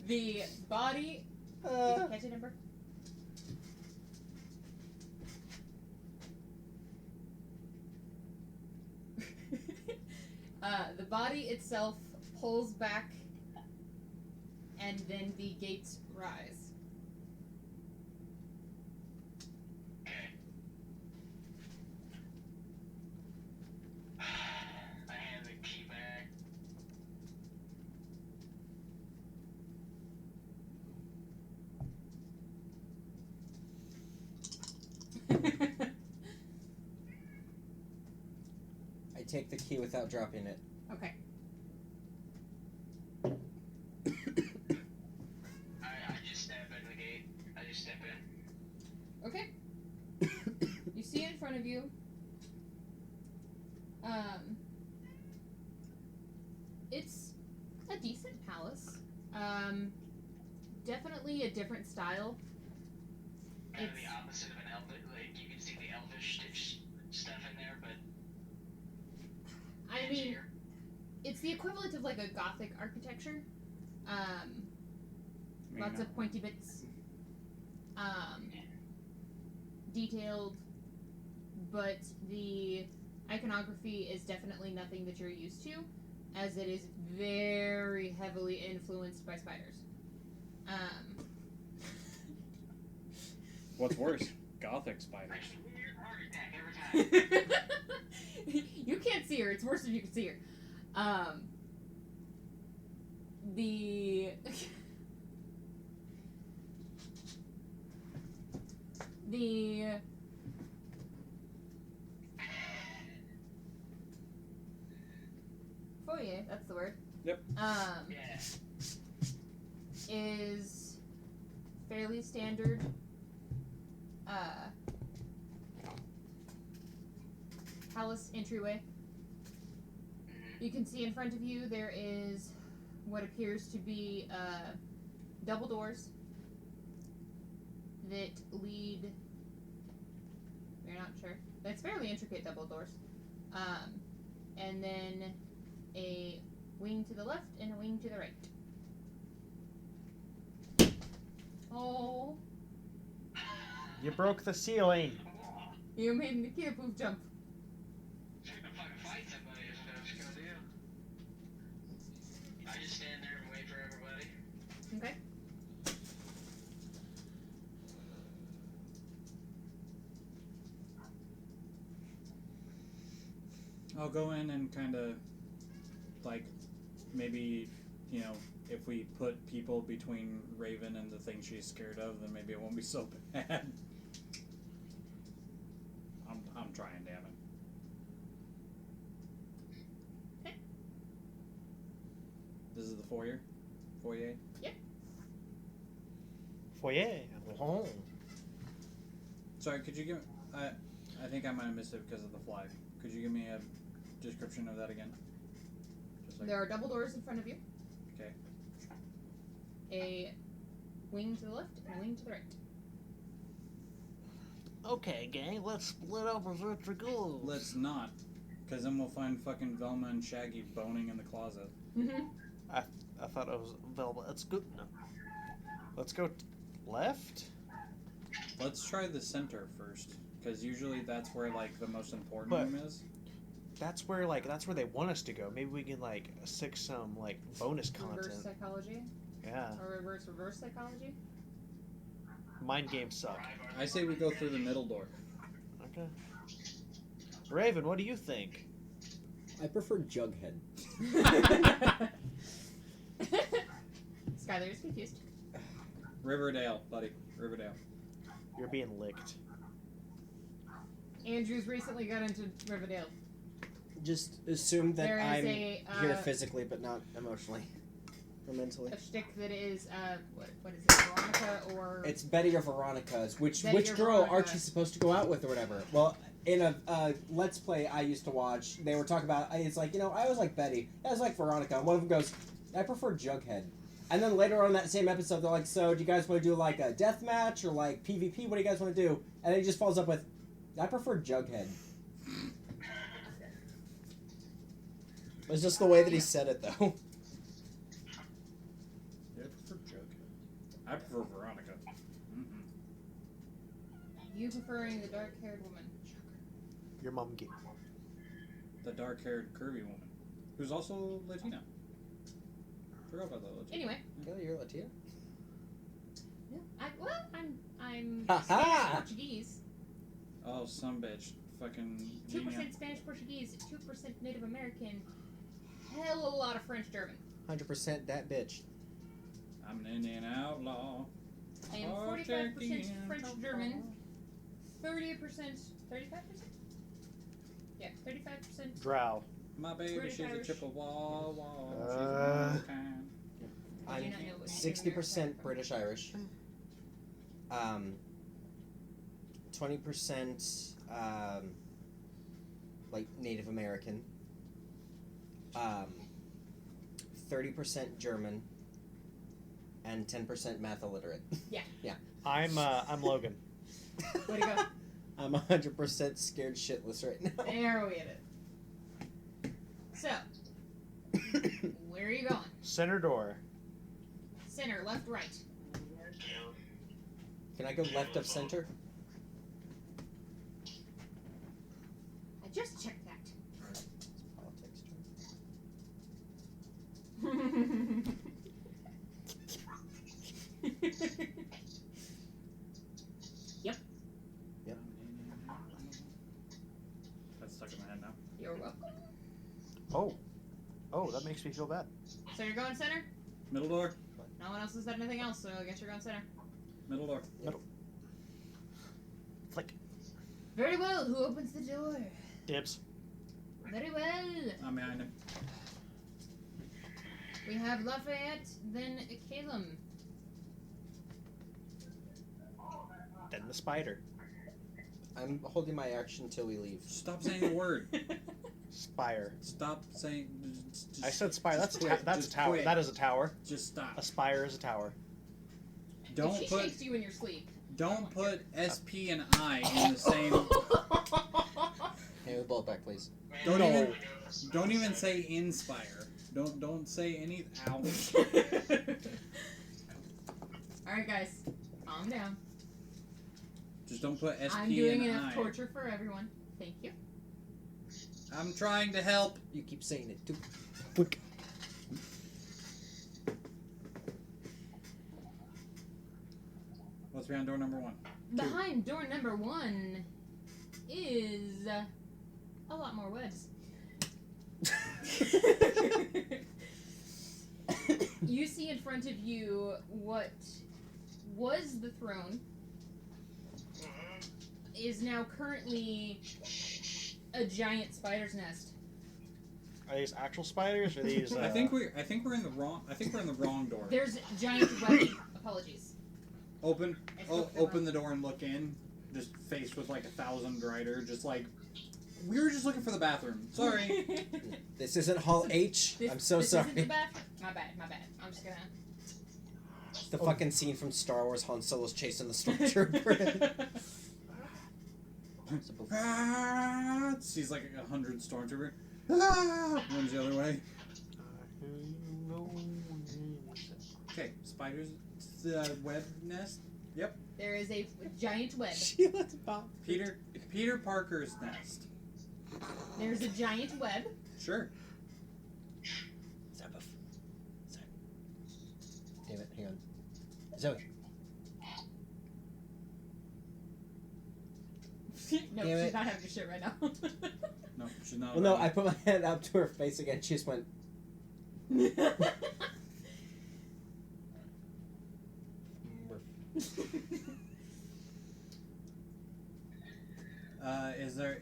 The body. Did you catch it, Ember? The body itself pulls back, and then the gates rise. I hand the key back. I take the key without dropping it. Okay. I just step in the gate. I just step in. Okay. You see in front of you. It's a decent palace. Definitely a different style. Kind of It's- the opposite of an elvish. Like you can see the elvish stuff in there, but I mean, it's the equivalent of like a Gothic architecture. Lots of pointy bits. Detailed, but the iconography is definitely nothing that you're used to, as it is very heavily influenced by spiders. What's worse, Gothic spiders. weird heart attack every time. You can't see her. It's worse if you can see her. The Yep. Yeah. is fairly standard. Palace entryway. You can see in front of you there is what appears to be double doors that lead. You're not sure. That's fairly intricate double doors. And then a wing to the left and a wing to the right. Oh, You broke the ceiling. you made Nikita Poof jump. Fucking fight somebody is what I was gonna do. I just stand there and wait for everybody. Okay. I'll go in and kind of, like, maybe, you know, if we put people between Raven and the thing she's scared of, then maybe it won't be so bad. I'm trying, damn it. Okay. This is the foyer? Foyer? Foyer. Oh. Sorry, could you give... I think I might have missed it because of the fly. Could you give me a description of that again? Just like... There are double doors in front of you. Okay. A wing to the left and a wing to the right. Okay, gang, let's split up and search for gold. Let's not. Because then we'll find fucking Velma and Shaggy boning in the closet. Mm-hmm. I thought it was Velma. Let's go. No. Let's go left. Let's try the center first. Because usually that's where, like, the most important But- room is. That's where they want us to go. Maybe we can like stick some like bonus content. Reverse psychology. Yeah. Or reverse psychology. Mind games suck. I say we go through the middle door. Okay. Raven, what do you think? I prefer Jughead. Skylar is confused. Riverdale, buddy. Riverdale. You're being licked. Andrew's recently got into Riverdale. Just assume that There is I'm a, here physically, but not emotionally or mentally. A shtick that is, what is it, Veronica or... It's Betty or Veronica's. Which Betty or girl Veronica. Archie's supposed to go out with or whatever? Well, in a Let's Play I used to watch, they were talking about, it's like, I always like Betty. I always like Veronica. And one of them goes, I prefer Jughead. And then later on in that same episode, they're like, so do you guys want to do like a death match or like PvP? What do you guys want to do? And then he just follows up with, I prefer Jughead. It's just the way that he said it, though. Yeah, I prefer Jughead. I prefer Veronica. Mm-hmm. You preferring the dark-haired woman. Your mom gave. The dark-haired, curvy woman. Who's also Latina. Forgot about that Latina. Anyway. Kelly, you're Latina? Yeah. I'm Ha ha! Spanish Portuguese. Oh, some bitch. Fucking 2% Genia. Spanish Portuguese, 2% Native American, hell of a lot of French German. 100% that bitch. I'm an Indian outlaw. I am 45% French German, 30%, 35%? Yeah, 35%. Drow. My baby, British she's Irish. a Chippewa. She's Uh, one kind. I do I'm not know what 60% British Irish. 20% like Native American. 30% German. And 10% math illiterate. I'm Logan. Way to go. I'm 100% scared shitless right now. There we have it. So, where are you going? Center door. Center, left, right. Can I go left of center? I just checked that. Politics. Yep. Yep. That's stuck in my head now. You're welcome. Oh, that makes me feel bad. So you're going center? Middle door. No one else has said anything else, so I guess you're going center. Middle door. Flick. Very well. Who opens the door? Dibs. Very well. I'm behind him. We have Lafayette, then Calum. Then the spider. I'm holding my action till we leave. Stop saying the word. Spire. Stop saying. Just, I said spire. That's just quit. that's a Just tower. quit. That is a tower. Just stop. A spire is a tower. Don't If she put. shakes you in your sleep. Don't put SP and I in the same. Hey, the bullet back, please. Don't even say inspire. Don't say any. Ow. Alright, guys. Calm down. Just don't put SP I'm doing and enough I. torture for everyone. Thank you. I'm trying to help. You keep saying it too. What's behind door number 1? Behind door number 1 is a lot more webs. You see in front of you what was the throne is now currently a giant spider's nest. Are these actual spiders or are these? I think we're in the wrong door. There's giant webbing. Apologies. Open I spoke for open wrong. the door and look in. Just faced with like 1,000 rider. Just like we were just looking for the bathroom. Sorry. This isn't Hall H. I'm so this sorry. Isn't the bathroom. My bad. I'm just gonna. It's the fucking scene from Star Wars. Han Solo's chasing the stormtrooper. Ah, sees like 100 stormtrooper. Ah, runs the other way. Okay, spiders. Web nest. Yep. There is a giant web. Sheila's pop. Peter Parker's nest. There's a giant web. Sure. Damn it, hang on. Zoe. No, Damn she's it. not having your shit right now. No, she's not. Well, no, ready. I put my hand up to her face again. She just went.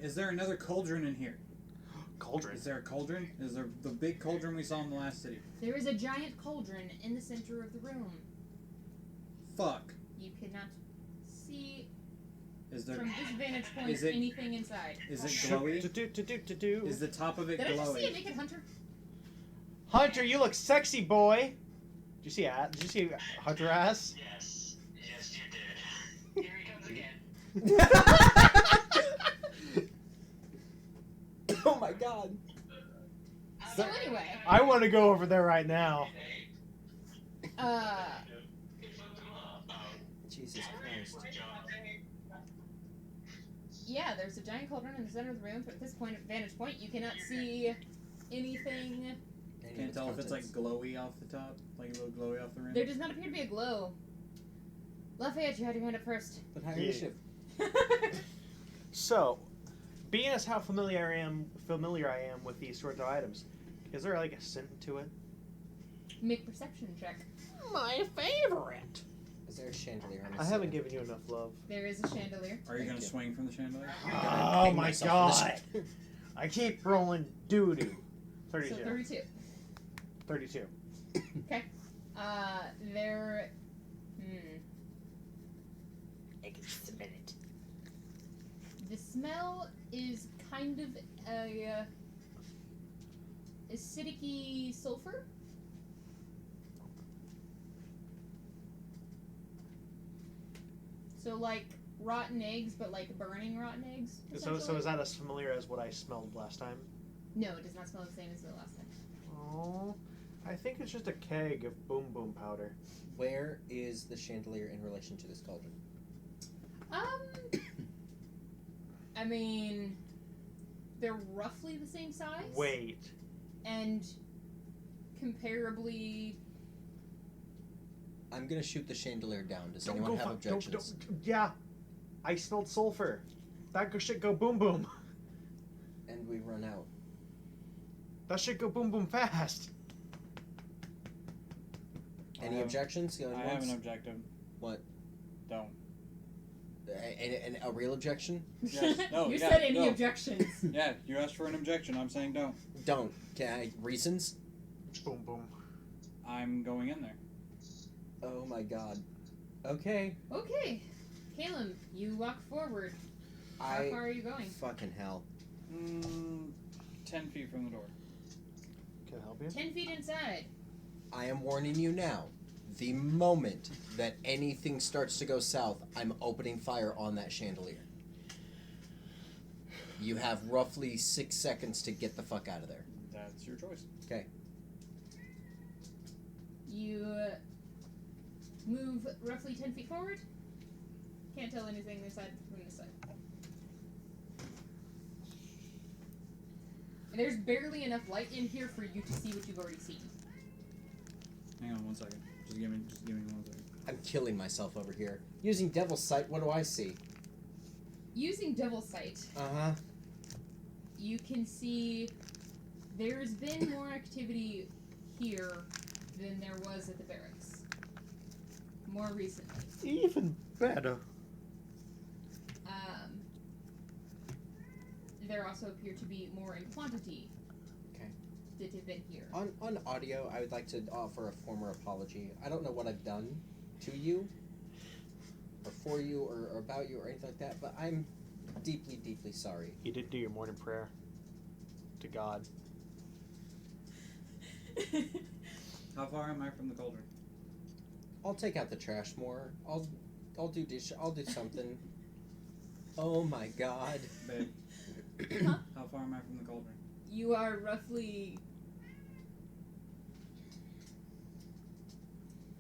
Is there another cauldron in here? Cauldron. Is there a cauldron? Is there the big cauldron we saw in the last city? There is a giant cauldron in the center of the room. Fuck. You cannot see Is there? from this vantage point Is it- anything inside. Is it glowy? Do. Is the top of it Did I just see a glowy? naked hunter? Hunter, you look sexy, boy. Did you see Hunter ass? Yes. Yes, you did. Here he comes again. Oh my god. So anyway, I want to go over there right now. Jesus Christ. yeah, there's a giant cauldron in the center of the room. But at this point, vantage point, you cannot see anything. Can't tell if it's like glowy off the top, like a little glowy off the rim. There does not appear to be a glow. Lafayette, you had your hand up first. But higher Yeah. initiative. So, being as how familiar I am with these sorts of items, is there like a scent to it? Make perception check. My favorite. Is there a chandelier on the I haven't ceiling? given you enough love. There is a chandelier. Are you Thank gonna you. swing from the chandelier? Oh hang my myself god! for I keep rolling doo doo. 32. So 32. 32. There. I can smell it. The smell is kind of a acidic-y sulfur. So like rotten eggs, but like burning rotten eggs. So essentially. is that as familiar as what I smelled last time? No, it does not smell the same as the last time. Oh, I think it's just a keg of boom boom powder. Where is the chandelier in relation to this cauldron? I mean, they're roughly the same size. Wait. And comparably. I'm gonna shoot the chandelier down. Does Don't anyone go have fu- objections? Yeah, I smelled sulfur. That should go boom boom. And we run out. That should go boom boom fast. Any objections? Going I have once? an objective. What? Don't. A real objection? Yes. No. You yeah, said any no. objections. Yeah, you asked for an objection. I'm saying don't. Don't. Can I reasons? Boom boom. I'm going in there. Oh my god. Okay. Okay. Caleb, you walk forward. How I. far are you going? Fucking hell. 10 feet from the door. Can I help you? 10 feet inside. I am warning you now. The moment that anything starts to go south, I'm opening fire on that chandelier. You have roughly 6 seconds to get the fuck out of there. That's your choice. Okay. You move roughly 10 feet forward. Can't tell anything this side from this side. And there's barely enough light in here for you to see what you've already seen. Hang on 1 second. Just give me 1 second. I'm killing myself over here. Using Devil's Sight, what do I see? Using Devil's Sight, Uh-huh. you can see there's been more activity here than there was at the barracks. More recently. Even better. There also appear to be more in quantity. Okay. That have been here. On audio, I would like to offer a former apology. I don't know what I've done to you, or for you, or about you, or anything like that, but I'm deeply, deeply sorry. You did do your morning prayer to God. How far am I from the cauldron? I'll take out the trash more. I'll do dish. I'll do something. Oh my god. Babe, Huh? how far am I from the cauldron? You are roughly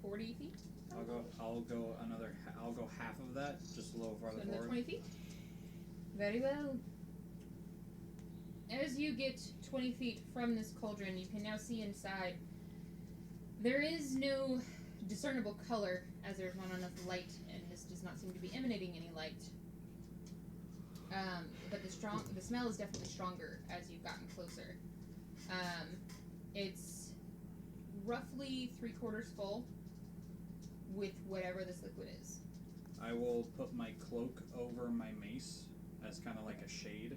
40 feet. I'll go half of that, just a little farther Another forward. 20 feet. Very well. As you get 20 feet from this cauldron, you can now see inside. There is no discernible color, as there's not enough light, and this does not seem to be emanating any light. But the smell is definitely stronger as you've gotten closer. It's roughly 3/4 full with whatever this liquid is. I will put my cloak over my mace as kind of like a shade,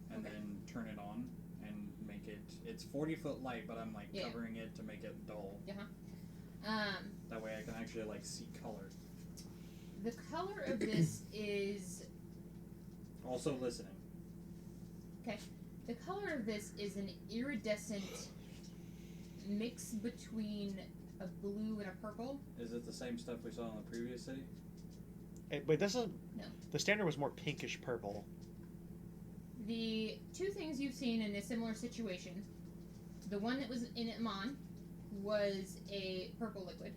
and Okay. then turn it on and make it. It's 40-foot light, but I'm like Yeah. covering it to make it dull. That way I can actually like see color. The color of this is Also listening. the color of this is an iridescent mix between a blue and a purple. Is it the same stuff we saw in the previous city? But this is No. The standard was more pinkish purple. The two things you've seen in a similar situation, the one that was in Amman was a purple liquid.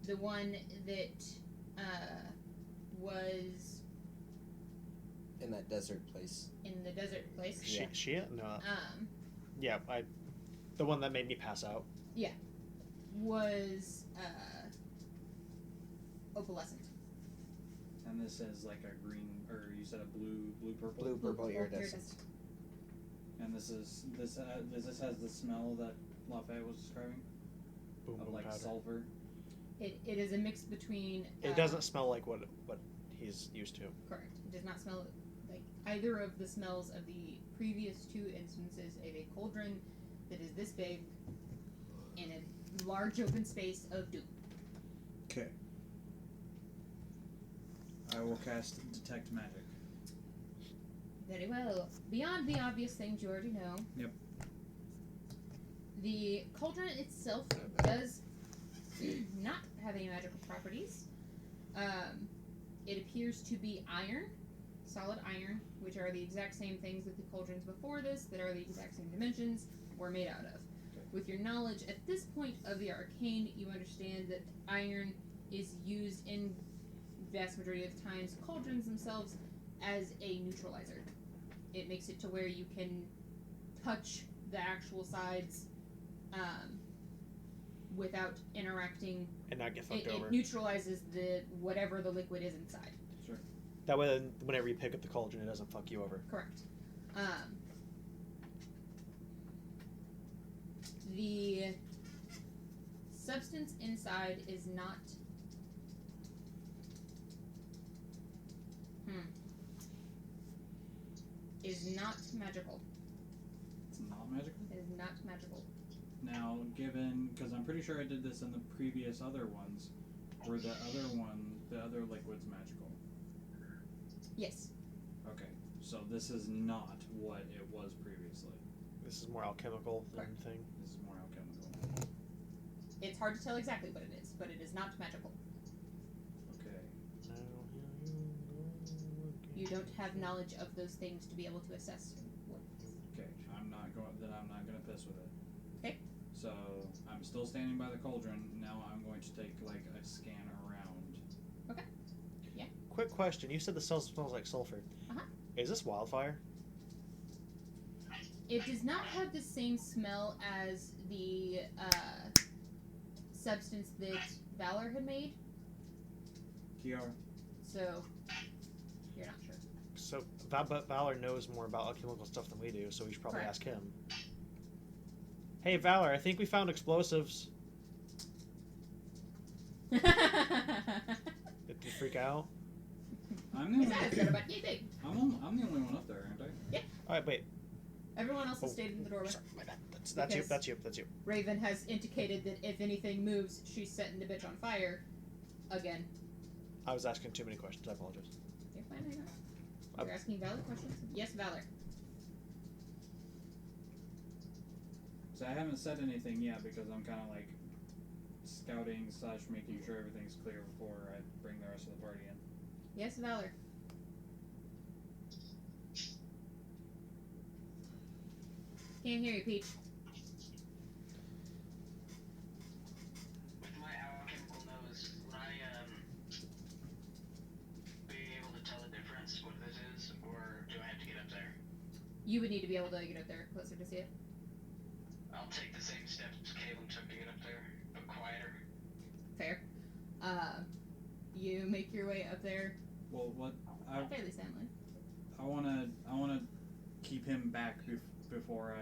The one that was In that desert place. in the desert place Yeah. Shia? No. Yeah, the one that made me pass out. was opalescent. And this is like a green, or you said a blue purple. Blue, purple, iridescent. And this has the smell that Lafayette was describing Boom, of boom like powder. sulfur. It is a mix between. It doesn't smell like what he's used to. Correct. It does not smell like either of the smells of the previous two instances of a cauldron that is this big in a large open space of doom. Okay. I will cast Detect Magic. Very well. Beyond the obvious things you already know. Yep. The cauldron itself does not have any magical properties. It appears to be iron, solid iron, which are the exact same things that the cauldrons before this, that are the exact same dimensions, were made out of. With your knowledge at this point of the arcane, you understand that iron is used in vast majority of times cauldrons themselves as a neutralizer. It makes it to where you can touch the actual sides without interacting. And not get fucked It over. neutralizes the whatever the liquid is inside. Sure. That way, whenever you pick up the cauldron, it doesn't fuck you over. Correct. The substance inside is not. Is not magical. It's not magical? It is not magical. Now, given, because I'm pretty sure I did this in the previous other ones, were the other liquids magical? Yes. Okay, so this is not what it was previously. This is more alchemical than thing. This is more alchemical. It's hard to tell exactly what it is, but it is not magical. Okay. You don't have knowledge of those things to be able to assess what it is. Okay, I'm not gonna piss with it. Okay. So I'm still standing by the cauldron. Now I'm going to take like a scan around. Okay. Yeah. Quick question. You said the cell smells like sulfur. Uh-huh. Is this wildfire? It does not have the same smell as the substance that Valor had made, Kiara. so you're not sure. So, but Valor knows more about alchemical stuff than we do, so we should probably Correct. ask him. Hey, Valor, I think we found explosives. Did you freak out? I'm the His only eyes got about yay big. I'm the only one up there, aren't I? Alright, wait. Everyone else has Oh, stayed in the doorway. Sorry, my bad. That's you. Because- That's you. That's you. Raven has indicated that if anything moves, she's setting the bitch on fire. Again. I was asking too many questions. I apologize. You're fine, I know. You're asking valid questions? Yes, Valor. So I haven't said anything yet because I'm kind of like scouting / making sure everything's clear before I bring the rest of the party in. Yes, Valor. Can't hear you, Peach. With my alchemical nose, would I be able to tell the difference what this is, or do I have to get up there? You would need to be able to get up there closer to see it. I'll take the same steps Caleb took to get up there, but quieter. Fair. You make your way up there Well, what fairly silently. I wanna keep him back before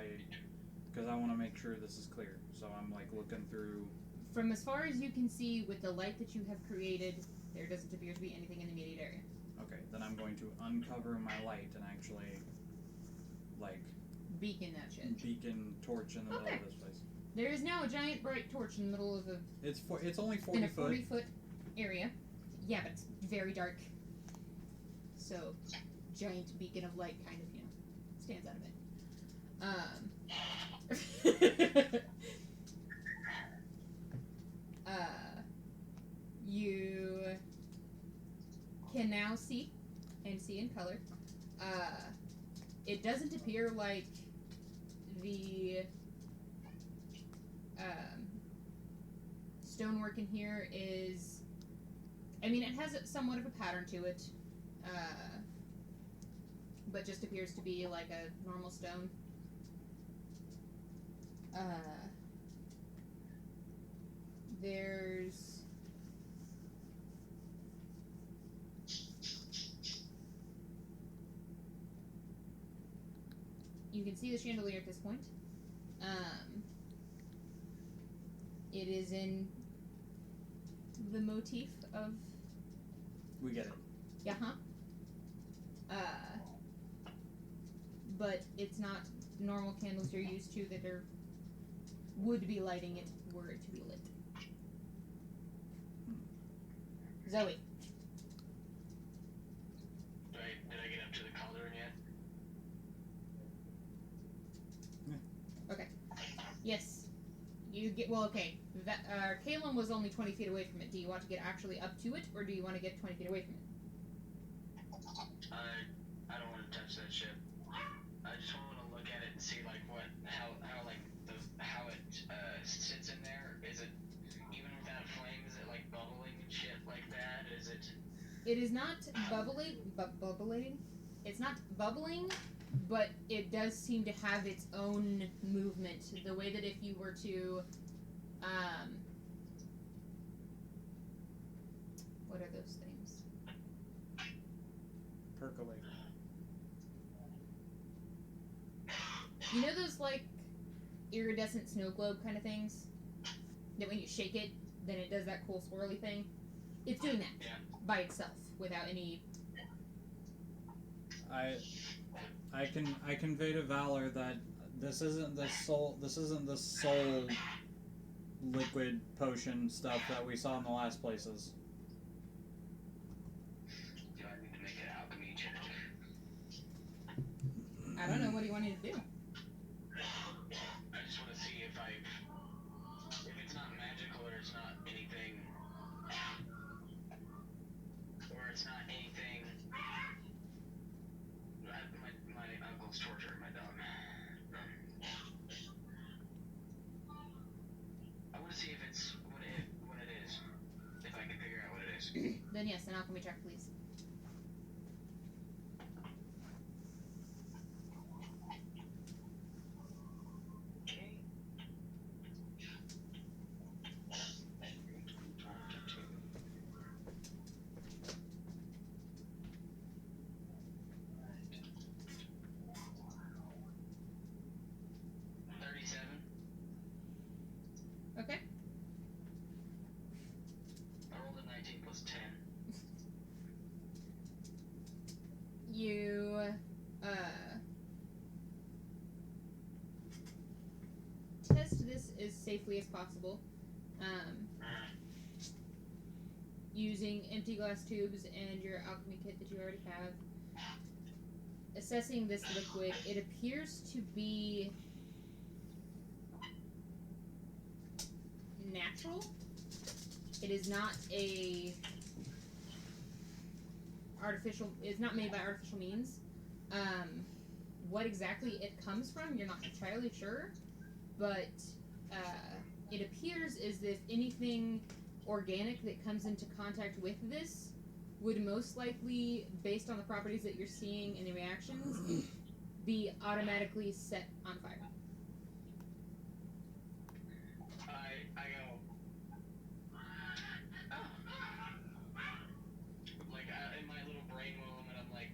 because I want to make sure this is clear. So I'm like looking through. From as far as you can see with the light that you have created, there doesn't appear to be anything in the immediate area. Okay, then I'm going to uncover my light and actually like Beacon that shit. beacon torch in the middle Okay. of this place. There is now a giant bright torch in the middle of It's only 40 in a foot. 40-foot area. Yeah, but it's very dark. So, giant beacon of light kind of, stands out of it. You can now see, and see in color. It doesn't appear like the stonework in here is. I mean, it has somewhat of a pattern to it, but just appears to be like a normal stone. There's you can see the chandelier at this point. It is in the motif of We get it. but it's not normal candles you're used to that are would be lighting it were it to be lit. Zoe. Did I get up to the cauldron yet? Yes. You get okay. Kalen was only 20 feet away from it. Do you want to get actually up to it, or do you want to get 20 feet away from it? I don't want to touch that shit. I just want to look at it and see how it sits in there. Is it even without flame? Is it like bubbling and shit like that? Is it? It is not bubbling. It's not bubbling, but it does seem to have its own movement. The way that if you were to, what are those things? Percolate. You know those like iridescent snow globe kind of things? That when you shake it, then it does that cool swirly thing? It's doing that by itself without any. I convey to Valor that This isn't the soul. This isn't the soul liquid potion stuff that we saw in the last places. Do I need to make an alchemy check? I don't know. What do you want me to do? I just want to see if it's not magical or it's not anything, My uncle's torturing my dog. I want to see if it's what it is. If I can figure out what it is. Then yes, an alchemy check, please. Okay. 37. Okay. I rolled a 19 plus 10. You test this as safely as possible, using empty glass tubes and your alchemy kit that you already have. Assessing this liquid, it appears to be natural. It is not artificial. It's not made by artificial means. What exactly it comes from, you're not entirely sure, but it appears as if anything organic that comes into contact with this would most likely, based on the properties that you're seeing in the reactions, be automatically set on fire. I go. Like in my little brain moment, I'm like,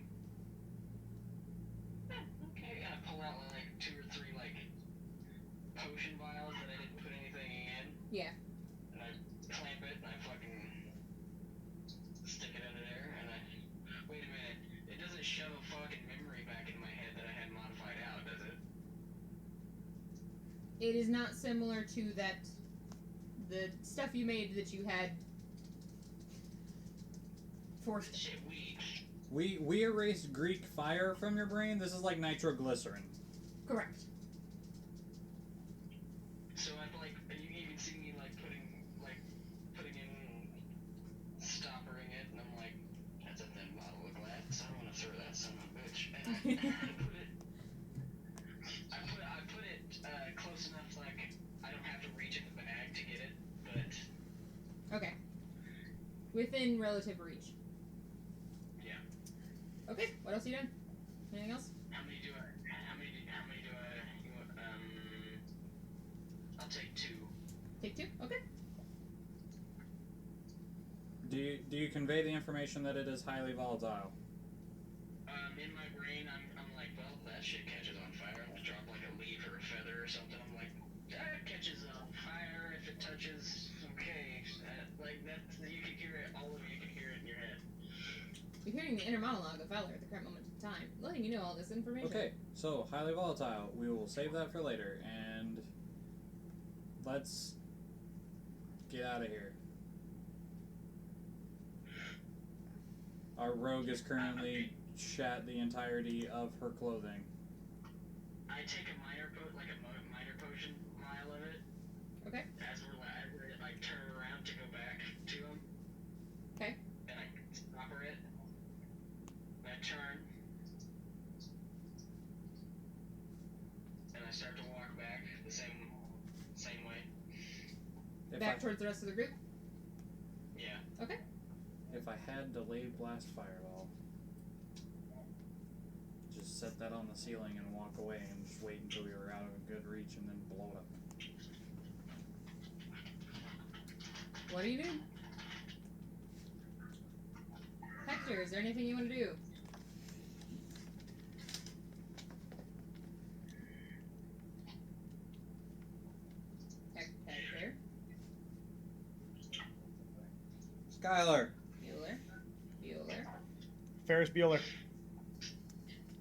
okay. And I pull out like 2 or 3 like potion vials that I didn't put anything in. Yeah. And I clamp it and I fucking stick it under there. And I wait a minute. It doesn't shove a fucking memory back in my head that I had modified out, does it? It is not similar to the stuff you made that you had forced. Shit, weak. We erased Greek fire from your brain. This is like nitroglycerin. Correct. So I've like, you can see me like putting in, stoppering it, and I'm like, that's a thin bottle of glass. I don't want to throw that son of a bitch. And I put it close enough like I don't have to reach in the bag to get it, but Okay. Within relative reach. yeah. Okay. What else are you doing? Anything else? How many do I? I'll take 2. Take 2. Okay. Do you convey the information that it is highly volatile? In my brain, I'm like, well, that shit catches on fire. I'll drop like a leaf or a feather or something. I'm like, that catches on fire if it touches. Okay, like that. You can hear it. All of you can hear it in your head. You're hearing the inner monologue of Valor at the current moment in time, letting you know all this information. Okay, so highly volatile. We will save that for later, and let's get out of here. Our rogue is currently shat the entirety of her clothing. I take a minor potion vial of it. Okay. As we're like turn around to go back to him. Okay. And I stopper it. And I turn. And I start to walk back the same way. Back towards the rest of the group? Yeah. Okay. If I had delayed blast fireball, just set that on the ceiling and walk away and just wait until we were out of a good reach and then blow it up. What do you do? Hector, is there anything you want to do? Hector? Skylar! Bueller? Ferris Bueller.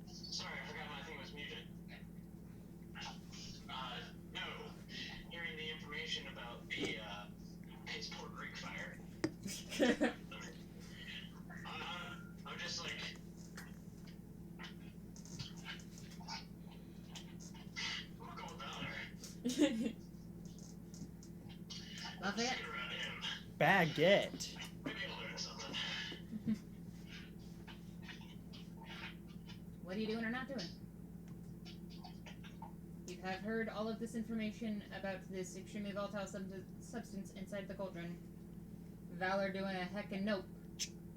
Sorry, I forgot my thing was muted. Love Let's it. get around him. Baguette. Maybe I'll learn something. What are you doing or not doing? You have heard all of this information about this extremely volatile substance inside the cauldron. Valor doing a heckin' nope.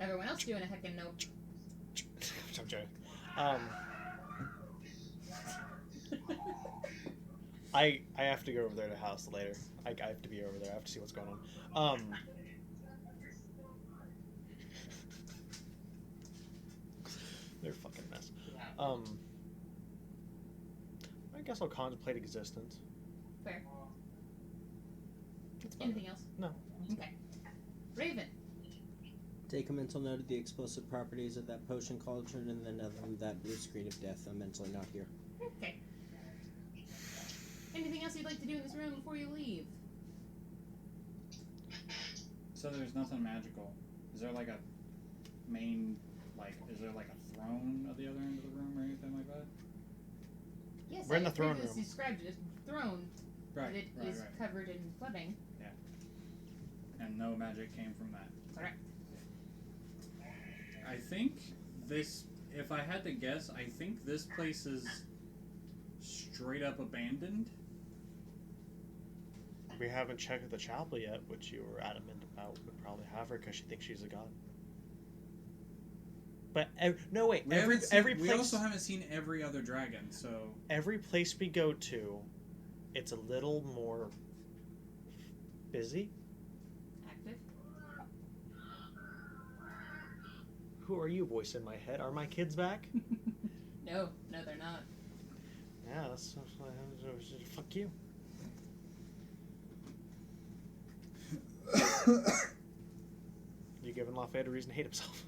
Everyone else doing a heckin' nope. I'm joking. I have to go over there to house later. I have to be over there. I have to see what's going on. They're a fucking mess. I guess I'll contemplate existence. Fair. That's about Anything else? No. Okay. Raven. Take a mental note of the explosive properties of that potion cauldron, and then other than that blue screen of death, I'm mentally not here. Okay. Anything else you'd like to do in this room before you leave? So there's nothing magical. Is there like a main, is there like a throne at the other end of the room or anything like that? Yes, We're in I the throne previously room. described it as throne, but it is right. covered in webbing. And no magic came from that. Correct. I think this, if I had to guess, I think this place is straight up abandoned. We haven't checked the chapel yet, which you were adamant about. Would probably have her because she thinks she's a god. But no, wait. Every We place. also haven't seen every other dragon, so Every place we go to, it's a little more busy. Active. Who are you, voice in my head? Are my kids back? No, they're not. Yeah, that's fuck you. You giving Lafayette a reason to hate himself.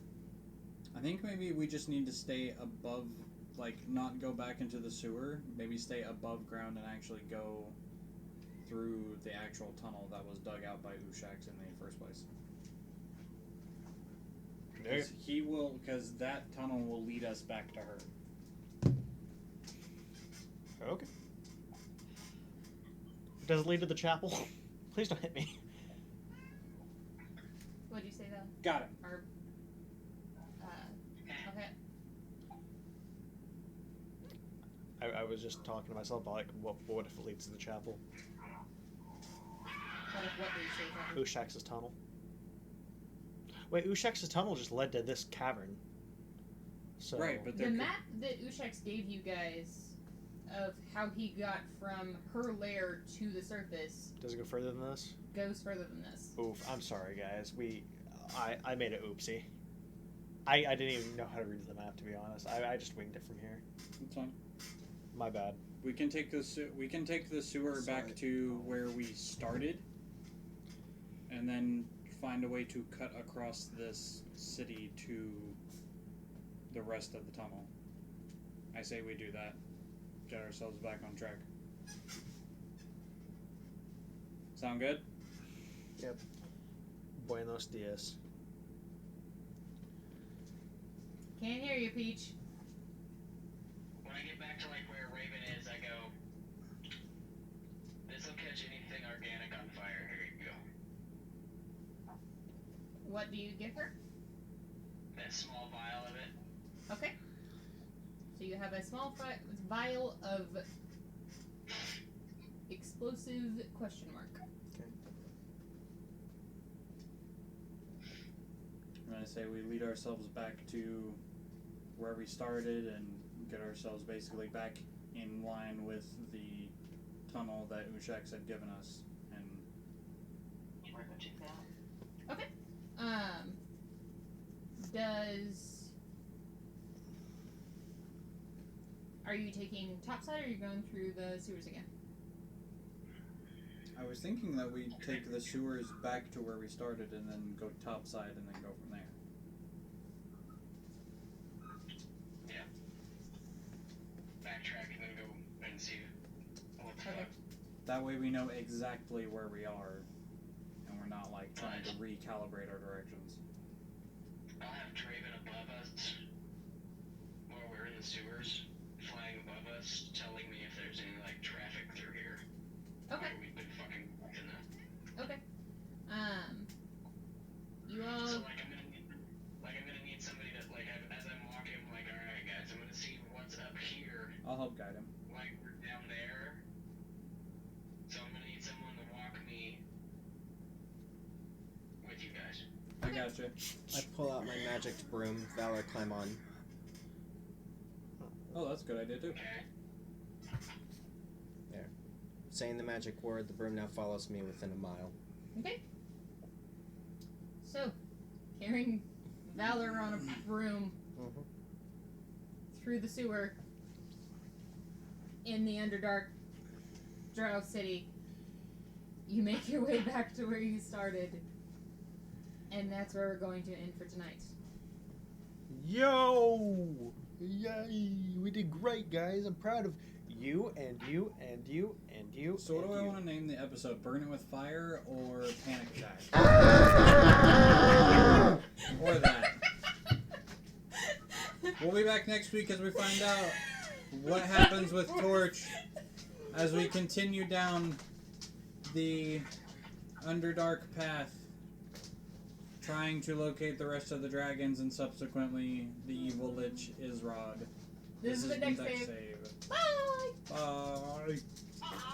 I think maybe we just need to stay above, not go back into the sewer. Maybe stay above ground and actually go through the actual tunnel that was dug out by Ushax in the first place. Because that tunnel will lead us back to her. Okay. Does it lead to the chapel? Please don't hit me. What'd you say though? Got it. Or, okay. I was just talking to myself about what if it leads to the chapel? What leads to the chapel? Ushax's tunnel. Wait, Ushax's tunnel just led to this cavern. So Right, but The map that Ushax gave you guys of how he got from her lair to the surface does it go further than this? goes further than this. Oof, I'm sorry guys. I made an oopsie. I didn't even know how to read the map, to be honest. I just winged it from here. It's fine. My bad. We can take the sewer back to where we started, and then find a way to cut across this city to the rest of the tunnel. I say we do that. Get ourselves back on track. Sound good? Yep. Buenos dias. Can't hear you, Peach. When I get back to where Raven is, I go, this'll catch anything organic on fire. Here you go. What do you give her? That small vial of it. Okay. So you have a small vial of explosive question mark. I'm gonna say we lead ourselves back to where we started and get ourselves basically back in line with the tunnel that Ushax had given us. And Okay. Are you taking topside or are you going through the sewers again? I was thinking that we take the sewers back to where we started and then go topside and then go from there. Yeah. Backtrack and then go and see what's Okay. what. That way we know exactly where we are and we're not trying to recalibrate our directions. I'll have Draven above us while we're in the sewers, flying above us, telling me if there's any traffic through here. I pull out my magic broom. Valor, climb on. Oh, that's a good idea too. There. Saying the magic word, the broom now follows me within a mile. Okay. So, carrying Valor on a broom through the sewer in the Underdark Drow City, you make your way back to where you started, and that's where we're going to end for tonight. Yo! Yay! We did great, guys. I'm proud of you and you and you and you. So what and do I you. want to name the episode? Burn It With Fire or Panic Attack? Or that. We'll be back next week as we find out what happens with Torch as we continue down the Underdark path, trying to locate the rest of the dragons and subsequently the evil Lich Isrod. This is the has been Dex Save. Save. Bye! Bye.